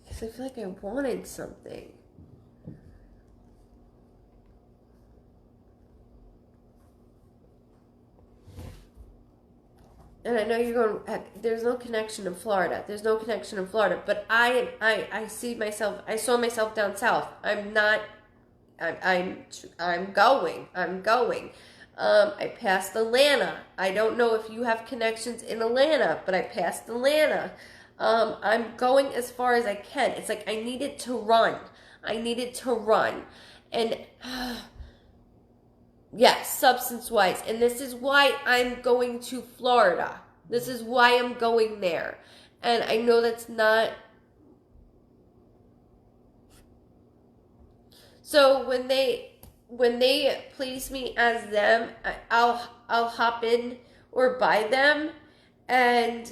Because I feel like I wanted something. And I know you're going, heck, there's no connection in Florida. There's no connection in Florida. But I see myself, I saw myself down south. I'm not, I'm going. I passed Atlanta. I don't know if you have connections in Atlanta, but I passed Atlanta. I'm going as far as I can. It's like I needed to run. And yes, substance-wise. And this is why I'm going to Florida. This is why I'm going there. And I know that's not... So when they place me as them, I'll hop in or buy them. And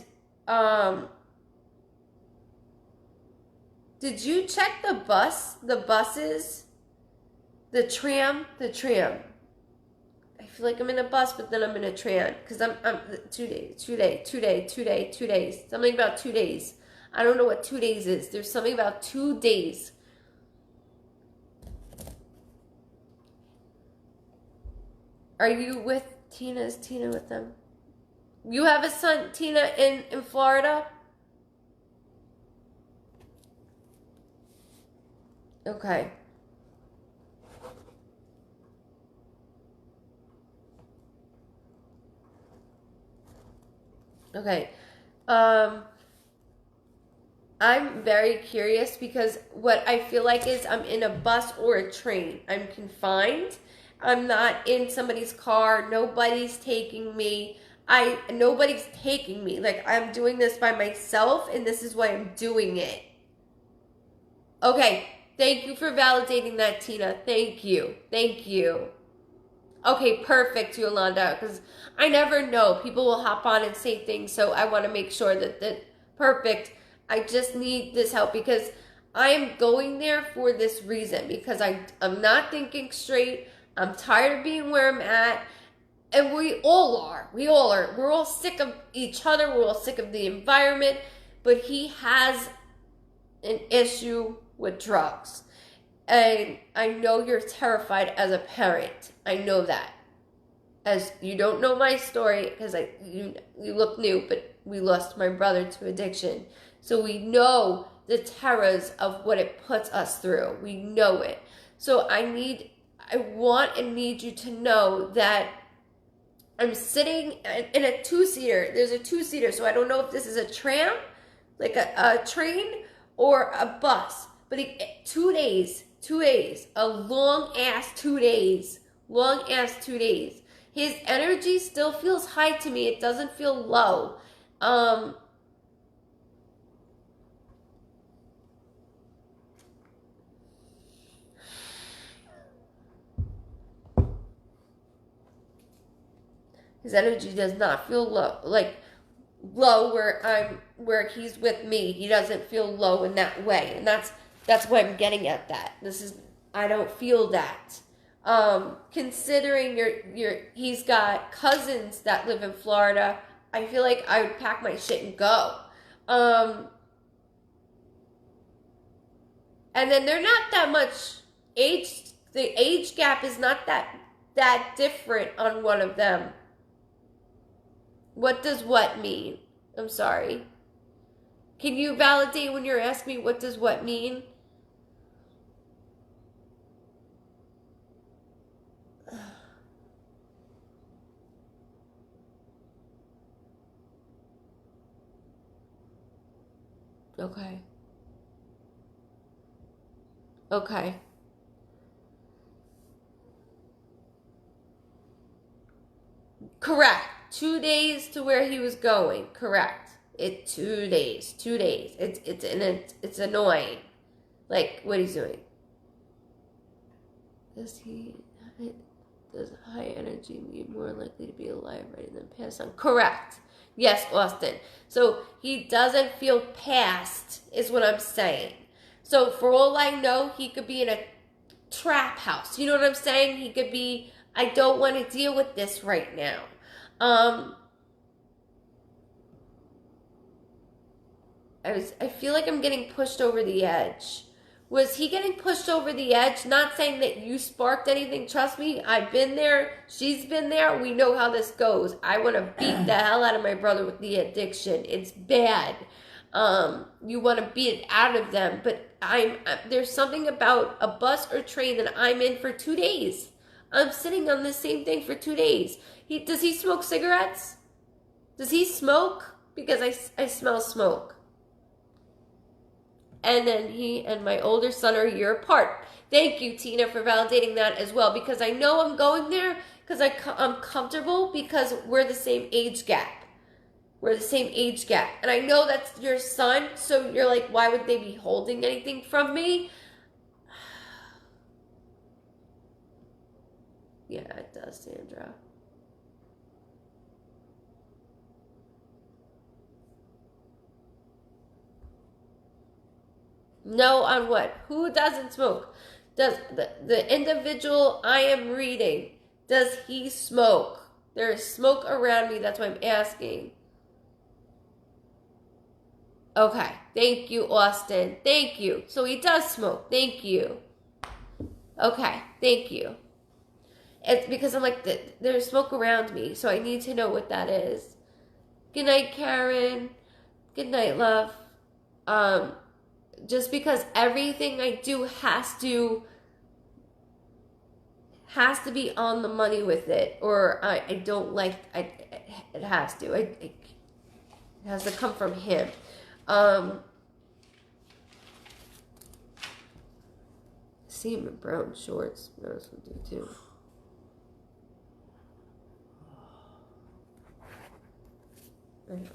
did you check the buses? The tram? I feel like I'm in a bus, but then I'm in a tram. Because I'm 2 days. Something about 2 days. I don't know what 2 days is. There's something about 2 days. Are you with Tina? Is Tina with them? You have a son, Tina, in Florida? Okay. Okay. I'm very curious because what I feel like is I'm in a bus or a train. I'm confined. I'm not in somebody's car. Nobody's taking me. Nobody's taking me. Like, I'm doing this by myself, and this is why I'm doing it. Okay, thank you for validating that, Tina. Thank you. Thank you. Okay, perfect, Yolanda, because I never know. People will hop on and say things, so I want to make sure that perfect. I just need this help because I am going there for this reason, because I'm not thinking straight. I'm tired of being where I'm at. And we all are. We all are. We're all sick of each other. We're all sick of the environment. But he has an issue with drugs. And I know you're terrified as a parent. I know that. As you don't know my story, because you look new, but we lost my brother to addiction. So we know the terrors of what it puts us through. We know it. So I want and need you to know that I'm sitting in a two-seater. There's a two-seater, so I don't know if this is a tram, like a train, or a bus. But 2 days, a long-ass 2 days, long-ass 2 days. His energy still feels high to me. It doesn't feel low. His energy does not feel low, low where he's with me. He doesn't feel low in that way, and that's why I'm getting at that. I don't feel that. Considering he's got cousins that live in Florida, I feel like I would pack my shit and go. And then they're not that much age. The age gap is not that different on one of them. What does what mean? I'm sorry. Can you validate when you're asking me what does what mean? Okay. Okay. Correct. 2 days to where he was going. Correct. 2 days. 2 days. It's annoying. Like what he's doing. Does high energy mean more likely to be alive rather than pass on? Correct. Yes, Austin. So he doesn't feel past, is what I'm saying. So for all I know, he could be in a trap house. You know what I'm saying? He could be, I don't want to deal with this right now. I feel like I'm getting pushed over the edge. Was he getting pushed over the edge? Not saying that you sparked anything. Trust me, I've been there. She's been there. We know how this goes. I want to beat the hell out of my brother with the addiction. It's bad. You want to beat it out of them. But there's something about a bus or train that I'm in for 2 days. I'm sitting on the same thing for 2 days. Does he smoke cigarettes? Does he smoke? Because I smell smoke. And then he and my older son are a year apart. Thank you, Tina, for validating that as well. Because I know I'm going there because I'm comfortable because we're the same age gap. We're the same age gap. And I know that's your son, so you're like, why would they be holding anything from me? Yeah, it does, Sandra. No, on what? Who doesn't smoke? Does the individual I am reading, does he smoke? There is smoke around me, that's why I'm asking. Okay, thank you, Austin. Thank you. So he does smoke. Thank you. Okay, thank you. It's because I'm like, there's smoke around me, so I need to know what that is. Good night, Karen. Good night, love. Just because everything I do has to be on the money with it, or I don't like it has to. It has to come from him. see him in brown shorts. To be honest with you, too. I know.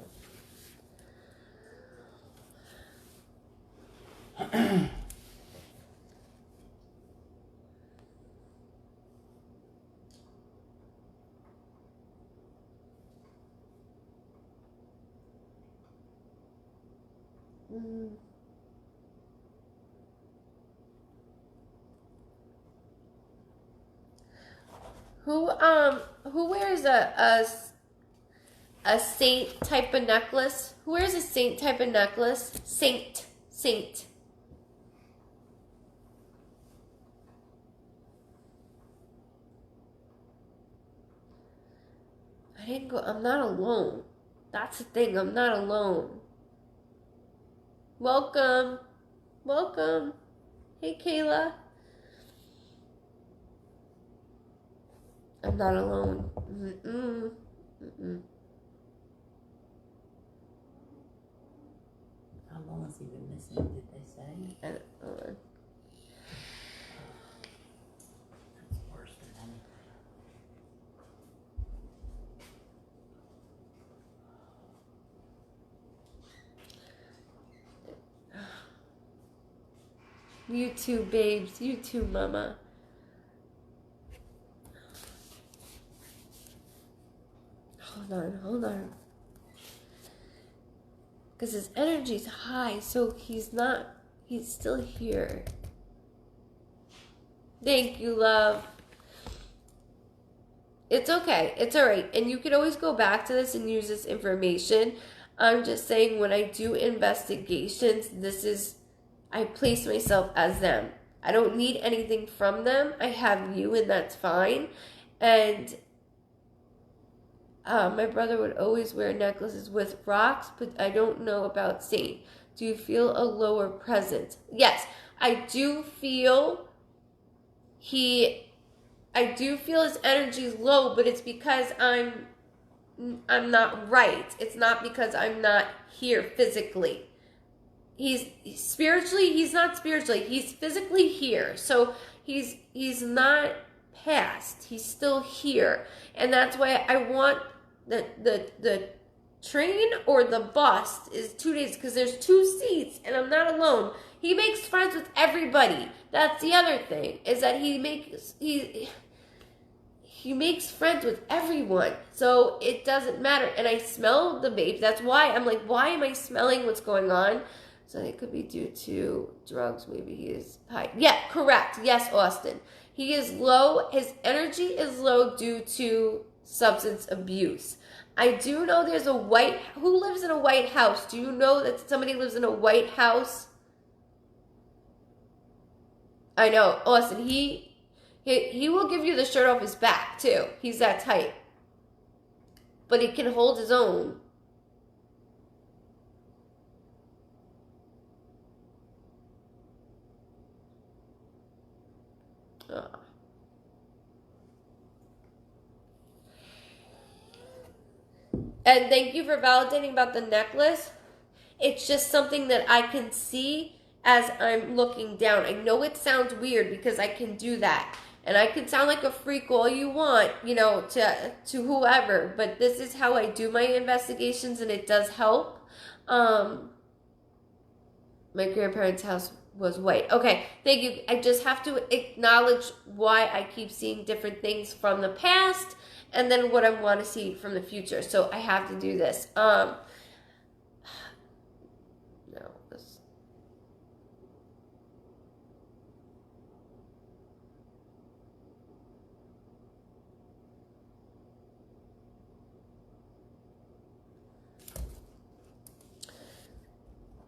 Who wears a saint type of necklace? Who wears a saint type of necklace? Saint. I'm not alone. That's the thing, I'm not alone. Welcome. Hey, Kayla. I'm not alone. How long has he been missing, did they say? I don't know. That's worse than anything. You too, babes. You too, mama. Hold on. Because his energy's high, so he's still here. Thank you, love. It's okay. It's alright. And you can always go back to this and use this information. I'm just saying, when I do investigations, I place myself as them. I don't need anything from them. I have you, and that's fine. And my brother would always wear necklaces with rocks, but I don't know about Saint. Do you feel a lower presence? Yes, I do feel his energy is low, but it's because I'm not right. It's not because I'm not here physically. He's not spiritually. He's physically here. So he's not past. He's still here. And that's why I want the train or the bus is 2 days, because there's 2 seats and I'm not alone. He makes friends with everybody. That's the other thing, is that he makes friends with everyone. So it doesn't matter. And I smell the vape. That's why I'm like, why am I smelling what's going on? So it could be due to drugs. Maybe he is high. Yeah, correct. Yes, Austin. He is low. His energy is low due to substance abuse. I do know there's who lives in a white house? Do you know that somebody lives in a white house? I know, Austin. He will give you the shirt off his back too. He's that type. But he can hold his own. And thank you for validating about the necklace. It's just something that I can see as I'm looking down. I know it sounds weird because I can do that. And I can sound like a freak all you want, to whoever. But this is how I do my investigations, and it does help. My grandparents' house was white. Okay, thank you. I just have to acknowledge why I keep seeing different things from the past, and then what I want to see from the future. So I have to do this.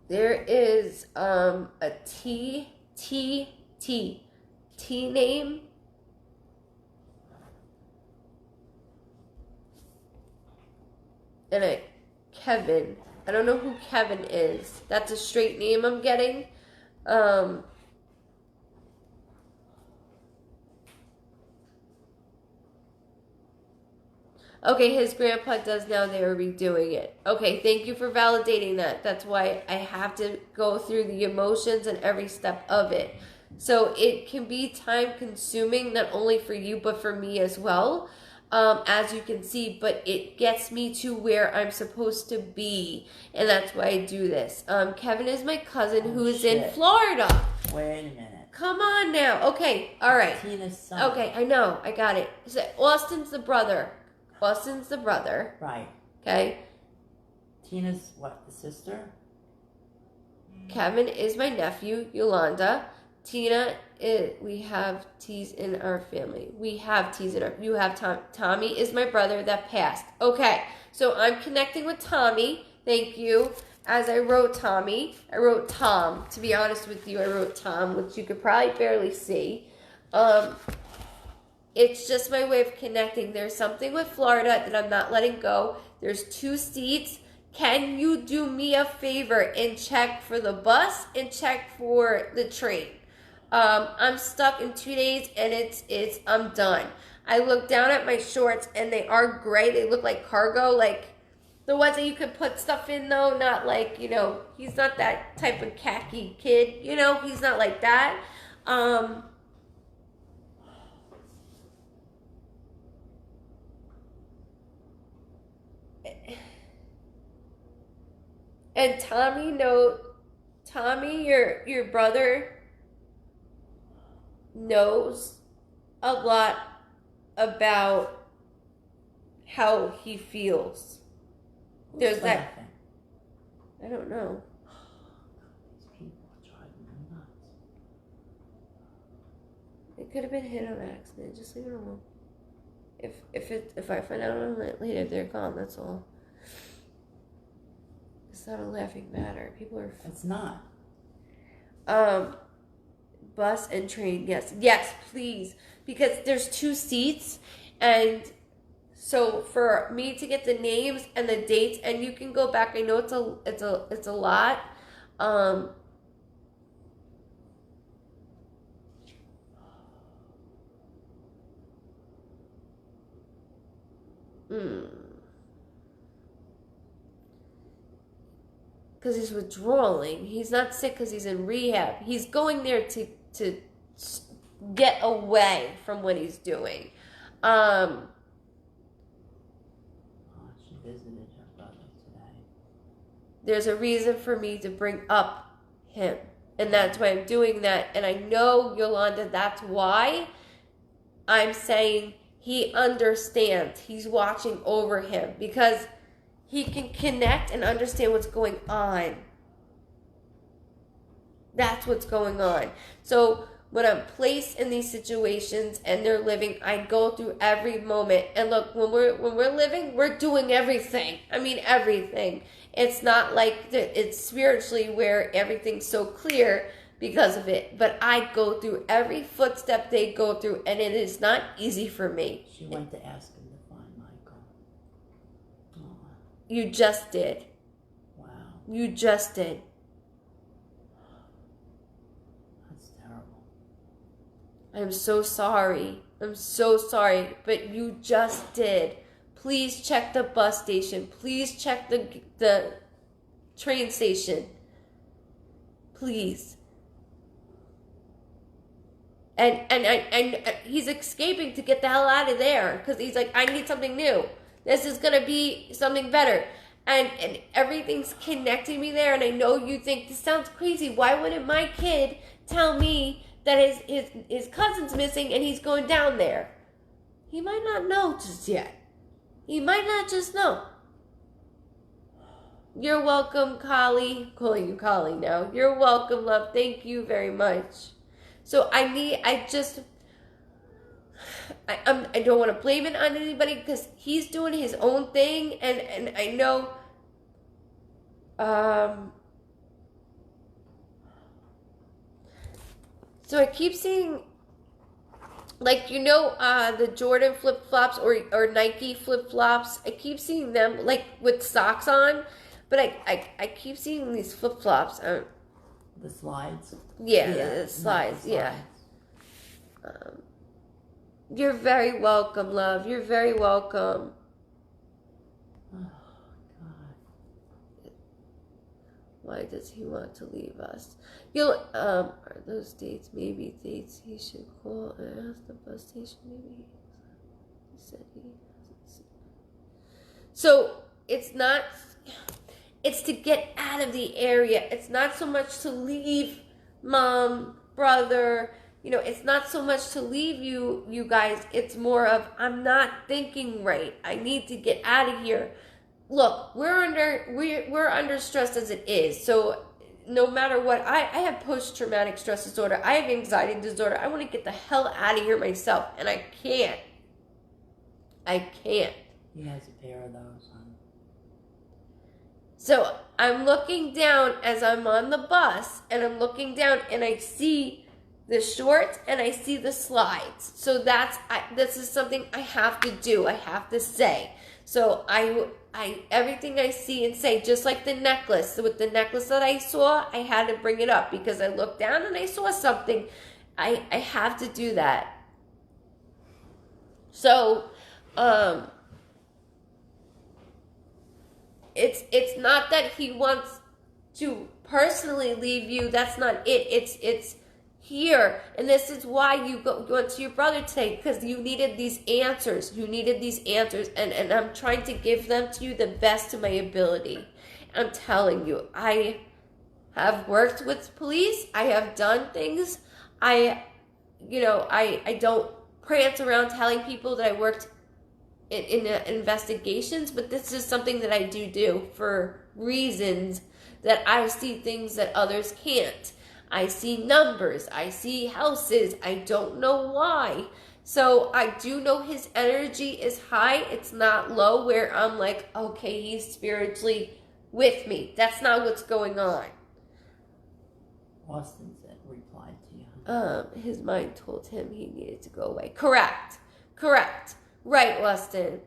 There is a T name. And a Kevin. I don't know who Kevin is. That's a straight name I'm getting. Okay, his grandpa does now. They are redoing it. Okay, thank you for validating that. That's why I have to go through the emotions and every step of it. So it can be time consuming, not only for you, but for me as well, as you can see. But it gets me to where I'm supposed to be. And that's why I do this. Kevin is my cousin who's in Florida. Wait a minute. Come on now. Okay, all right. Tina's son. Okay, I know. I got it. So Austin's the brother. Austin's the brother. Right. Okay. Tina's what? The sister? Kevin is my nephew, Yolanda. Tina we have T's in our family. We have T's in our. You have Tommy is my brother that passed. Okay, so I'm connecting with Tommy. Thank you. As I wrote Tommy, I wrote Tom. To be honest with you, I wrote Tom, which you could probably barely see. It's just my way of connecting. There's something with Florida that I'm not letting go. There's 2 seats. Can you do me a favor and check for the bus and check for the train? I'm stuck in 2 days and I'm done. I look down at my shorts and they are gray. They look like cargo, like the ones that you could put stuff in though, not like, he's not that type of khaki kid, he's not like that. And Tommy, your brother knows a lot about how he feels. There's laughing? I don't know. These people are driving me nuts. It could have been hit on accident. Just leave it alone. If I find out on it later, they're gone. That's all. It's not a laughing matter. People are. It's not. Bus and train. Yes, please, because there's 2 seats, and so for me to get the names and the dates, and you can go back. I know it's a lot. Because he's withdrawing. He's not sick because he's in rehab. He's going there to get away from what he's doing. She visited her brother today. There's a reason for me to bring up him. And that's why I'm doing that. And I know, Yolanda, that's why I'm saying he understands. He's watching over him because he can connect and understand what's going on. That's what's going on. So when I'm placed in these situations and they're living, I go through every moment. And look, when we're living, we're doing everything. I mean, everything. It's not like it's spiritually where everything's so clear because of it. But I go through every footstep they go through, and it is not easy for me. She went to ask him to find Michael. Oh. You just did. Wow. You just did. That's terrible. I'm so sorry. I'm so sorry, but you just did. Please check the bus station. Please check the train station. Please. And he's escaping to get the hell out of there because he's like, I need something new. This is gonna be something better. And everything's connecting me there. And I know you think this sounds crazy. Why wouldn't my kid tell me that his cousin's missing and he's going down there? He might not know just yet. He might not just know. You're welcome, Collie. I'm calling you Collie now. You're welcome, love. Thank you very much. So I don't want to blame it on anybody because he's doing his own thing, and I know so I keep seeing, like, the Jordan flip-flops or Nike flip-flops. I keep seeing them, like, with socks on. But I keep seeing these flip-flops. The slides? Yeah, the slides, yeah. You're very welcome, love. You're very welcome. Oh, God. Why does he want to leave us? Are those dates maybe dates he should call and ask the bus station? Maybe he said he hasn't seen. So it's not. It's to get out of the area. It's not so much to leave mom, brother. It's not so much to leave you guys. It's more of, I'm not thinking right. I need to get out of here. Look, we're under stress as it is. So no matter what, I have post-traumatic stress disorder. I have anxiety disorder. I want to get the hell out of here myself, and I can't. He has a pair of those, huh? So I'm looking down as I'm on the bus, and I'm looking down, and I see the shorts and I see the slides. So this is something I have to do. I have to say. So I everything I see and say, just like the necklace. So with the necklace that I saw, I had to bring it up because I looked down and I saw something. I have to do that. So it's not that he wants to personally leave you. That's not it. It's here, and this is why you went to your brother today, because you needed these answers. And I'm trying to give them to you the best of my ability. I'm telling you, I have worked with police. I have done things. I don't prance around telling people that I worked in investigations, but this is something that I do for reasons that I see things that others can't. I see numbers. I see houses. I don't know why. So I do know his energy is high. It's not low where I'm like, okay, he's spiritually with me. That's not what's going on. Austin replied to you. His mind told him he needed to go away. Correct. Right, Austin.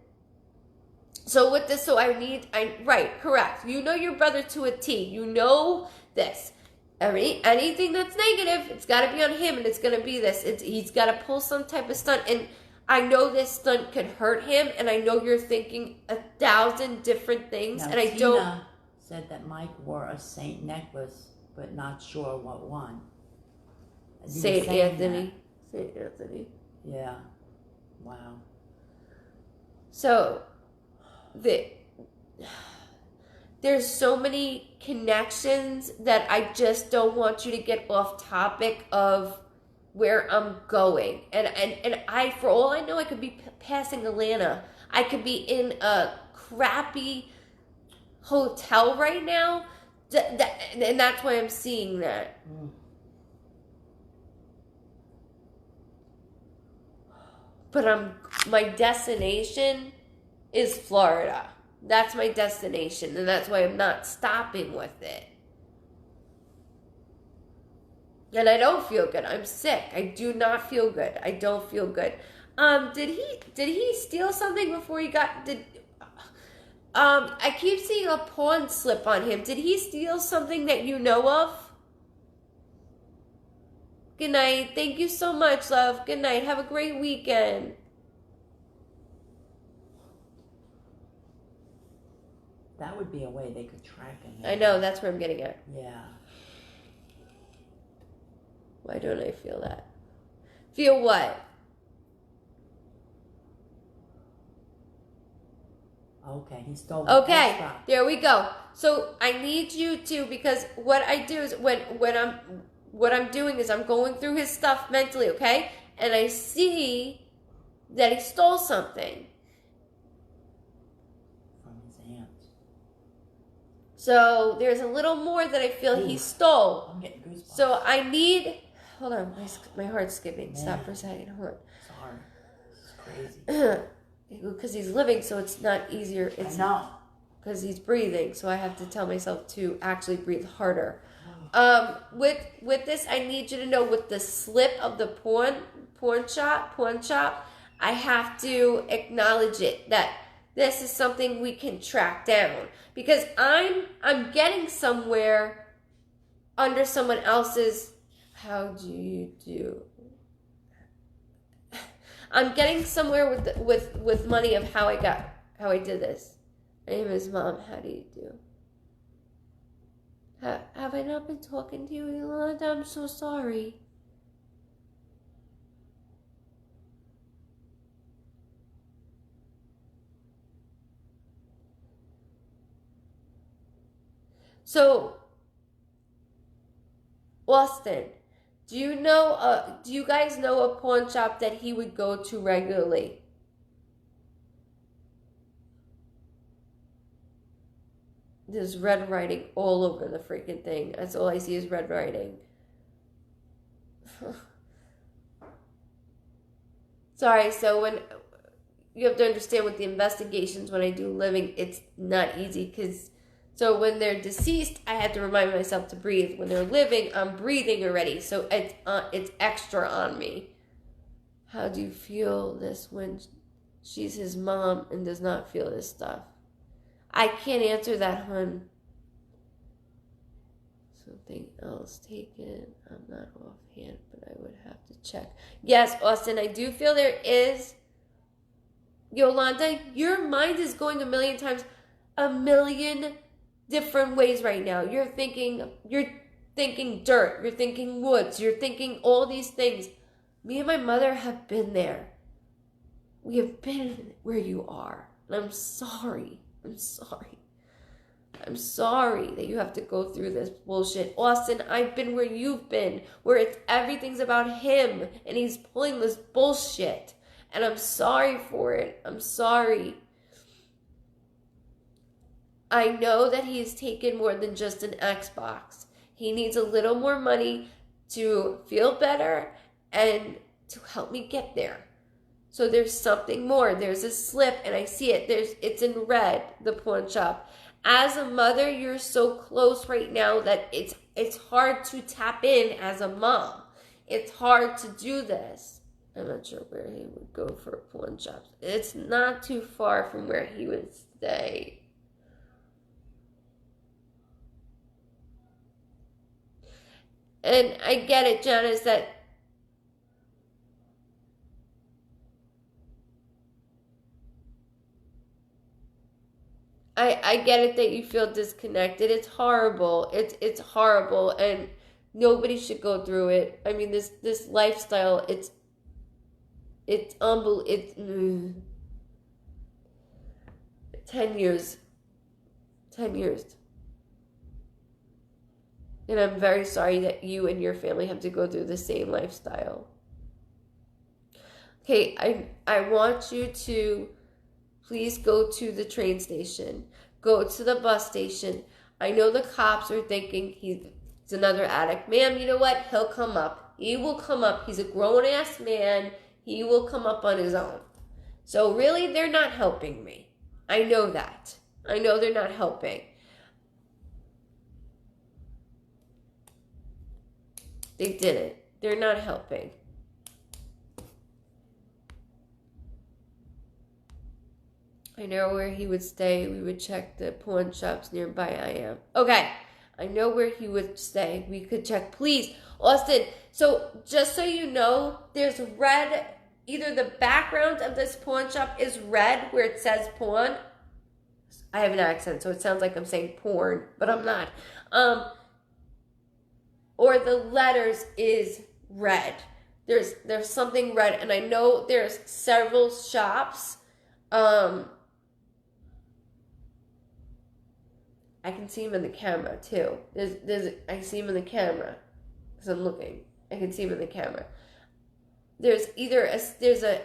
So with this, right, correct. You know your brother to a T. You know this. Anything that's negative, it's got to be on him, and it's going to be this. He's got to pull some type of stunt, and I know this stunt could hurt him, and I know you're thinking 1,000 different things, now, and I Tina don't. Said that Mike wore a saint necklace, but not sure what one. Saint Anthony. Saint Anthony. Yeah. Wow. So, there's so many connections that I just don't want you to get off topic of where I'm going. And I, for all I know, I could be passing Atlanta. I could be in a crappy hotel right now. And that's why I'm seeing that. But my destination is Florida. That's my destination, and that's why I'm not stopping with it. And I don't feel good. I'm sick. I do not feel good. I don't feel good. Did he steal something before he got? I keep seeing a pawn slip on him. Did he steal something that you know of? Good night. Thank you so much, love. Good night. Have a great weekend. That would be a way they could track him. I know, that's where I'm getting at. Yeah. Why don't I feel that? Feel what? Okay, he stole the Okay, there we go. So I need you to, because what I do is what I'm doing is I'm going through his stuff mentally, okay? And I see that he stole something. So there's a little more that I feel he stole. I'm getting goosebumps. So I need, hold on, my heart's skipping. Stop for a second. Hold on. Sorry. This is crazy. Because he's living, so it's not easier. I know. Because he's breathing, so I have to tell myself to actually breathe harder. With this, I need you to know with the slip of the pawn shop, I have to acknowledge it, that this is something we can track down. Because I'm getting somewhere under someone else's, how do you do? I'm getting somewhere with money of how I did this. My name is Mom, how do you do? Have I not been talking to you, Yolanda? I'm so sorry. So, Austin, do you guys know a pawn shop that he would go to regularly? There's red writing all over the freaking thing. That's all I see is red writing. Sorry, so when you have to understand with the investigations when I do living, it's not easy because so when they're deceased, I have to remind myself to breathe. When they're living, I'm breathing already, so it's extra on me. How do you feel this when she's his mom and does not feel this stuff? I can't answer that, hun. Something else taken. I'm not offhand, but I would have to check. Yes, Austin, I do feel there is. Yolanda, your mind is going a million different ways right now. You're thinking dirt, you're thinking woods, you're thinking all these things. Me and my mother have been there. We have been where you are. And I'm sorry. I'm sorry that you have to go through this bullshit. Austin, I've been where you've been, where everything's about him and he's pulling this bullshit. And I'm sorry for it. I'm sorry. I know that he's taken more than just an Xbox. He needs a little more money to feel better and to help me get there. So there's something more. There's a slip and I see it. It's in red, the pawn shop. As a mother, you're so close right now that it's hard to tap in as a mom. It's hard to do this. I'm not sure where he would go for a pawn shop. It's not too far from where he would stay. And I get it, Janice, that I get it that you feel disconnected. It's horrible. It's horrible, and nobody should go through it. I mean, this lifestyle, it's unbelievable. It's 10 years. 10 years. And I'm very sorry that you and your family have to go through the same lifestyle. Okay, I want you to please go to the train station. Go to the bus station. I know the cops are thinking he's another addict. Ma'am, you know what? He'll come up. He will come up. He's a grown-ass man. He will come up on his own. So really, they're not helping me. I know that. I know they're not helping. They didn't. They're not helping. I know where he would stay. We would check the pawn shops nearby I am. Okay. I know where he would stay. We could check. Please, Austin. So just so you know, there's red. Either the background of this pawn shop is red where it says pawn. I have an accent, so it sounds like I'm saying porn, but I'm not. Or the letters is red. There's something red, and I know there's several shops. I can see him in the camera too. I see him in the camera because I'm looking. I can see him in the camera. There's a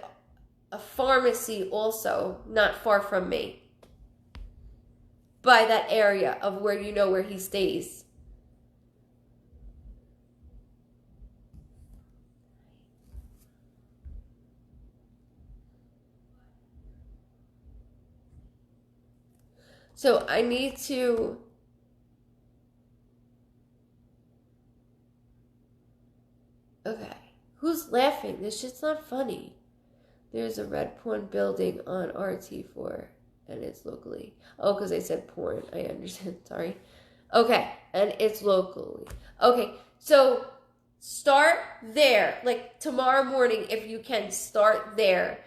pharmacy also not far from me by that area of where you know where he stays. So I need to okay. Who's laughing? This shit's not funny. There's a red porn building on RT4 and it's locally. Oh, because I said porn. I understand. Sorry. Okay. And it's locally. Okay. So start there. Like tomorrow morning, if you can, start there.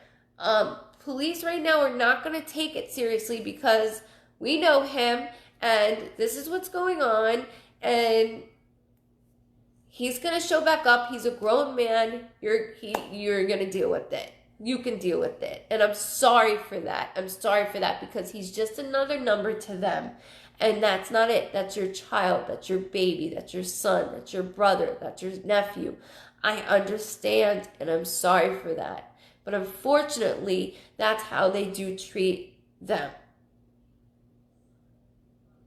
Police right now are not going to take it seriously because we know him and this is what's going on. and he's gonna show back up. He's a grown man. You're gonna deal with it. You can deal with it. And I'm sorry for that. I'm sorry for that because he's just another number to them. And that's not it. That's your child. That's your baby. That's your son. That's your brother. That's your nephew. I understand, and I'm sorry for that. But unfortunately, that's how they do treat them.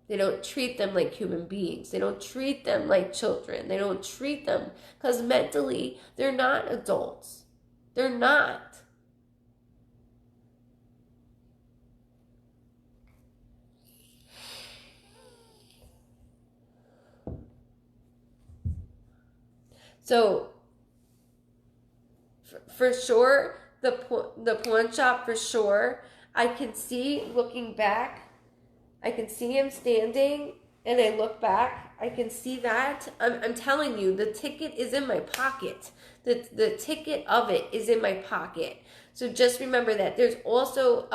They don't treat them like human beings. They don't treat them like children. They don't treat them because mentally, they're not adults. They're not. So, for sure, the pawn shop, for sure, I can see, looking back, I can see him standing, and I look back, I can see that. I'm telling you, the ticket is in my pocket. The ticket of it is in my pocket. So just remember that. There's also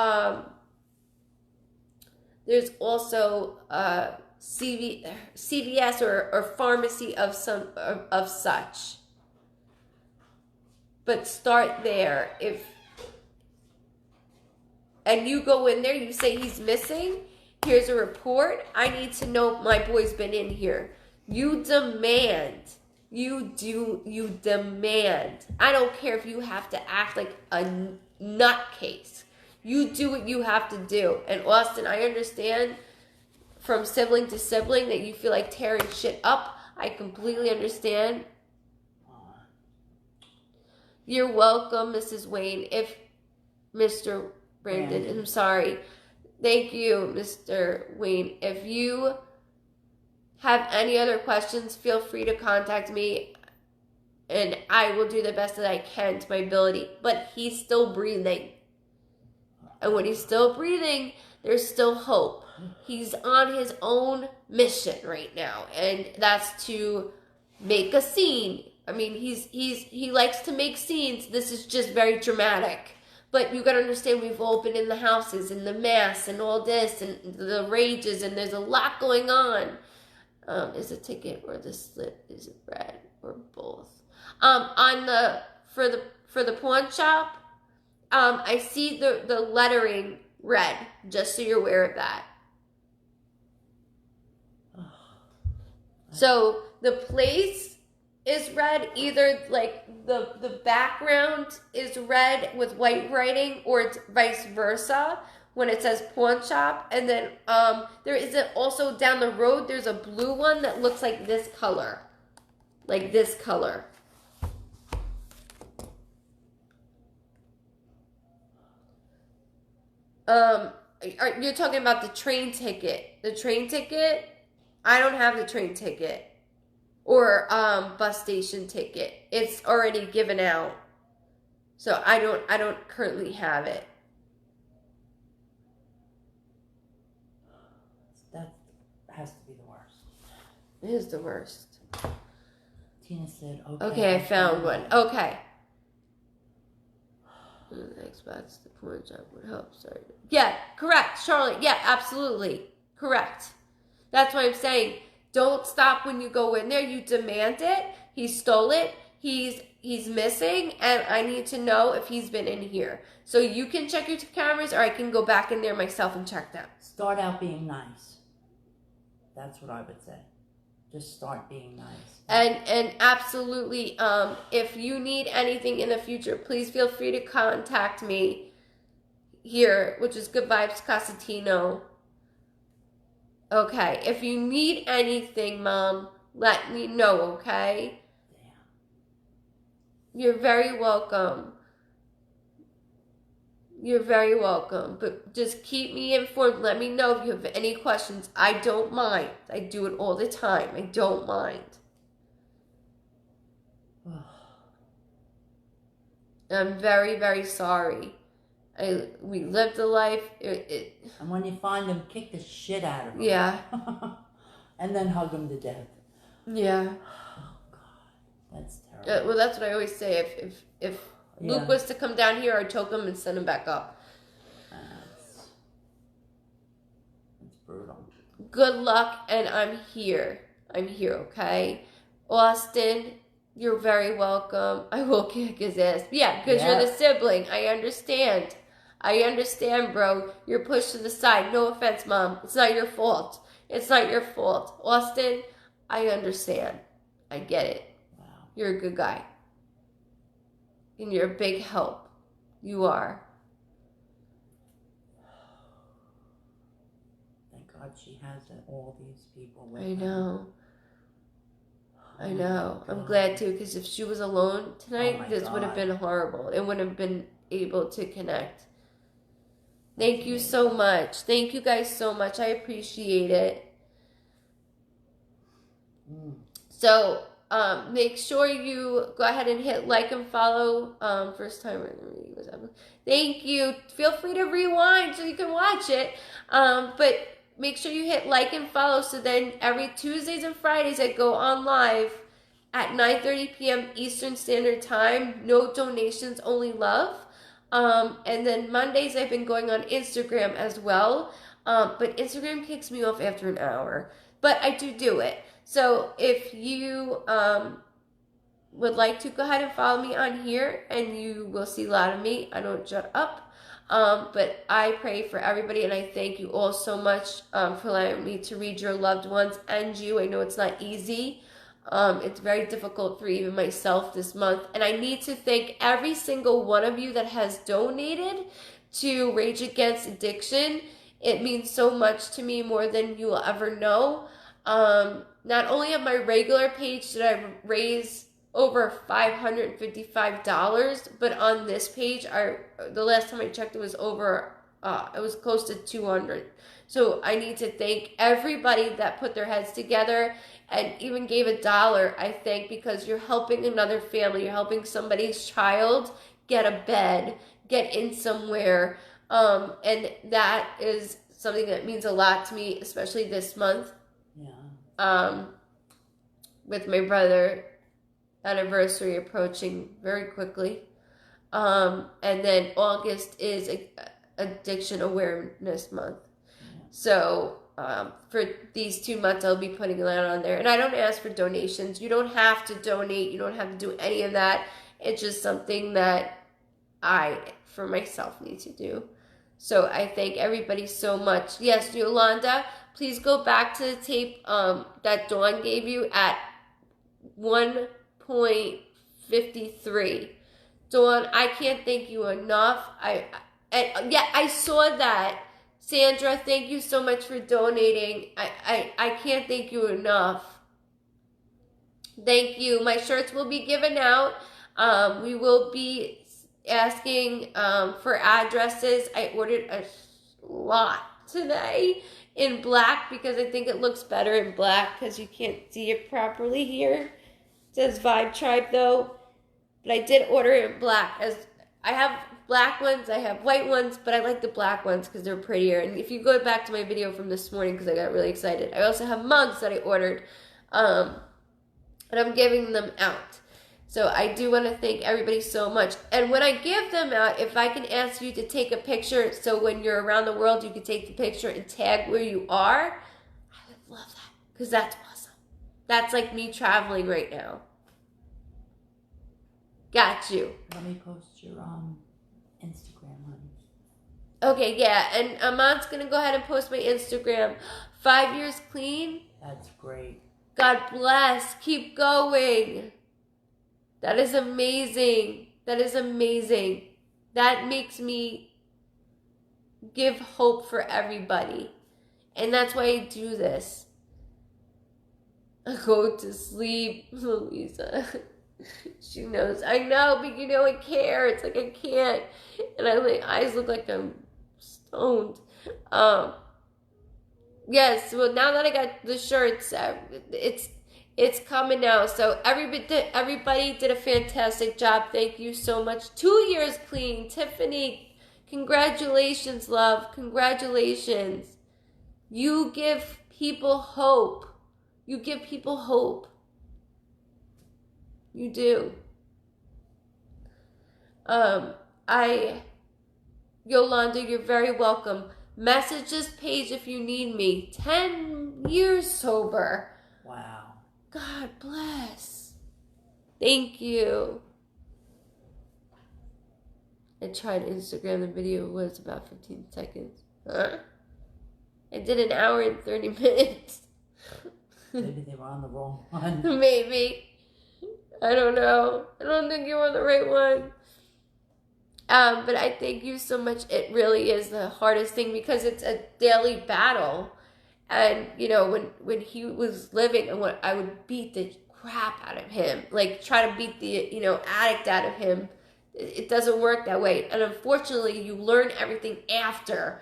CVS or pharmacy of such. But start there. And you go in there, you say he's missing. Here's a report. I need to know my boy's been in here. You demand. You demand. I don't care if you have to act like a nutcase. You do what you have to do. And Austin, I understand from sibling to sibling that you feel like tearing shit up. I completely understand. You're welcome, Mrs. Wayne. If Mr. Brandon, I'm sorry. Thank you, Mr. Wayne. If you have any other questions, feel free to contact me, and I will do the best that I can to my ability. But he's still breathing. And when he's still breathing, there's still hope. He's on his own mission right now, and that's to make a scene. I mean, he likes to make scenes. This is just very dramatic. But you gotta understand, we've all been in the houses and the mass and all this and the rages, and there's a lot going on. Is the ticket or the slip, is it red or both? For the pawn shop, I see the lettering red, just so you're aware of that. So the place is red, either like the background is red with white writing, or it's vice versa when it says pawn shop. And then there is also down the road, there's a blue one that looks like this color. Like this color. You're talking about the train ticket. The train ticket? I don't have the train ticket. Or bus station ticket. It's already given out. So I don't currently have it. That has to be the worst. It is the worst. Tina said, okay. Okay, I found one. Okay. Xbox, the porn shop would help. Sorry. Yeah, correct, Charlotte. Yeah, absolutely. Correct. That's what I'm saying. Don't stop when you go in there. You demand it. He stole it. He's missing, and I need to know if he's been in here. So you can check your cameras, or I can go back in there myself and check them. Start out being nice. That's what I would say. Just start being nice. And absolutely, if you need anything in the future, please feel free to contact me here, which is Goodvibes Cosentino. Okay, if you need anything, Mom, let me know, okay? Damn. You're very welcome. You're very welcome. But just keep me informed. Let me know if you have any questions. I don't mind. I do it all the time. I don't mind. I'm very, very sorry. We lived a life. And when you find them, kick the shit out of them. Yeah. And then hug them to death. Yeah. Oh, God. That's terrible. Well, that's what I always say. If Luke was to come down here, I'd choke him and send him back up. It's brutal. Good luck, and I'm here. I'm here, okay? Austin, you're very welcome. I will kick his ass. Yeah, because you're the sibling. I understand. I understand, bro. You're pushed to the side. No offense, Mom. It's not your fault. It's not your fault. Austin, I understand. I get it. Wow. You're a good guy. And you're a big help. You are. Thank God she has all these people with I her. know. Oh I my know. I'm God. glad too, because if she was alone tonight, my this would have God. been horrible. It wouldn't have been able to connect. Thank you so much. Thank you guys so much. I appreciate it. So, make sure you go ahead and hit like and follow. First time. Thank you. Feel free to rewind so you can watch it. But make sure you hit like and follow so then every Tuesdays and Fridays I go on live at 9:30 p.m. Eastern Standard Time. No donations, only love. And then Mondays I've been going on Instagram as well. But Instagram kicks me off after an hour. But I do it. So if you would like to, go ahead and follow me on here and you will see a lot of me. I don't shut up. But I pray for everybody and I thank you all so much for allowing me to read your loved ones and you. I know it's not easy. It's very difficult for even myself this month. And I need to thank every single one of you that has donated to Rage Against Addiction. It means so much to me, more than you will ever know. Not only on my regular page did I raise over $555, but on this page, the last time I checked, it was close to 200. So I need to thank everybody that put their heads together and even gave $1. I thank, because you're helping another family. You're helping somebody's child get a bed, get in somewhere. And that is something that means a lot to me, especially this month. Yeah. With my brother anniversary approaching very quickly. And then August is Addiction Awareness Month. So for these 2 months, I'll be putting that on there. And I don't ask for donations. You don't have to donate. You don't have to do any of that. It's just something that I, for myself, need to do. So I thank everybody so much. Yes, Yolanda, please go back to the tape that Dawn gave you at 1.53. Dawn, I can't thank you enough. I saw that. Sandra, thank you so much for donating. I can't thank you enough. Thank you. My shirts will be given out. We will be asking for addresses. I ordered a lot today in black because I think it looks better in black because you can't see it properly here. It says Vibe Tribe though, but I did order it in black. As I have black ones, I have white ones, but I like the black ones because they're prettier. And if you go back to my video from this morning, because I got really excited, I also have mugs that I ordered, and I'm giving them out. So I do want to thank everybody so much. And when I give them out, if I can ask you to take a picture, so when you're around the world, you can take the picture and tag where you are, I would love that, because that's awesome. That's like me traveling right now. Got you. Let me post your Instagram, honey. Okay, yeah, and Aman's going to go ahead and post my Instagram. 5 years clean. That's great. God bless. Keep going. That is amazing. That is amazing. That makes me give hope for everybody. And that's why I do this. I go to sleep, Louisa. She knows. I know, but you know I care. It's like I can't. And my eyes look like I'm stoned. Yes, well, now that I got the shirts, it's coming now. So everybody did a fantastic job. Thank you so much. 2 years clean. Tiffany, congratulations, love. Congratulations. You give people hope. You give people hope. You do. Yolanda, you're very welcome. Message this page if you need me. 10 years sober. Wow. God bless. Thank you. I tried Instagram. The video was about 15 seconds. Huh? I did an hour and 30 minutes. Maybe they were on the wrong one. Maybe. I don't know. I don't think you were on the right one. But I thank you so much. It really is the hardest thing because it's a daily battle. And, you know, when he was living, and when I would beat the crap out of him, like try to beat the, you know, addict out of him. It doesn't work that way. And unfortunately, you learn everything after.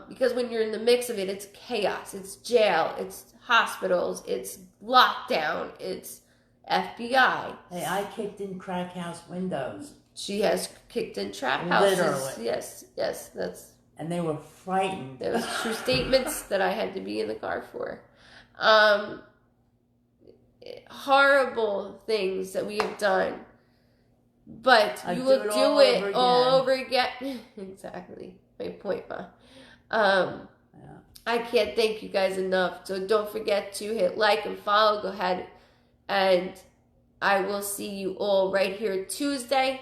Because when you're in the mix of it, it's chaos. It's jail. It's hospitals. It's lockdown. It's FBI. Hey, I kicked in crack house windows. She has kicked in trap houses. Literally. Yes, that's. And they were frightened. Those true statements that I had to be in the car for. Horrible things that we have done. But you will do it all over again. Exactly. My point, Ma. I can't thank you guys enough. So don't forget to hit like and follow. Go ahead. And I will see you all right here Tuesday.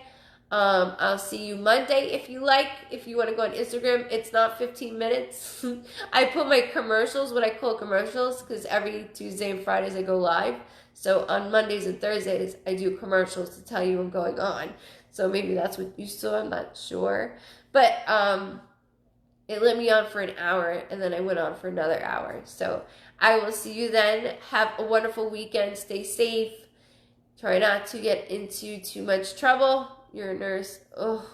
I'll see you Monday if you like. If you want to go on Instagram, it's not 15 minutes. I put my commercials, what I call commercials, because every Tuesday and Fridays I go live. So on Mondays and Thursdays, I do commercials to tell you what's going on. So maybe that's what you saw. I'm not sure. But it let me on for an hour, and then I went on for another hour. So I will see you then. Have a wonderful weekend. Stay safe. Try not to get into too much trouble. You're a nurse. Oh.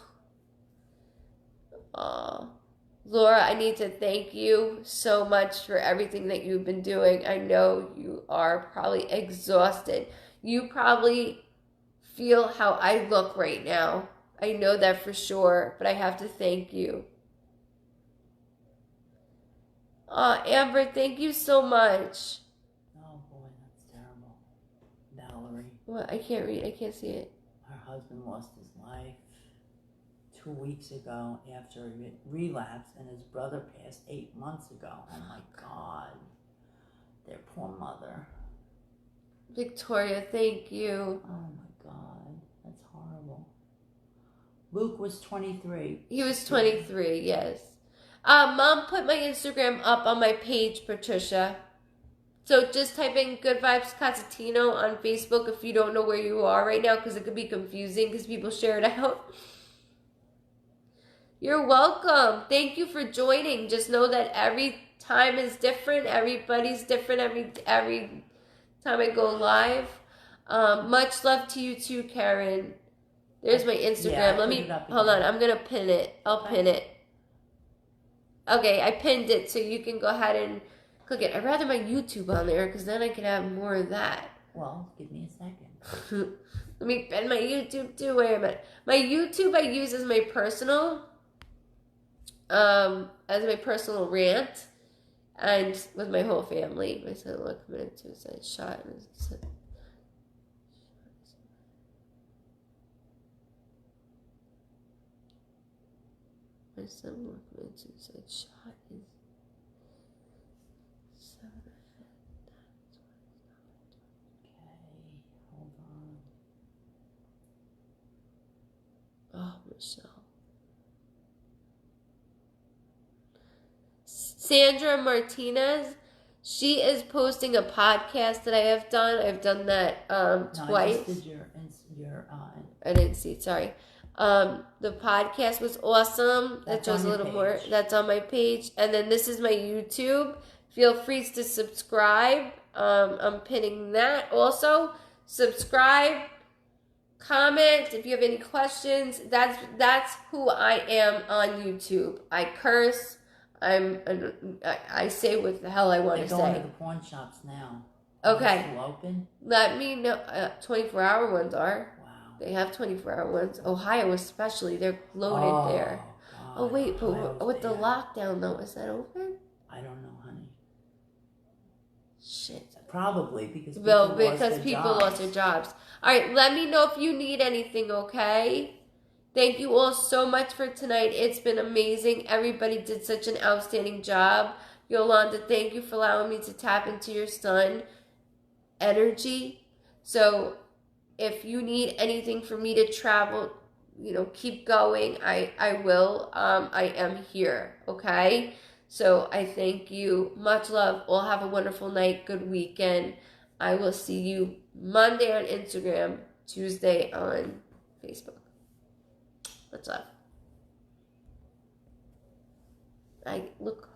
Laura, I need to thank you so much for everything that you've been doing. I know you are probably exhausted. You probably feel how I look right now. I know that for sure, but I have to thank you. Amber, thank you so much. Oh boy, that's terrible. Valerie. What? I can't read. I can't see it. Her husband lost his life 2 weeks ago after a relapse, and his brother passed 8 months ago. Oh my God. Their poor mother. Victoria, thank you. Oh my God. That's horrible. Luke was 23. He was 23, yes. Mom put my Instagram up on my page, Patricia. So just type in Goodvibes Cosentino on Facebook if you don't know where you are right now, because it could be confusing because people share it out. You're welcome. Thank you for joining. Just know that every time is different. Everybody's different every time I go live. Much love to you too, Karen. There's my Instagram. Yeah, Let me hold on. I'm gonna pin it. I'll pin it. Okay, I pinned it so you can go ahead and click it. I'd rather my YouTube on there because then I can have more of that. Well, give me a second. Let me pin my YouTube too. Wait a minute. My YouTube I use as my personal, rant, and with my whole family. My son committed suicide, shot, and my son committed suicide, shot his 7 Okay, hold on. Oh, Michelle. Sandra Martinez, she is posting a podcast that I have done. I've done that twice. I just did your I didn't see it, sorry. The podcast was awesome. That shows a little more. That's on my page. And then this is my YouTube. Feel free to subscribe. I'm pinning that also. Subscribe. Comment if you have any questions. That's who I am on YouTube. I curse. I say what the hell I want to say. They're going to the pawn shops now. Okay. Still open? Let me know. 24-hour ones are. Wow. They have 24-hour ones. Ohio especially. They're loaded there. God. Oh, wait. But Ohio's with the bad. lockdown, though, is that open? I don't know, honey. Shit. Probably because people lost their jobs. All right. Let me know if you need anything, okay? Thank you all so much for tonight. It's been amazing. Everybody did such an outstanding job. Yolanda, thank you for allowing me to tap into your son. energy. So if you need anything for me to travel, keep going. I will. I am here. Okay. So I thank you. Much love. All have a wonderful night. Good weekend. I will see you Monday on Instagram, Tuesday on Facebook. Let's love. I look